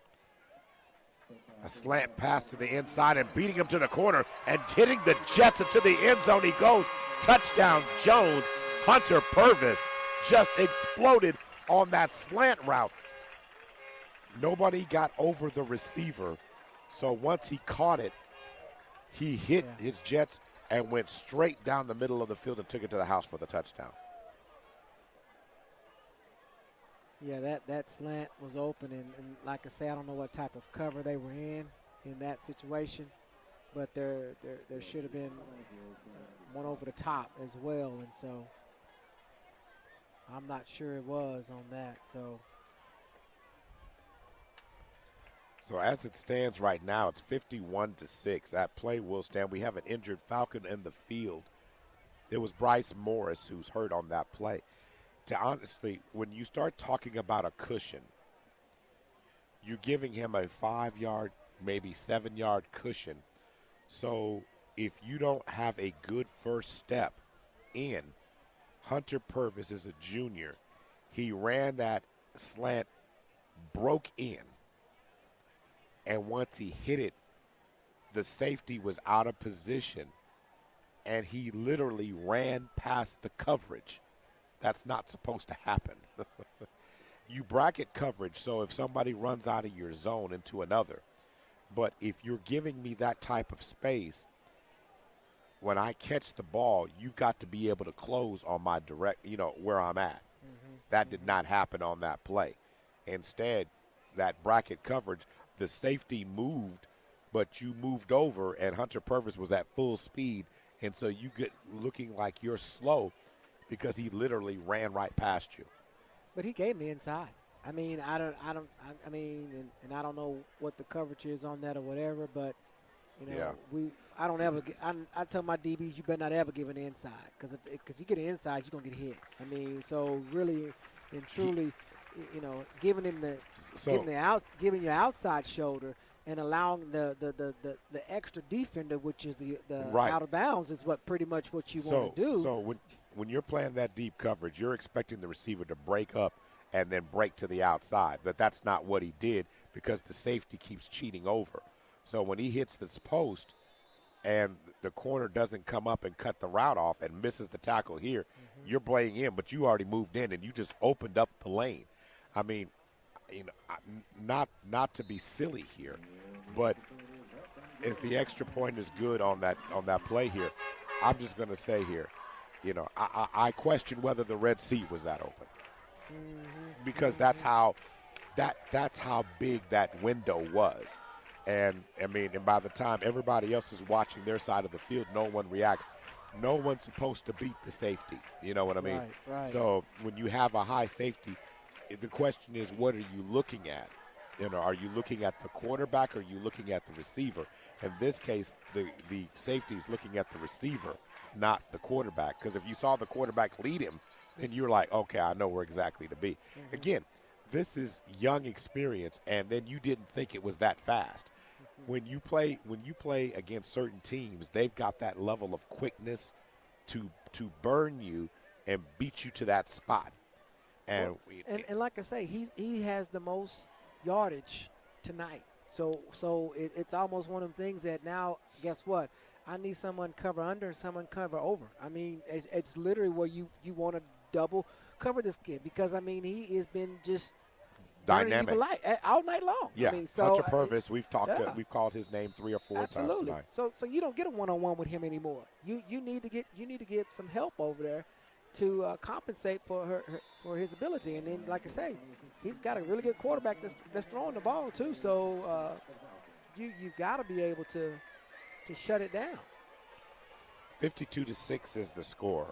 A slant pass to the inside and beating him to the corner and hitting the Jets into the end zone. He goes. Touchdown, Jones. Hunter Purvis just exploded on that slant route. Nobody got over the receiver. So once he caught it, he hit his Jets and went straight down the middle of the field and took it to the house for the touchdown. Yeah, that slant was open, and like I say, I don't know what type of cover they were in that situation, but there should have been one over the top as well, and so I'm not sure it was on that. So as it stands right now, it's 51-6. That play will stand. We have an injured Falcon in the field. It was Bryce Morris who's hurt on that play. To honestly, when you start talking about a cushion, you're giving him a 5-yard, maybe 7-yard cushion. So if you don't have a good first step in, Hunter Purvis is a junior. He ran that slant, broke in, and once he hit it, the safety was out of position, and he literally ran past the coverage. That's not supposed to happen. You bracket coverage, so if somebody runs out of your zone into another. But if you're giving me that type of space, when I catch the ball, you've got to be able to close on my direct, where I'm at. Mm-hmm. That did not happen on that play. Instead, that bracket coverage, the safety moved, but you moved over, and Hunter Purvis was at full speed, and so you get looking like you're slow because he literally ran right past you. But he gave me inside. I mean, I don't know what the coverage is on that or whatever, but I tell my DBs, you better not ever give an inside, because you get an inside, you're gonna get hit. I mean, so really and truly, giving your outside shoulder and allowing the extra defender, which is the right out of bounds, is pretty much what you want to do. So when you're playing that deep coverage, you're expecting the receiver to break up and then break to the outside. But that's not what he did because the safety keeps cheating over. So when he hits this post and the corner doesn't come up and cut the route off and misses the tackle here, you're playing in, but you already moved in and you just opened up the lane. I mean, not to be silly here, but as the extra point is good on that play here, I'm just going to say here, I question whether the Red Sea was that open, because that's how big that window was. And by the time everybody else is watching their side of the field, no one reacts. No one's supposed to beat the safety. You know what I mean? Right. So when you have a high safety, the question is, what are you looking at? Are you looking at the quarterback or are you looking at the receiver? In this case, the safety is looking at the receiver, not the quarterback. Because if you saw the quarterback lead him, then you're like, okay, I know where exactly to be. Again, this is young experience, and then you didn't think it was that fast. When you play against certain teams, they've got that level of quickness to burn you and beat you to that spot. And like I say, he has the most yardage tonight. So it's almost one of them things that now, guess what? I need someone cover under and someone cover over. I mean, it's literally where you want to double cover this kid, because he has been just dynamic all night long. Yeah, so Hunter Purvis, we've called his name 3 or 4 times tonight. So you don't get a one-on-one with him anymore. You need to get some help over there to compensate for his ability. And then, like I say, he's got a really good quarterback that's throwing the ball too. So you've got to be able to shut it down. 52-6 is the score.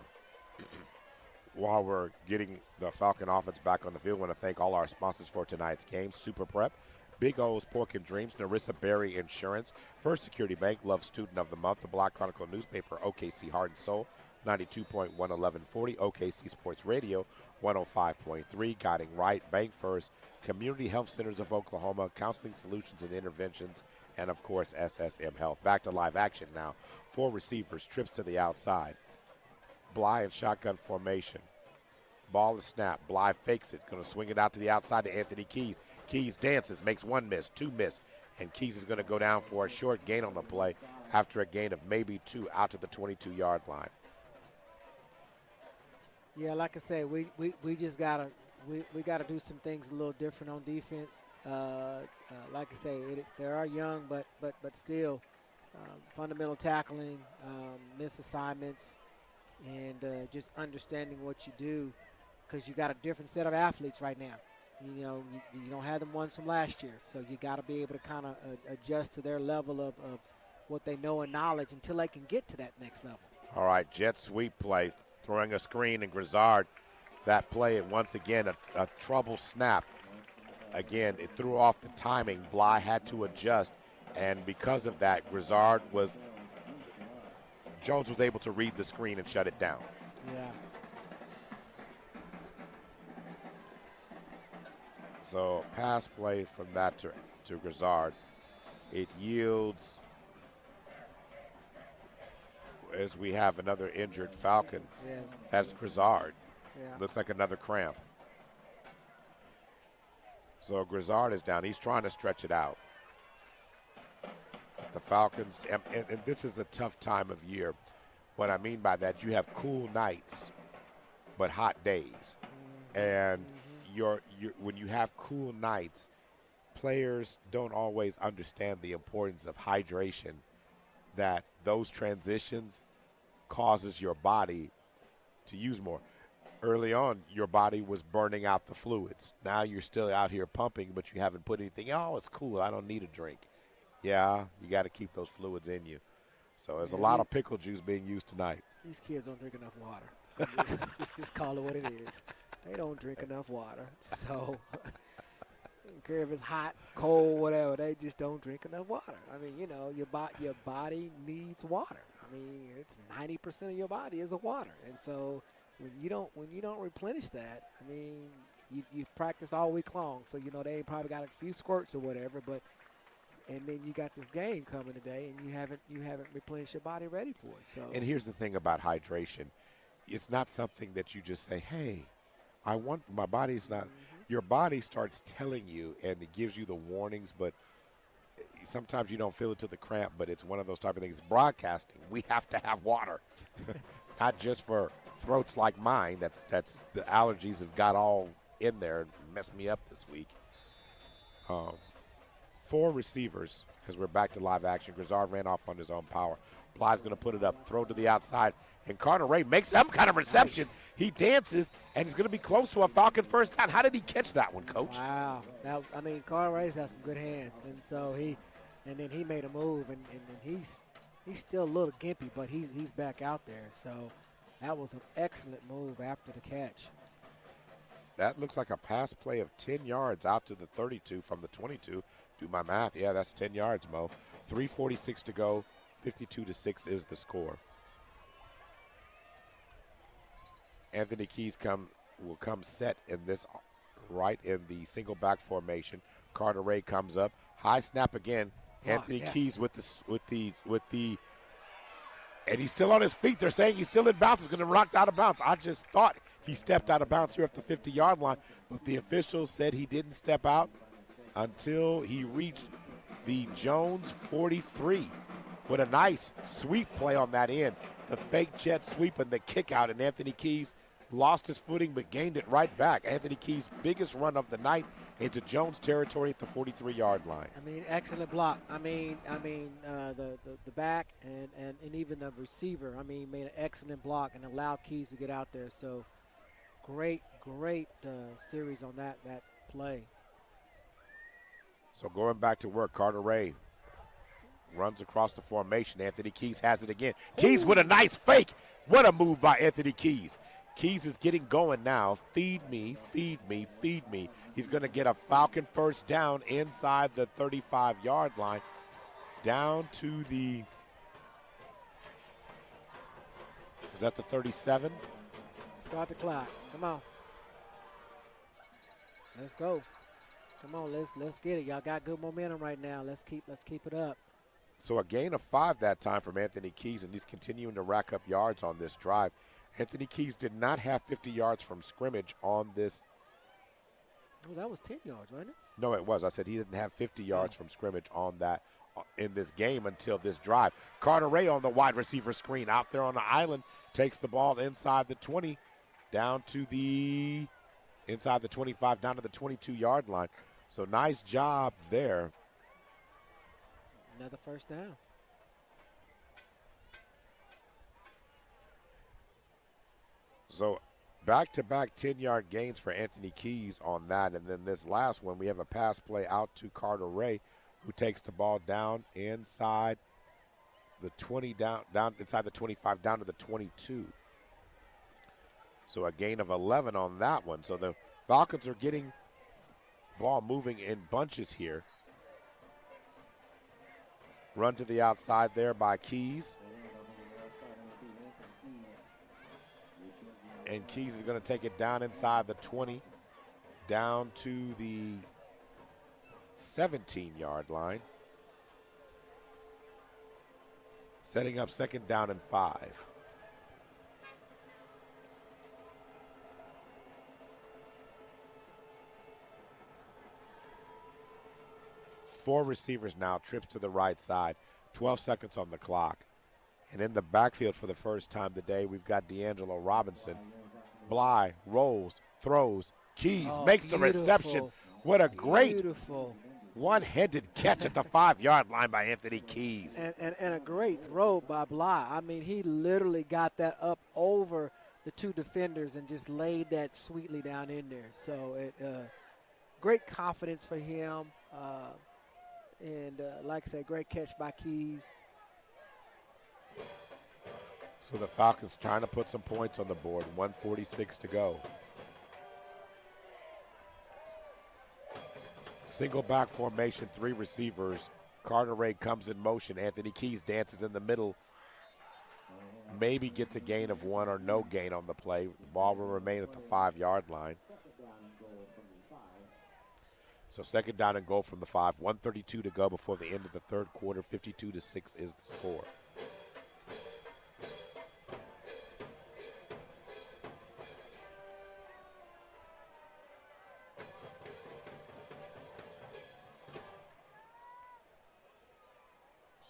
While we're getting the Falcon offense back on the field, I want to thank all our sponsors for tonight's game: Super Prep, Big O's Pork and Dreams, Narissa Berry Insurance, First Security Bank, Love Student of the Month, the Black Chronicle newspaper, OKC Heart and Soul, 92.1 1140, OKC Sports Radio, 105.3, Guiding Right, Bank First, Community Health Centers of Oklahoma, Counseling Solutions and Interventions, and, of course, SSM Health. Back to live action now. 4 receivers, trips to the outside. Bly in shotgun formation. Ball is snapped. Bly fakes it. Going to swing it out to the outside to Anthony Keys. Keys dances, makes 1 miss, 2 miss, and Keys is going to go down for a short gain on the play after a gain of maybe 2 out to the 22-yard line. Yeah, like I said, we just gotta do some things a little different on defense. Like I say, they are young, but still fundamental tackling, miss assignments, and just understanding what you do, because you got a different set of athletes right now. You don't have the ones from last year, so you got to be able to kind of adjust to their level of what they know and knowledge until they can get to that next level. All right, jet sweep play, throwing a screen, and Grizzard, that play, and once again, a trouble snap. Again, it threw off the timing. Bly had to adjust, and because of that, Jones was able to read the screen and shut it down. Yeah. So pass play from that to Grizzard. It yields, as we have another injured Falcon. Yes. That's Grizzard. Yeah. Looks like another cramp. So Grizzard is down. He's trying to stretch it out. The Falcons, and this is a tough time of year. What I mean by that, you have cool nights, but hot days. And when you have cool nights, players don't always understand the importance of hydration, that those transitions causes your body to use more. Early on, your body was burning out the fluids. Now you're still out here pumping, but you haven't put anything. Oh, it's cool. I don't need a drink. Yeah, you got to keep those fluids in you. So there's a lot of pickle juice being used tonight. These kids don't drink enough water. just call it what it is. They don't drink enough water. So I don't care if it's hot, cold, whatever. They just don't drink enough water. I mean, your body needs water. I mean, it's 90% of your body is water. And so when you don't replenish that, I mean, you've practiced all week long. So, they ain't probably got a few squirts or whatever, and then you got this game coming today, and you haven't replenished your body ready for it. So. And here's the thing about hydration. It's not something that you just say, hey, I want my body's not. Your body starts telling you, and it gives you the warnings, but sometimes you don't feel it to the cramp, but it's one of those type of things. Broadcasting, we have to have water, not just for throats like mine. That's the allergies have got all in there and messed me up this week. 4 receivers, because we're back to live action. Grizzard ran off on his own power. Bly's going to put it up, throw to the outside, and Carter Ray makes some kind of reception. Nice. He dances, and he's going to be close to a Falcon first down. How did he catch that one, Coach? Wow. Carter Ray's has some good hands, and so he made a move, and he's still a little gimpy, but he's back out there. So that was an excellent move after the catch. That looks like a pass play of 10 yards out to the 32 from the 22. Do my math. Yeah, that's 10 yards, Mo. 3:46 to go. 52-6 is the score. Anthony Keys will come set in this right in the single back formation. Carter Ray comes up. High snap again. Anthony Keys with the and he's still on his feet. They're saying he's still in bounds. He's going to rock out of bounds. I just thought he stepped out of bounds here at the 50-yard line, but the officials said he didn't step out until he reached the Jones 43. With a nice sweep play on that end. The fake jet sweep and the kick out, and Anthony Keys lost his footing but gained it right back. Anthony Keys' biggest run of the night into Jones territory at the 43-yard line. Excellent block. The back and even the receiver, made an excellent block and allowed Keys to get out there. So great series on that play. So going back to work, Carter Ray runs across the formation. Anthony Keys has it again. Keys with a nice fake. What a move by Anthony Keys. Keys is getting going now. Feed me, feed me, feed me. He's going to get a Falcon first down inside the 35-yard line. Down to the, is that the 37? Start the clock. Come on. Let's go. Come on, let's get it. Y'all got good momentum right now. Let's keep it up. So a gain of 5 that time from Anthony Keys, and he's continuing to rack up yards on this drive. Anthony Keys did not have 50 yards from scrimmage on this. Oh, that was 10 yards, wasn't it? No, it was. I said he didn't have 50 yards from scrimmage on that in this game until this drive. Carter Ray on the wide receiver screen out there on the island takes the ball inside the 20, down to the inside the 25, down to the 22-yard line. So nice job there. Another first down. So back-to-back 10-yard gains for Anthony Keys on that. And then this last one, we have a pass play out to Carter Ray, who takes the ball down inside the 20, down inside the 25, down to the 22. So a gain of 11 on that one. So the Falcons are getting ball moving in bunches here. Run to the outside there by Keys. And Keys is going to take it down inside the 20, down to the 17-yard line. Setting up second down and 5. Four receivers now, trips to the right side, 12 seconds on the clock. And in the backfield for the first time today, we've got D'Angelo Robinson. Bly rolls, throws, Keys makes the reception. What a great one-handed catch at the 5-yard line by Anthony Keys. And a great throw by Bly. He literally got that up over the 2 defenders and just laid that sweetly down in there. So great confidence for him. And like I said, great catch by Keys. So the Falcons trying to put some points on the board. 1:46 to go. Single back formation, 3 receivers. Carter Ray comes in motion. Anthony Keys dances in the middle. Maybe gets a gain of 1 or no gain on the play. The ball will remain at the 5-yard line. So second down and goal from the 5. 1:32 to go before the end of the third quarter. 52-6 is the score.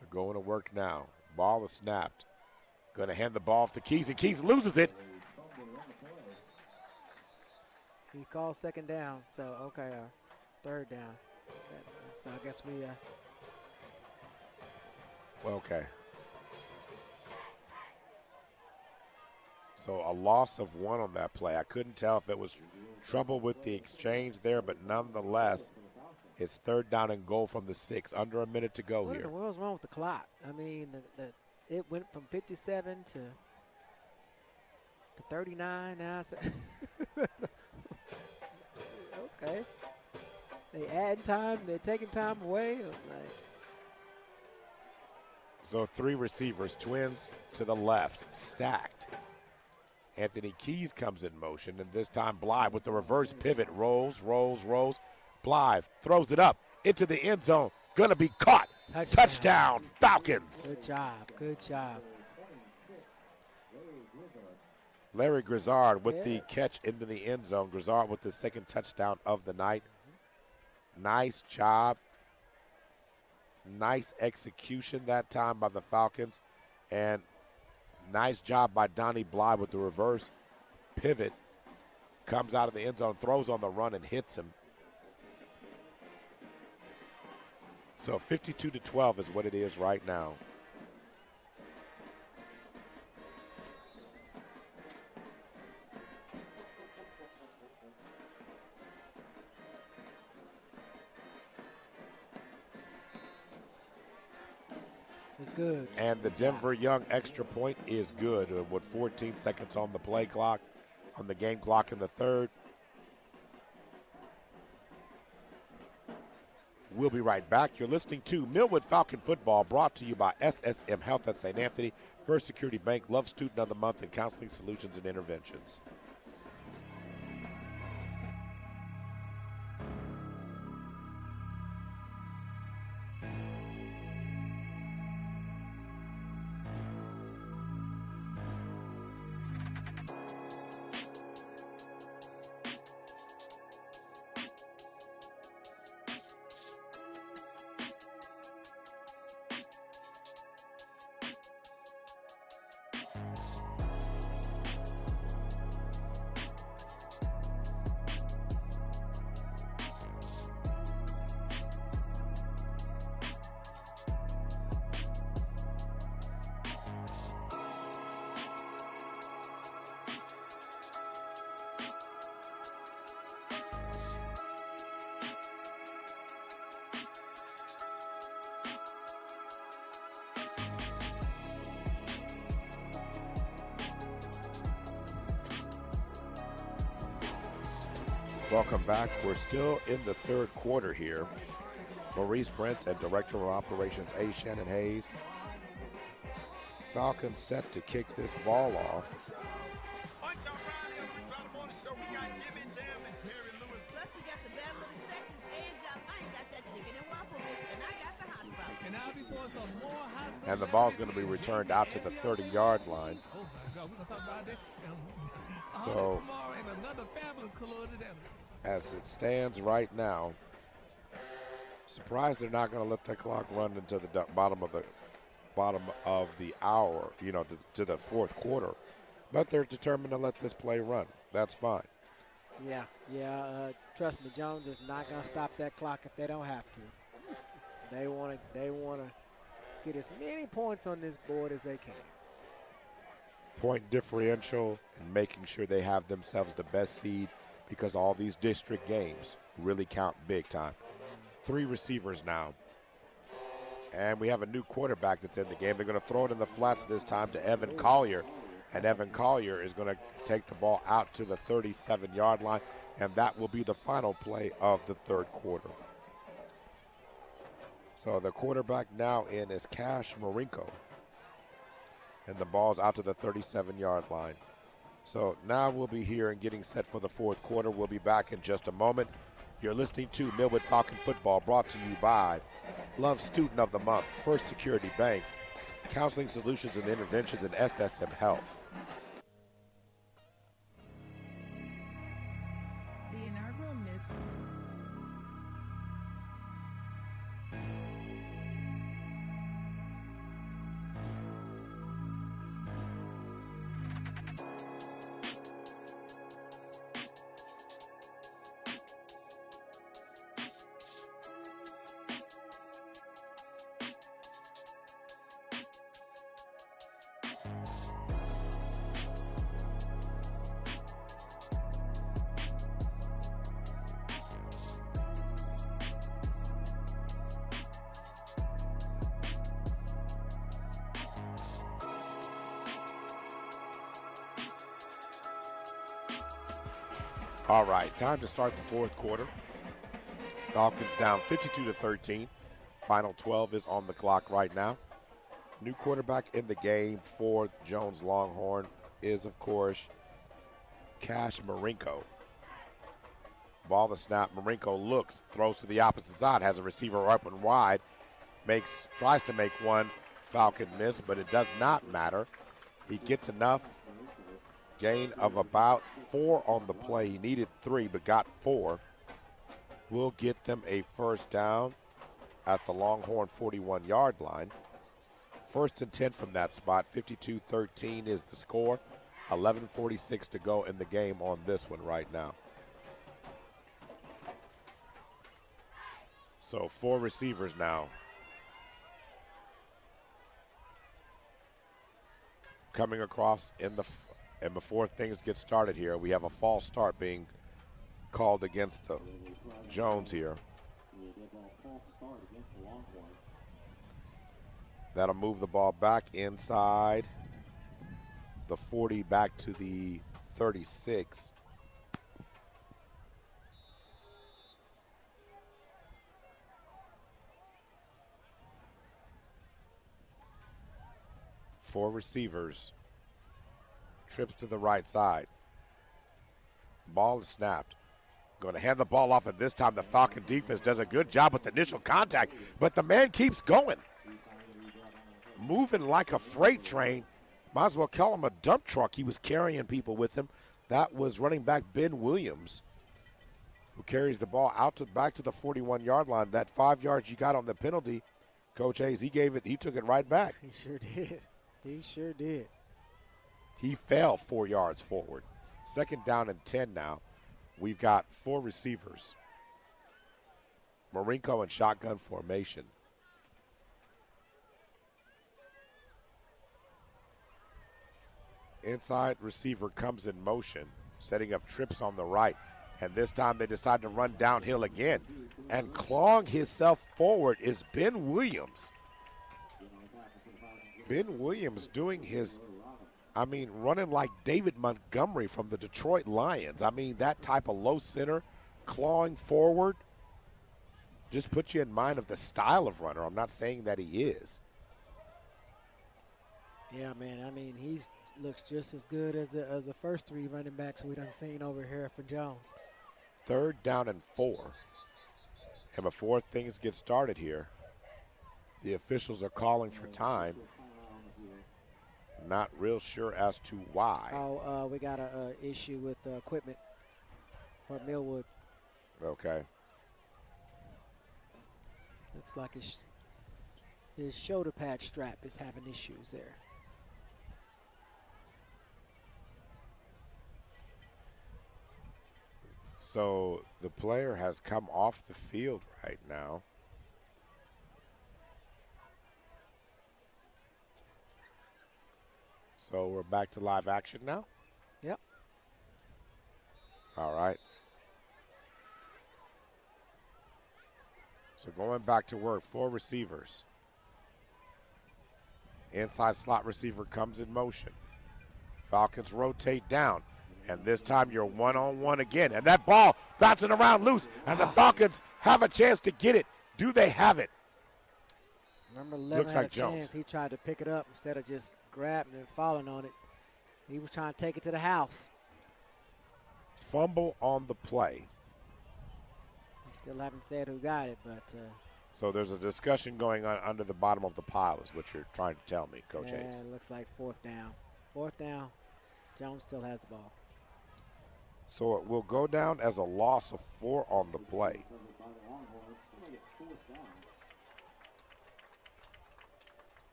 So going to work now. Ball is snapped. Going to hand the ball off to Keys, and Keys loses it. He called second down, so okay, third down. So I guess we. Okay. So a loss of 1 on that play. I couldn't tell if it was trouble with the exchange there, but nonetheless, it's third down and goal from the 6. Under a minute to go What here. in the world's wrong with the clock? I mean, it went from 57 to 39. Now it's okay. They adding time. They're taking time away. Like, So 3 receivers, twins to the left, stacked. Anthony Keys comes in motion, and this time Blythe with the reverse pivot, rolls. Blythe throws it up into the end zone, gonna be caught. Touchdown, Falcons. Good job. Larry Grizzard with the catch into the end zone. Grizzard with the second touchdown of the night. Nice job. Nice execution that time by the Falcons. And nice job by Donnie Blythe with the reverse pivot. Comes out of the end zone, throws on the run, and hits him. So 52-12 is what it is right now. It's good. And the Denver Young extra point is good with 14 seconds on the play clock, on the game clock in the third. We'll be right back. You're listening to Millwood Falcon Football, brought to you by SSM Health at St. Anthony, First Security Bank, Love Student of the Month, and Counseling Solutions and Interventions. Welcome back. We're still in the third quarter here. Maurice Prince and Director of Operations A. Shannon Hayes. Falcons set to kick this ball off. And the ball's going to be returned out to the 30-yard line. So, as it stands right now, surprised they're not going to let that clock run into the bottom of the hour, to the fourth quarter. But they're determined to let this play run. That's fine. Yeah. Trust me, Jones is not going to stop that clock if they don't have to. They want to get as many points on this board as they can. Point differential and making sure they have themselves the best seed, because all these district games really count big time. 3 receivers now. And we have a new quarterback that's in the game. They're going to throw it in the flats this time to Evan Collier. And Evan Collier is going to take the ball out to the 37-yard line. And that will be the final play of the third quarter. So the quarterback now in is Cash Marinko. And the ball's out to the 37-yard line. So now we'll be here and getting set for the fourth quarter. We'll be back in just a moment. You're listening to Millwood Falcon Football, brought to you by Love Student of the Month, First Security Bank, Counseling Solutions and Interventions, and SSM Health. The inaugural Miss All right, time to start the fourth quarter. Falcons down 52-13. Final 12 is on the clock right now. New quarterback in the game for Jones Longhorn is, of course, Cash Marinko. Ball the snap. Marinko looks, throws to the opposite side, has a receiver up and wide, tries to make one. Falcon miss, but it does not matter. He gets enough. Gain of about 4 on the play. He needed 3, but got 4. Will get them a first down at the Longhorn 41-yard line. First and 10 from that spot. 52-13 is the score. 11:46 to go in the game on this one right now. So 4 receivers now. Coming across and before things get started here, we have a false start being called against the Jones here. That'll move the ball back inside the 40, back to the 36. Four receivers. Trips to the right side. Ball is snapped. Going to hand the ball off, and this time the Falcon defense does a good job with the initial contact, but the man keeps going. Moving like a freight train. Might as well call him a dump truck. He was carrying people with him. That was running back Ben Williams, who carries the ball back to the 41-yard line. That 5 yards you got on the penalty, Coach Hayes, he took it right back. He sure did. He sure did. He fell 4 yards forward. Second down and 10 now. We've got 4 receivers. Marinko in shotgun formation. Inside receiver comes in motion, setting up trips on the right. And this time they decide to run downhill again. And clawing himself forward is Ben Williams. Ben Williams doing running like David Montgomery from the Detroit Lions. That type of low center, clawing forward, just puts you in mind of the style of runner. I'm not saying that he is. Yeah, man. He looks just as good as the first 3 running backs we done seen over here for Jones. Third down and 4. And before things get started here, the officials are calling for time. Not real sure as to why. We got a issue with the equipment for Millwood. Okay. Looks like his shoulder pad strap is having issues there. So the player has come off the field right now. So we're back to live action now? Yep. All right. So going back to work, 4 receivers. Inside slot receiver comes in motion. Falcons rotate down. And this time you're one-on-one again. And that ball bouncing around loose. And the Falcons have a chance to get it. Do they have it? Remember, Levin Looks had like a chance. Jones. He tried to pick it up instead of just grabbing and falling on it. He was trying to take it to the house. Fumble on the play. They still haven't said who got it, but. So there's a discussion going on under the bottom of the pile is what you're trying to tell me, Coach Hayes. It looks like 4th down. 4th down. Jones still has the ball. So it will go down as a loss of 4 on the play.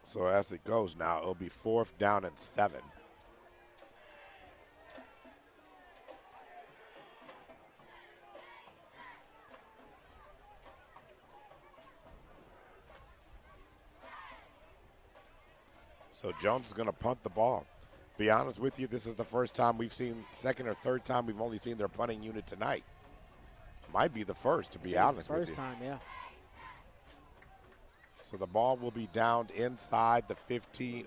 So as it goes now, it'll be 4th down and 7. So Jones is going to punt the ball. Be honest with you, this is the first time we've seen, second or third time we've only seen their punting unit tonight. might be the first, to be honest with you. First time, yeah. So the ball will be downed inside the 20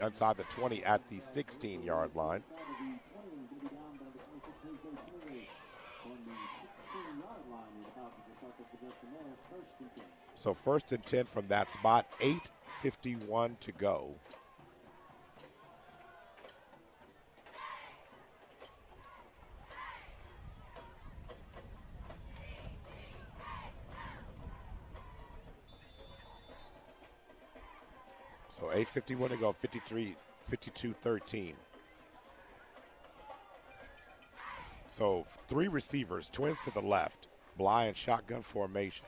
at the 16-yard line. So 1st and 10 from that spot, 8:51 to go. So 8:51 to go, 52-13. So 3 receivers, twins to the left, Bly in shotgun formation.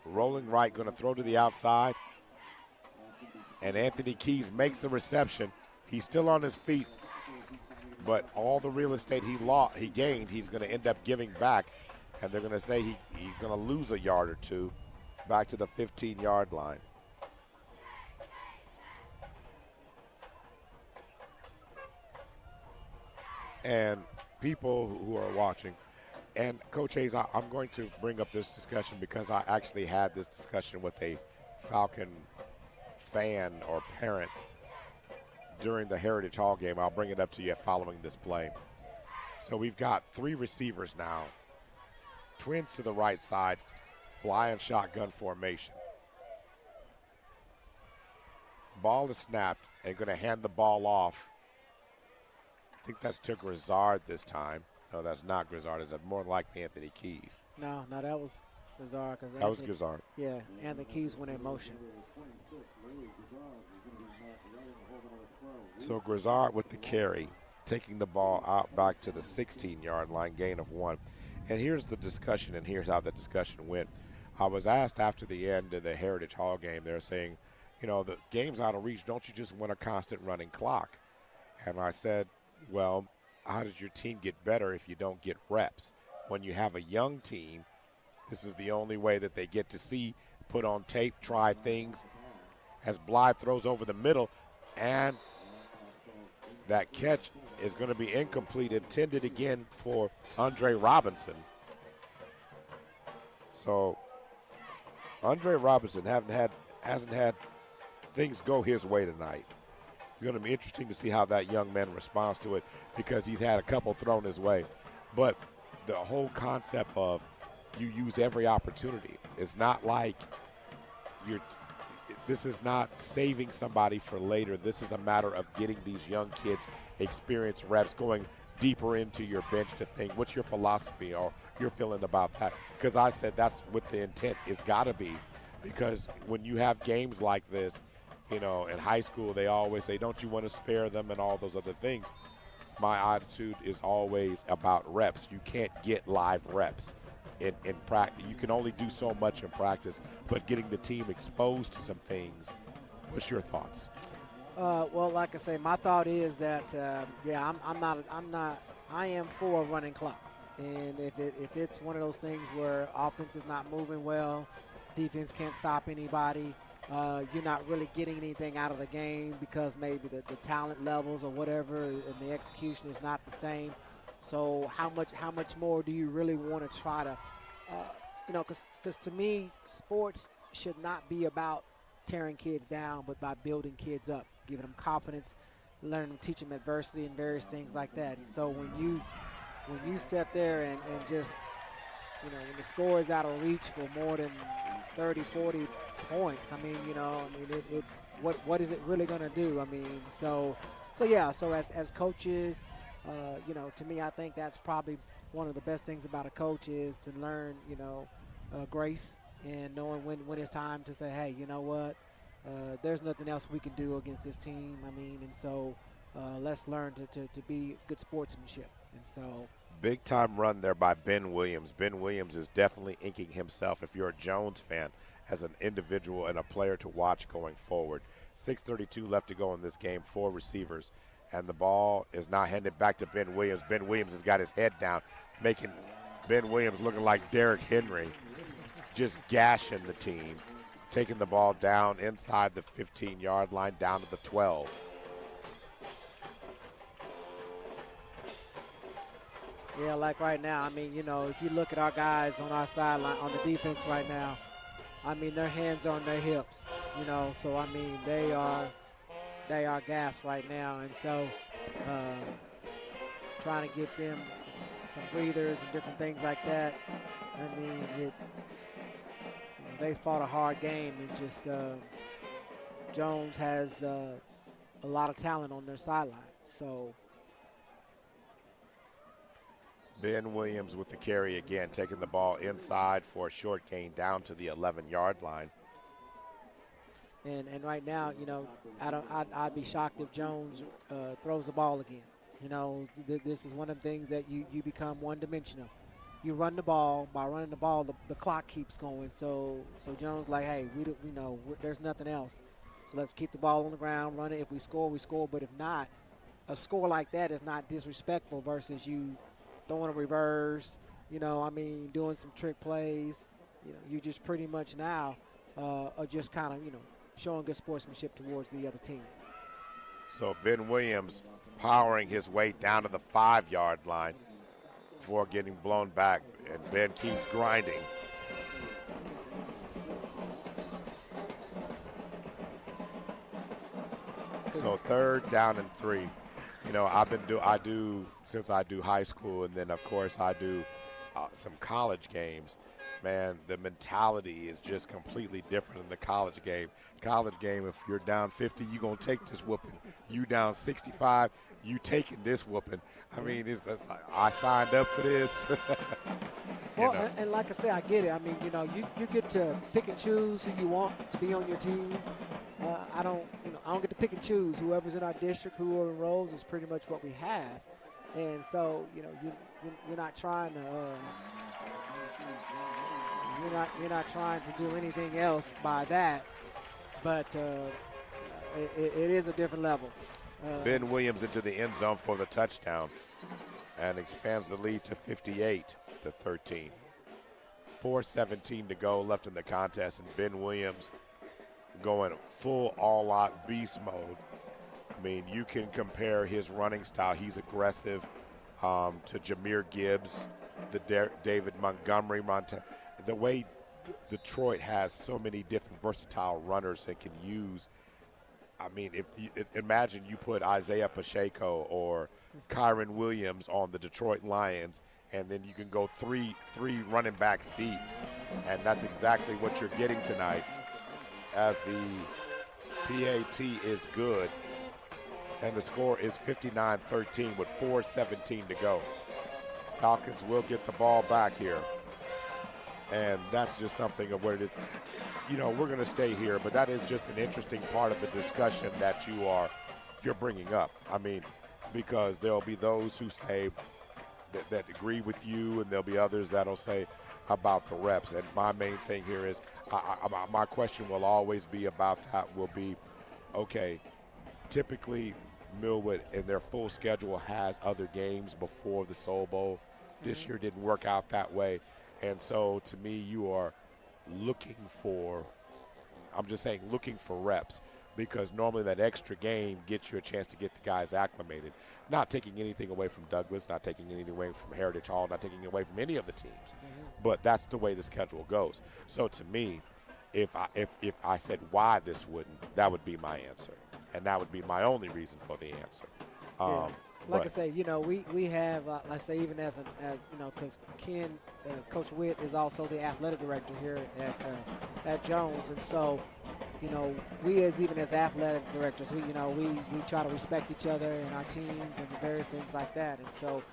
Rolling right, going to throw to the outside. And Anthony Keys makes the reception. He's still on his feet, but all the real estate he gained, he's going to end up giving back. And they're going to say he's going to lose a yard or two back to the 15-yard line. And people who are watching, and Coach Hayes, I'm going to bring up this discussion because I actually had this discussion with a Falcon fan or parent during the Heritage Hall game. I'll bring it up to you following this play. So we've got 3 receivers now. Twins to the right side, Bly in shotgun formation. Ball is snapped and going to hand the ball off. I think that's to Grizzard this time. No, that's not Grizzard. It's more likely Anthony Keys. No, that was Grizzard. That was Grizzard. Yeah, Anthony Keys went in motion. So Grizzard with the carry, taking the ball out back to the 16-yard line, gain of 1. And here's the discussion, and here's how the discussion went. I was asked after the end of the Heritage Hall game, they're saying, you know, the game's out of reach. Don't you just want a constant running clock? And I said, well, how does your team get better if you don't get reps? When you have a young team, this is the only way that they get to see, put on tape, try things. As Bly throws over the middle, and that catch is going to be incomplete, intended again for Andre Robinson. So Andre Robinson hasn't had things go his way tonight. It's going to be interesting to see how that young man responds to it because he's had a couple thrown his way. But the whole concept of you use every opportunity. It's not like this is not saving somebody for later. This is a matter of getting these young kids experience reps, going deeper into your bench to think, what's your philosophy or your feeling about that? Because I said that's what the intent is got to be. Because when you have games like this, you know, in high school, they always say, don't you want to spare them and all those other things. My attitude is always about reps. You can't get live reps in practice. You can only do so much in practice, but getting the team exposed to some things. What's your thoughts? Well, like I say, my thought is that I am for a running clock, and if it's one of those things where offense is not moving well, defense can't stop anybody, you're not really getting anything out of the game because maybe the talent levels or whatever and the execution is not the same. So how much more do you really want to try to, because to me, sports should not be about tearing kids down, but by building kids up, giving them confidence, learning them, teach them adversity and various things like that. And so when you sit there and just, when the score is out of reach for more than 30, 40 points, what is it really going to do? So as coaches, to me, I think that's probably one of the best things about a coach is to learn, grace and knowing when it's time to say, hey, you know what, there's nothing else we can do against this team. And so let's learn to be good sportsmanship. And so big time run there by Ben Williams. Ben Williams is definitely inking himself, if you're a Jones fan, as an individual and a player to watch going forward. 6:32 left to go in this game, 4 receivers. And the ball is now handed back to Ben Williams. Ben Williams has got his head down, making Ben Williams looking like Derrick Henry, just gashing the team, taking the ball down inside the 15-yard line, down to the 12. Yeah, like right now, I mean, you know, if you look at our guys on our sideline, on the defense right now, I mean, their hands are on their hips, you know, so, I mean, they are gaps right now. And so trying to get them some breathers and different things like that, I mean, they fought a hard game, and just Jones has a lot of talent on their sideline. So Ben Williams with the carry again, taking the ball inside for a short gain down to the 11-yard line. And right now, you know, I'd be shocked if Jones throws the ball again. You know, this is one of the things that you become one-dimensional. You run the ball. By running the ball, the clock keeps going. So Jones like, hey, we know there's nothing else. So let's keep the ball on the ground, run it. If we score, we score. But if not, a score like that is not disrespectful versus you throwing a reverse, you know, I mean, doing some trick plays. You know, you just pretty much now are just kind of, you know, showing good sportsmanship towards the other team. So Ben Williams powering his way down to the 5-yard line before getting blown back, and Ben keeps grinding. So 3rd down and 3. You know, I do since I do high school, and then of course I do some college games. Man, the mentality is just completely different in the college game. College game, if you're down 50, you're going to take this whooping. You down 65, you taking this whooping. I mean, it's like, I signed up for this. Well, and like I say, I get it. I mean, you know, you get to pick and choose who you want to be on your team. I don't get to pick and choose. Whoever's in our district, whoever enrolls is pretty much what we have. And so, you know, you're not trying to you're not trying to do anything else by that. But it is a different level. Ben Williams into the end zone for the touchdown and expands the lead to 58-13. 4:17 to go left in the contest, and Ben Williams going full all-out beast mode. I mean, you can compare his running style. He's aggressive to Jahmyr Gibbs, the David Montgomery. The way Detroit has so many different versatile runners they can use. I mean, imagine you put Isaiah Pacheco or Kyron Williams on the Detroit Lions, and then you can go three running backs deep, and that's exactly what you're getting tonight, as the PAT is good, and the score is 59-13 with 4:17 to go. Falcons will get the ball back here, and that's just something of what it is. You know, we're going to stay here, but that is just an interesting part of the discussion that you're bringing up. I mean, because there'll be those who say that agree with you, and there'll be others that'll say about the reps. And my main thing here is, my question will always be about that will be, okay, typically Millwood in their full schedule has other games before the Soul Bowl. This year didn't work out that way. And so to me, you are looking for reps, because normally that extra game gets you a chance to get the guys acclimated. Not taking anything away from Douglas, not taking anything away from Heritage Hall, not taking away from any of the teams. But that's the way the schedule goes. So to me, if I said why this wouldn't, that would be my answer. And that would be my only reason for the answer. Like I say, you know, we have, let's say, even as you know, because Ken, Coach Witt is also the athletic director here at Jones, and so, you know, we even as athletic directors, we try to respect each other and our teams and various things like that, and so,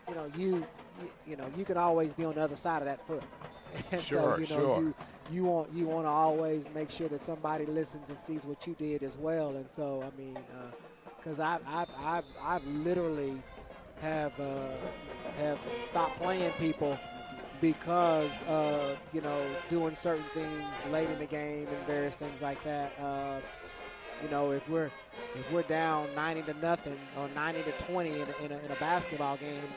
you know, you can always be on the other side of that foot. And sure, so, you want to always make sure that somebody listens and sees what you did as well, and so, I mean. Because I've literally have stopped playing people because of, you know, doing certain things late in the game and various things like that. You know, if we're down 90-0 or 90-20 in a basketball game,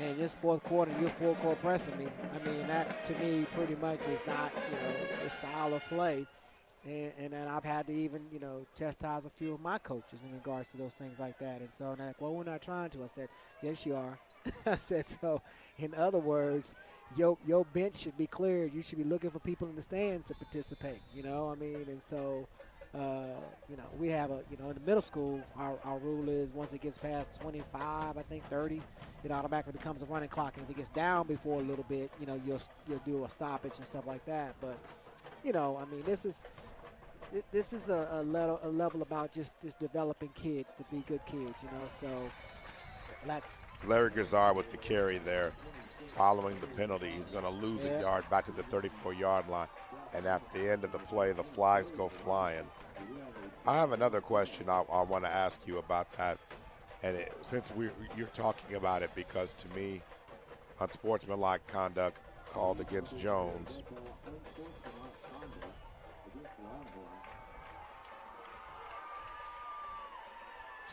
and this fourth quarter you're full court pressing me, I mean, that to me pretty much is not, you know, the style of play. And then I've had to even, you know, chastise a few of my coaches in regards to those things like that. And so they're like, well, we're not trying to. I said, yes, you are. I said, so in other words, your bench should be cleared. You should be looking for people in the stands to participate, you know, I mean, and so, you know, we have a, you know, in the middle school, our rule is once it gets past 25, I think 30, it automatically becomes a running clock. And if it gets down before a little bit, you know, you'll do a stoppage and stuff like that. But, you know, I mean, this is a level about just developing kids to be good kids, you know, so that's. Larry Grizzard with the carry there. Following the penalty, he's going to lose a yard back to the 34-yard line. And at the end of the play, the flags go flying. I have another question I want to ask you about that. And since you're talking about it, because to me, unsportsmanlike conduct called against Jones.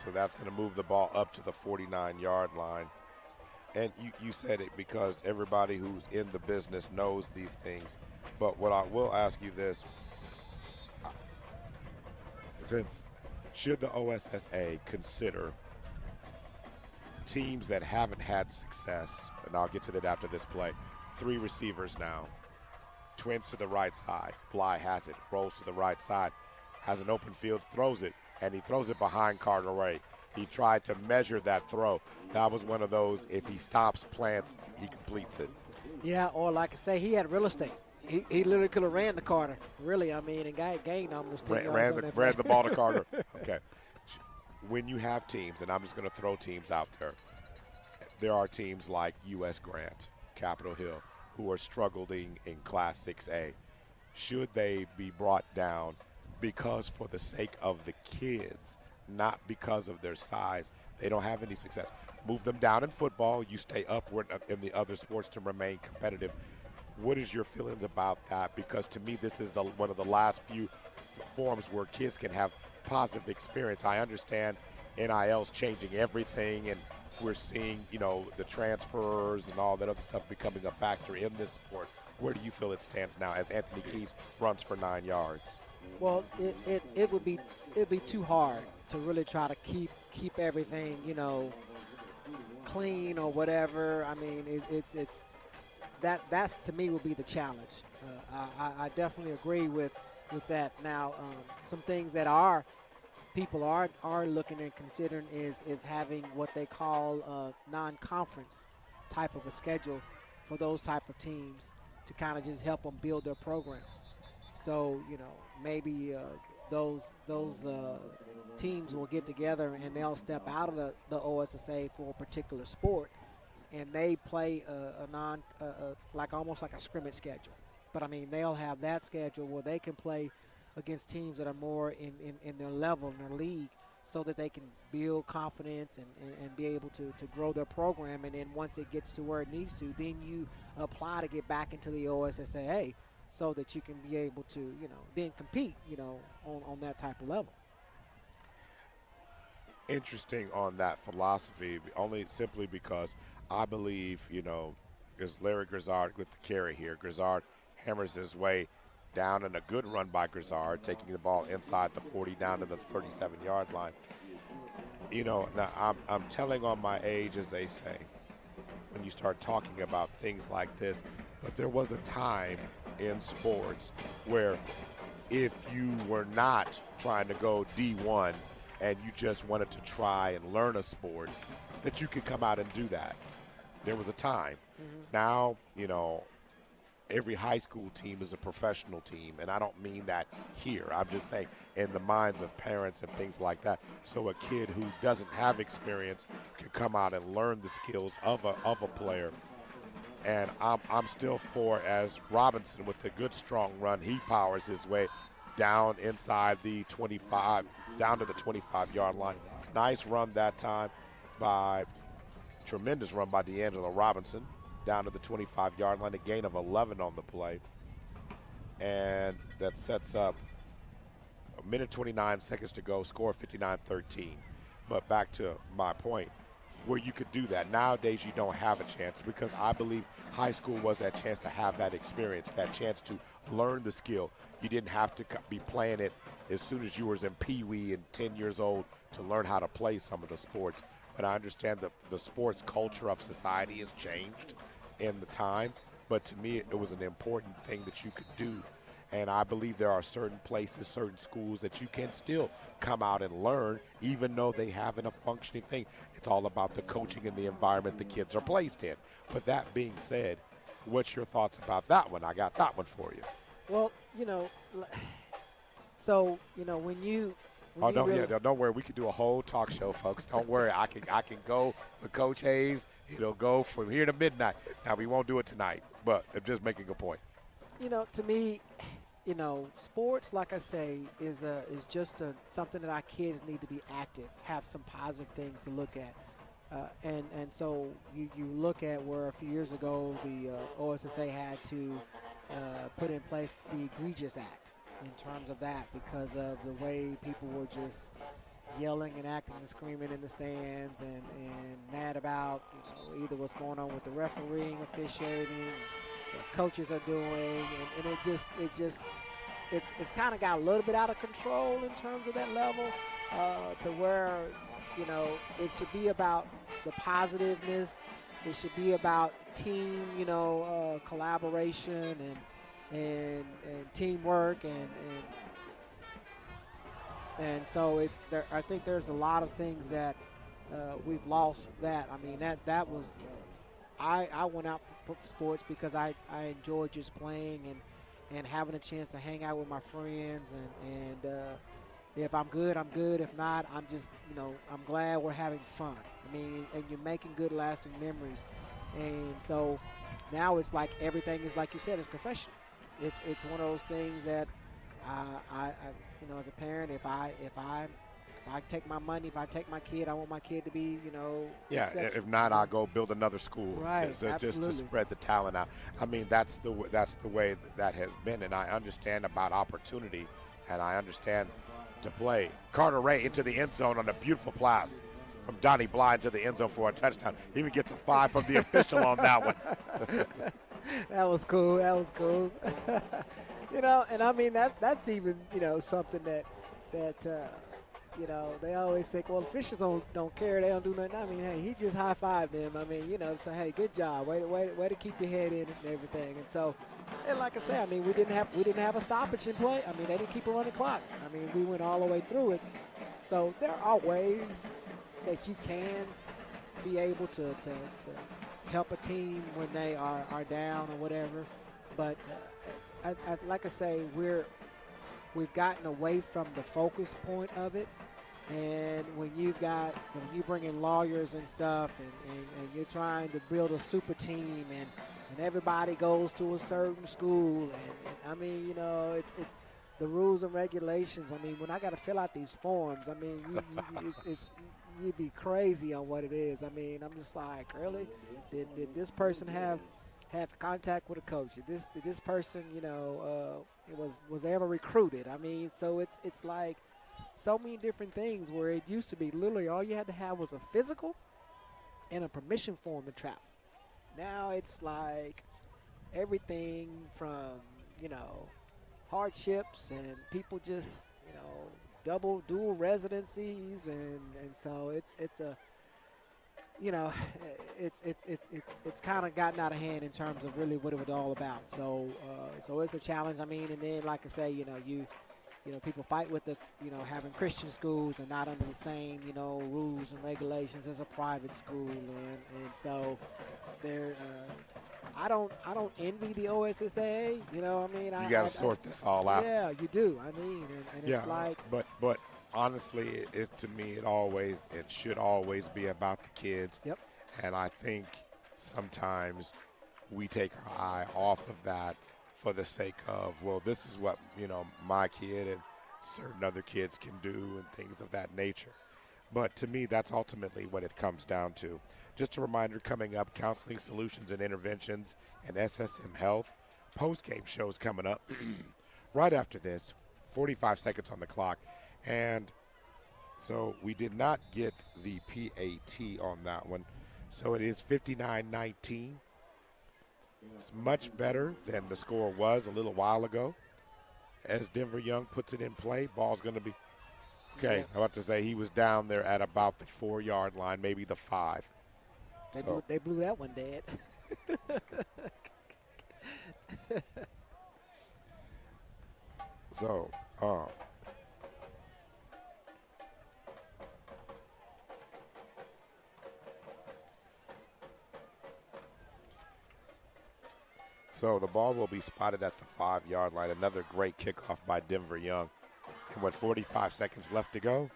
So that's going to move the ball up to the 49-yard line. And you said it because everybody who's in the business knows these things. But what I will ask you this, since should the OSSA consider teams that haven't had success, and I'll get to that after this play, 3 receivers now, twins to the right side, Bly has it, rolls to the right side, has an open field, throws it, and he throws it behind Carter Ray. He tried to measure that throw. That was one of those, if he stops, plants, he completes it. Yeah, or like I say, he had real estate. He literally could have ran to Carter, really, I mean, and gained almost 10 yards on that play. Ran the ball to Carter. Okay. When you have teams, and I'm just going to throw teams out there are teams like U.S. Grant, Capitol Hill, who are struggling in Class 6A. Should they be brought down because for the sake of the kids, not because of their size, they don't have any success? Move them down in football. You stay upward in the other sports to remain competitive. What is your feelings about that? Because to me, this is one of the last few forms where kids can have positive experience. I understand NIL's changing everything, and we're seeing, you know, the transfers and all that other stuff becoming a factor in this sport. Where do you feel it stands now as Anthony Keys runs for 9 yards? Well, it would be too hard to really try to keep everything, you know, clean or whatever. I mean, that's to me would be the challenge. I definitely agree with that. Now, some things that people are looking and considering is having what they call a non-conference type of a schedule for those type of teams to kind of just help them build their programs. So, you know, maybe those teams will get together and they'll step out of the OSSA for a particular sport, and they play like almost like a scrimmage schedule. But I mean, they'll have that schedule where they can play against teams that are more in their level, in their league, so that they can build confidence and be able to grow their program. And then once it gets to where it needs to, then you apply to get back into the OSSAA so that you can be able to, you know, then compete, you know, on that type of level. Interesting on that philosophy, only simply because I believe, you know, is Larry Grizzard with the carry here. Grizzard hammers his way down, and a good run by Grizzard, taking the ball inside the 40 down to the 37-yard line. You know, now I'm telling on my age, as they say, when you start talking about things like this, but there was a time in sports where if you were not trying to go D1 and you just wanted to try and learn a sport, that you could come out and do that. There was a time. Mm-hmm. Now, you know, every high school team is a professional team, and I don't mean that here. I'm just saying in the minds of parents and things like that. So a kid who doesn't have experience can come out and learn the skills of a player. And I'm still for, as Robinson with a good strong run, he powers his way down inside the 25, down to the 25-yard line. Nice run that time tremendous run by D'Angelo Robinson down to the 25-yard line, a gain of 11 on the play. And that sets up a minute 29 seconds to go, score 59-13. But back to my point, where you could do that. Nowadays, you don't have a chance, because I believe high school was that chance to have that experience, that chance to learn the skill. You didn't have to be playing it as soon as you was in Pee Wee and 10 years old to learn how to play some of the sports. but I understand the sports culture of society has changed in the time. But to me, it was an important thing that you could do. And I believe there are certain places, certain schools that you can still come out and learn, even though they haven't a functioning thing. It's all about the coaching and the environment the kids are placed in. But that being said, what's your thoughts about that one? I got that one for you. Well, so when you don't worry. We could do a whole talk show, folks. Don't worry. I can go with Coach Hayes. It'll go from here to midnight. Now, we won't do it tonight, but I'm just making a point. To me, sports, like I say, is just something that our kids need to be active, have some positive things to look at. And so you look at where a few years ago the OSSA had to put in place the Egregious Act in terms of that because of the way people were just yelling and acting and screaming in the stands and mad about either what's going on with the refereeing, officiating, what coaches are doing, and it's kind of got a little bit out of control in terms of that level to where it should be about the positiveness. It should be about team, collaboration and teamwork and so it's there. I think there's a lot of things that we've lost. That I mean that was I went out for sports because I enjoyed just playing and having a chance to hang out with my friends and if I'm good, I'm good. If not, I'm just I'm glad we're having fun. I mean, and you're making good, lasting memories. And so now it's like everything is like you said, it's professional. It's one of those things that I as a parent, if I take my money, if I take my kid, I want my kid to be exceptional. If not, I'll go build another school. Right, just to spread the talent out. I mean, that's the way that has been, and I understand about opportunity, and I understand to play. Carter Ray into the end zone on a beautiful pass from Donnie Bly to the end zone for a touchdown. He even gets a 5 from the official on that one. That was cool. And I mean that's even something that they always think, well, officials don't care, they don't do nothing. I mean, hey, he just high-fived them. I mean, so hey, good job, way to keep your head in and everything. And so, and like I say, I mean, we didn't have a stoppage in play. I mean, they didn't keep a running clock. I mean, we went all the way through it. So there are ways that you can be able to help a team when they are down or whatever. But like I say, we've gotten away from the focus point of it. And when you bring in lawyers and stuff and you're trying to build a super team and everybody goes to a certain school and I mean, it's the rules and regulations. I mean, when I got to fill out these forms, I mean, you'd be crazy on what it is. I mean, I'm just like, really? Did this person have contact with a coach? Did this person, was they ever recruited? I mean, so it's like so many different things where it used to be literally all you had to have was a physical and a permission form to travel. Now it's like everything from, hardships and people just, dual residencies and so it's kind of gotten out of hand in terms of really what it was all about. So it's a challenge. I mean, and then like I say, people fight with the, having Christian schools and not under the same, rules and regulations as a private school, and so there. I don't envy the OSSAA. I mean, you got to sort this all out. Yeah, you do. I mean, and it's like. But honestly, to me, it should always be about the kids. Yep. And I think sometimes we take our eye off of that for the sake of, well, this is what, my kid and certain other kids can do and things of that nature. But to me, that's ultimately what it comes down to. Just a reminder, coming up, Counseling Solutions and Interventions and SSM Health. Post-game shows coming up right after this, 45 seconds on the clock. And so we did not get the PAT on that one. So it is 59-19. It's much better than the score was a little while ago. As Denver Young puts it in play, ball's going to be Okay, I'm about to say he was down there at about the 4-yard line, maybe the 5. They blew that one dead. So, so the ball will be spotted at the 5-yard line. Another great kickoff by Denver Young. And with 45 seconds left to go,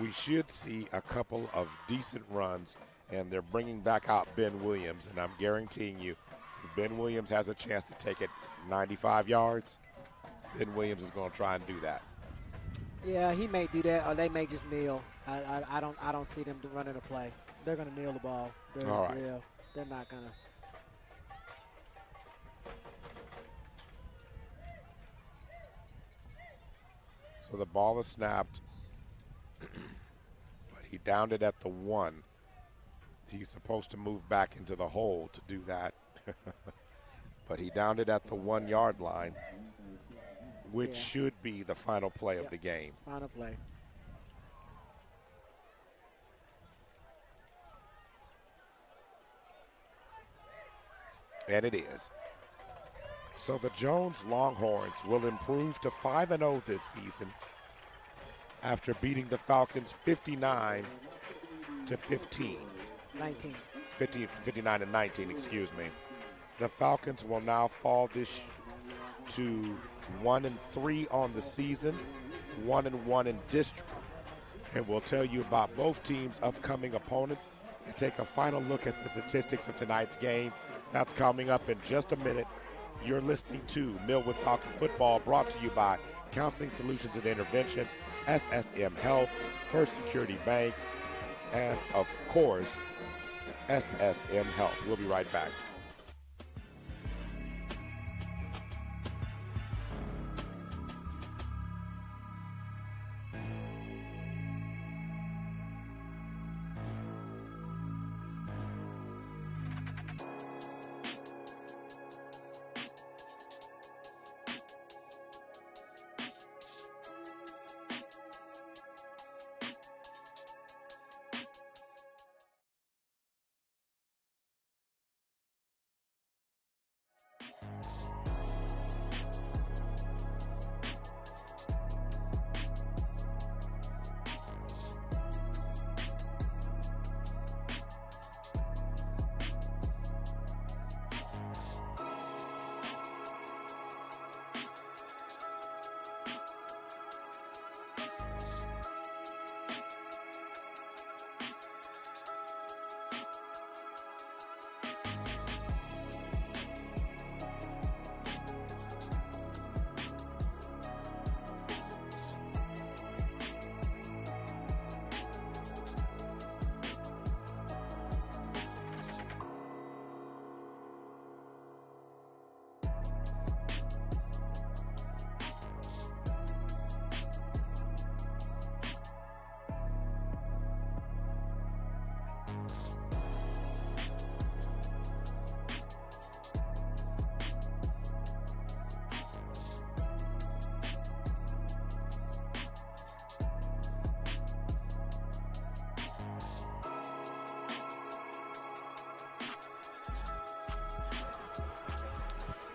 we should see a couple of decent runs, and they're bringing back out Ben Williams. And I'm guaranteeing you, if Ben Williams has a chance to take it 95 yards, Ben Williams is going to try and do that. Yeah, he may do that, or they may just kneel. I don't see them running a play. They're going to kneel the ball. All right. Yeah, they're not going to. So the ball is snapped, but he downed it at the 1. He's supposed to move back into the hole to do that. But he downed it at the 1-yard line, which should be the final play of the game. Final play. And it is. So the Jones Longhorns will improve to 5-0 this season after beating the Falcons 59-15. 59-19, excuse me. The Falcons will now fall to 1-3 on the season, 1-1 in district. And we'll tell you about both teams' upcoming opponents and take a final look at the statistics of tonight's game. That's coming up in just a minute. You're listening to Millwood Falcon Football, brought to you by Counseling Solutions and Interventions, SSM Health, First Security Bank, and, of course, SSM Health. We'll be right back.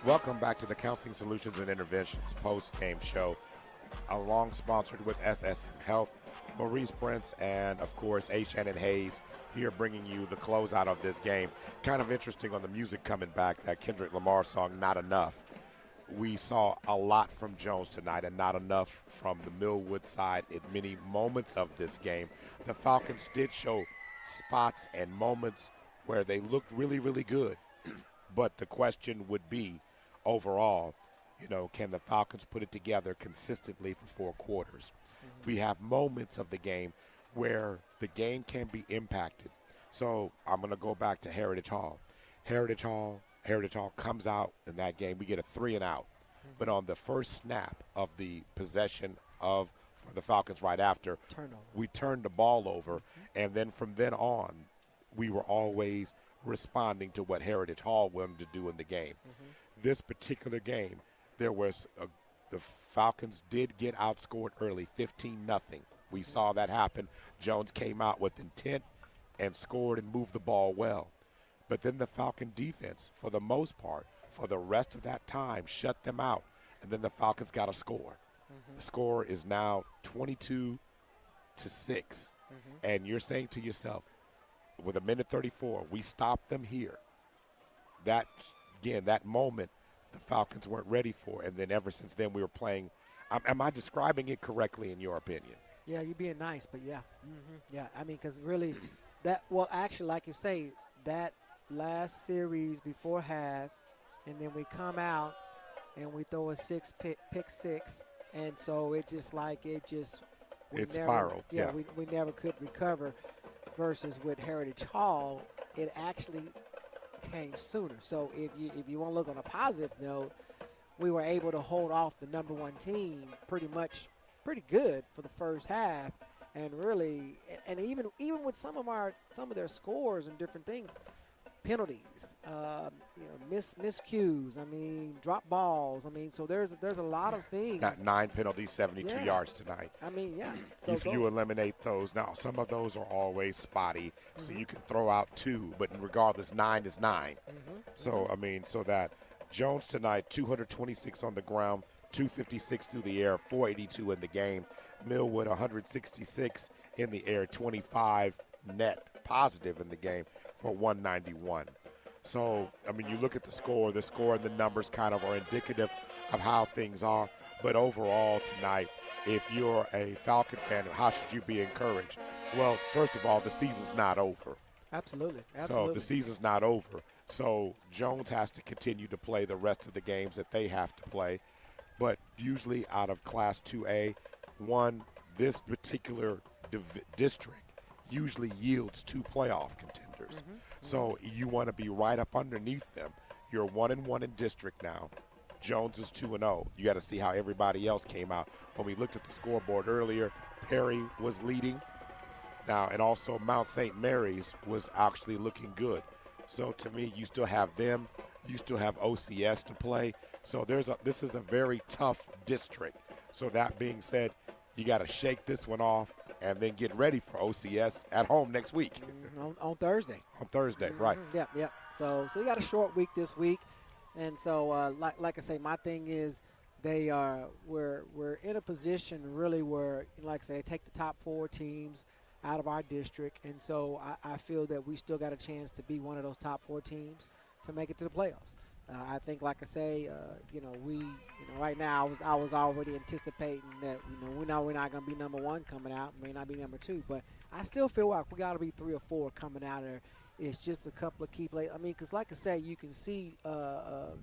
Welcome back to the Counseling Solutions and Interventions post-game show, along sponsored with SSM Health. Maurice Prince and, of course, A. Shannon Hayes here bringing you the closeout of this game. Kind of interesting on the music coming back, that Kendrick Lamar song, Not Enough. We saw a lot from Jones tonight and not enough from the Millwood side in many moments of this game. The Falcons did show spots and moments where they looked really, really good. But the question would be, overall, can the Falcons put it together consistently for 4 quarters? Mm-hmm. We have moments of the game where the game can be impacted. So I'm going to go back to Heritage Hall. Heritage Hall comes out in that game. We get a 3 and out. Mm-hmm. But on the first snap of the possession for the Falcons right after, we turned the ball over. Mm-hmm. And then from then on, we were always responding to what Heritage Hall wanted to do in the game. Mm-hmm. This particular game, there was the Falcons did get outscored early, 15-0. We saw that happen. Jones came out with intent and scored and moved the ball well. But then the Falcon defense, for the most part, for the rest of that time, shut them out. And then the Falcons got a score. The score is now 22-6. And you're saying to yourself, with a minute 34, we stopped them here. That, again, that moment the Falcons weren't ready for. And then ever since then we were playing. Am I describing it correctly in your opinion? Yeah, you're being nice, but yeah. Yeah, I mean, because really actually, like you say, that last series before half, and then we come out and we throw a pick six, and so it spiraled. Yeah, we never could recover. Versus with Heritage Hall, it actually came sooner. So if you want to look on a positive note, we were able to hold off the number one team pretty good for the first half, and really, and even with some of their scores and different things, penalties, miscues. I mean, drop balls. I mean, so there's a lot of things. Got 9 penalties, 72 yards tonight. I mean, yeah. So if you eliminate those, now some of those are always spotty, so you can throw out 2, but regardless, 9 is 9. So I mean, so that Jones tonight, 226 on the ground, 256 through the air, 482 in the game. Millwood 166 in the air, 25 net positive in the game for 191. So, I mean, you look at the score and the numbers kind of are indicative of how things are. But overall tonight, if you're a Falcon fan, how should you be encouraged? Well, first of all, the season's not over. Absolutely. So the season's not over. So Jones has to continue to play the rest of the games that they have to play. But usually out of Class 2A, this particular district usually yields 2 playoff contenders. So you want to be right up underneath them. You're 1-1 in district now. Jones is 2-0. You got to see how everybody else came out. When we looked at the scoreboard earlier, Perry was leading. Now, and also Mount St. Mary's was actually looking good. So to me, you still have them. You still have OCS to play. So this is a very tough district. So that being said, you got to shake this one off and then get ready for OCS at home next week. On Thursday. On Thursday, right. Yep. So you got a short week this week. And so, like I say, my thing is we're in a position really where, like I say, they take the top 4 teams out of our district. And so I feel that we still got a chance to be one of those top 4 teams to make it to the playoffs. I think, like I say, right now I was already anticipating that, we know we're not going to be number 1 coming out, may not be number 2, but I still feel like we got to be 3 or 4 coming out of there. It's just a couple of key plays. I mean, because like I say, you can see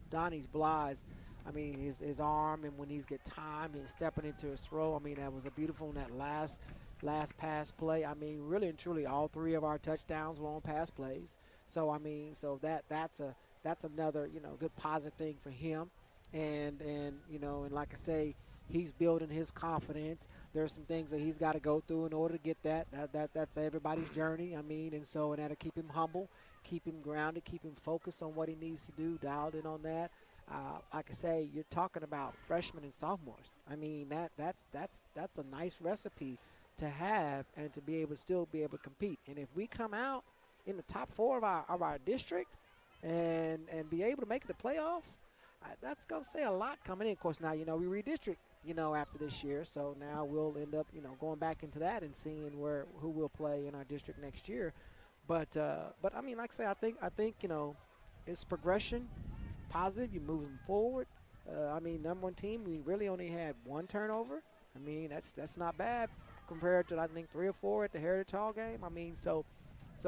Donnie Bly's, I mean, his arm, and when he's get time and stepping into his throw, I mean, that was a beautiful in that last pass play. I mean, really and truly, all 3 of our touchdowns were on pass plays. So I mean, that's another, good positive thing for him. And like I say, he's building his confidence. There's some things that he's got to go through in order to get that. That's everybody's journey. I mean, and that'll keep him humble, keep him grounded, keep him focused on what he needs to do, dialed in on that. Like I say, you're talking about freshmen and sophomores. I mean, that's a nice recipe to have and to be able to still be able to compete. And if we come out in the top 4 of our district, and be able to make it to playoffs, that's going to say a lot coming in. Of course, now, we redistrict, after this year. So now we'll end up, going back into that and seeing who will play in our district next year. But I mean, like I say, I think it's progression, positive. You're moving forward. I mean, number 1 team, we really only had 1 turnover. I mean, that's not bad compared to, I think, 3 or 4 at the Heritage Hall game. I mean, so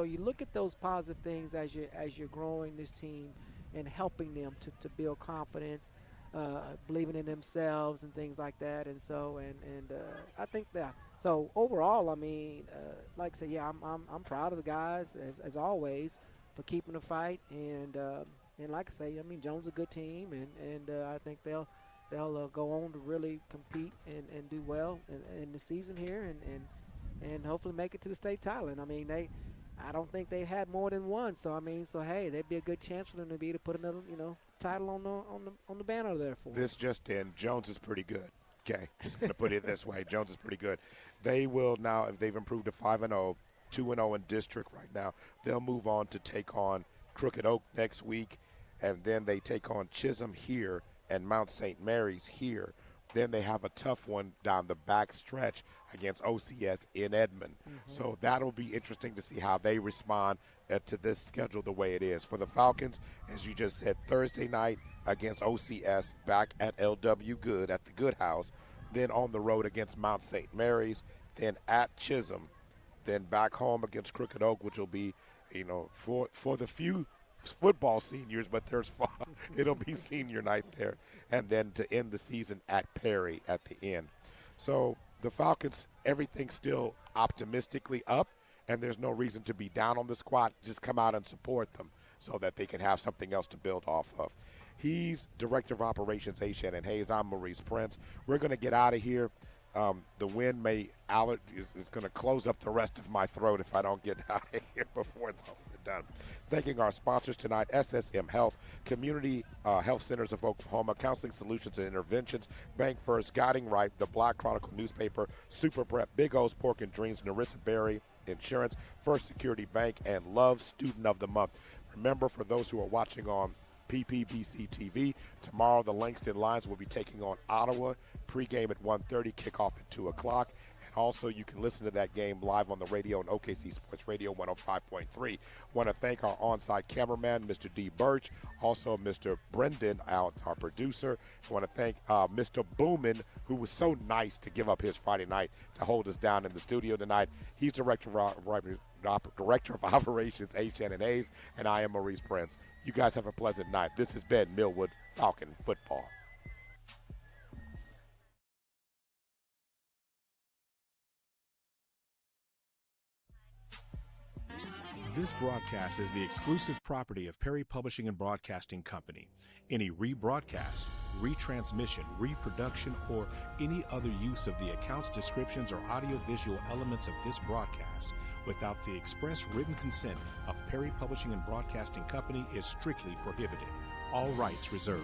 you look at those positive things as you're growing this team and helping them to build confidence, believing in themselves and things like that. And so I think that. So overall, I mean, like I said, yeah, I'm proud of the guys as always for keeping the fight. And like I say, I mean, Jones is a good team, and I think they'll go on to really compete and do well in the season here and hopefully make it to the state title. And I mean, I don't think they had more than one. So I mean, so hey, that'd be a good chance for them to put another title on the banner there for. This just in, Jones is pretty good. Okay, just going to put it this way. Jones is pretty good. They will now, if they've improved to 5-0, 2-0 in district right now, they'll move on to take on Crooked Oak next week, and then they take on Chisholm here and Mount St. Mary's here. Then they have a tough one down the back stretch against OCS in Edmond. So that'll be interesting to see how they respond to this schedule the way it is. For the Falcons, as you just said, Thursday night against OCS back at LW Good at the Good House, then on the road against Mount St. Mary's, then at Chisholm, then back home against Crooked Oak, which will be, for the few football seniors, but it'll be senior night there, and then to end the season at Perry at the end. So the Falcons, everything's still optimistically up, and there's no reason to be down on the squad. Just come out and support them so that they can have something else to build off of. He's Director of Operations, A. Shannon Hayes. I'm Maurice Prince. We're going to get out of here. The wind is going to close up the rest of my throat if I don't get out of here before it's all said and done. Thanking our sponsors tonight, SSM Health, Community Health Centers of Oklahoma, Counseling Solutions and Interventions, Bank First, Guiding Right, the Black Chronicle newspaper, Super Prep, Big O's Pork and Dreams, Narissa Berry Insurance, First Security Bank, and Love Student of the Month. Remember, for those who are watching on PPBC TV, tomorrow the Langston Lions will be taking on Ottawa, pregame at 1:30, kickoff at 2 o'clock. And also you can listen to that game live on the radio on OKC Sports Radio 105.3. Want to thank our on-site cameraman, Mr. D. Birch, also Mr. Brendan, our producer. I want to thank Mr. Boomin, who was so nice to give up his Friday night to hold us down in the studio tonight. He's Director of Operations, A. Shannon Hayes, and I am Maurice Prince. You guys have a pleasant night. This has been Millwood Falcon Football. This broadcast is the exclusive property of Perry Publishing and Broadcasting Company. Any rebroadcast, retransmission, reproduction, or any other use of the accounts, descriptions, or audiovisual elements of this broadcast without the express written consent of Perry Publishing and Broadcasting Company is strictly prohibited. All rights reserved.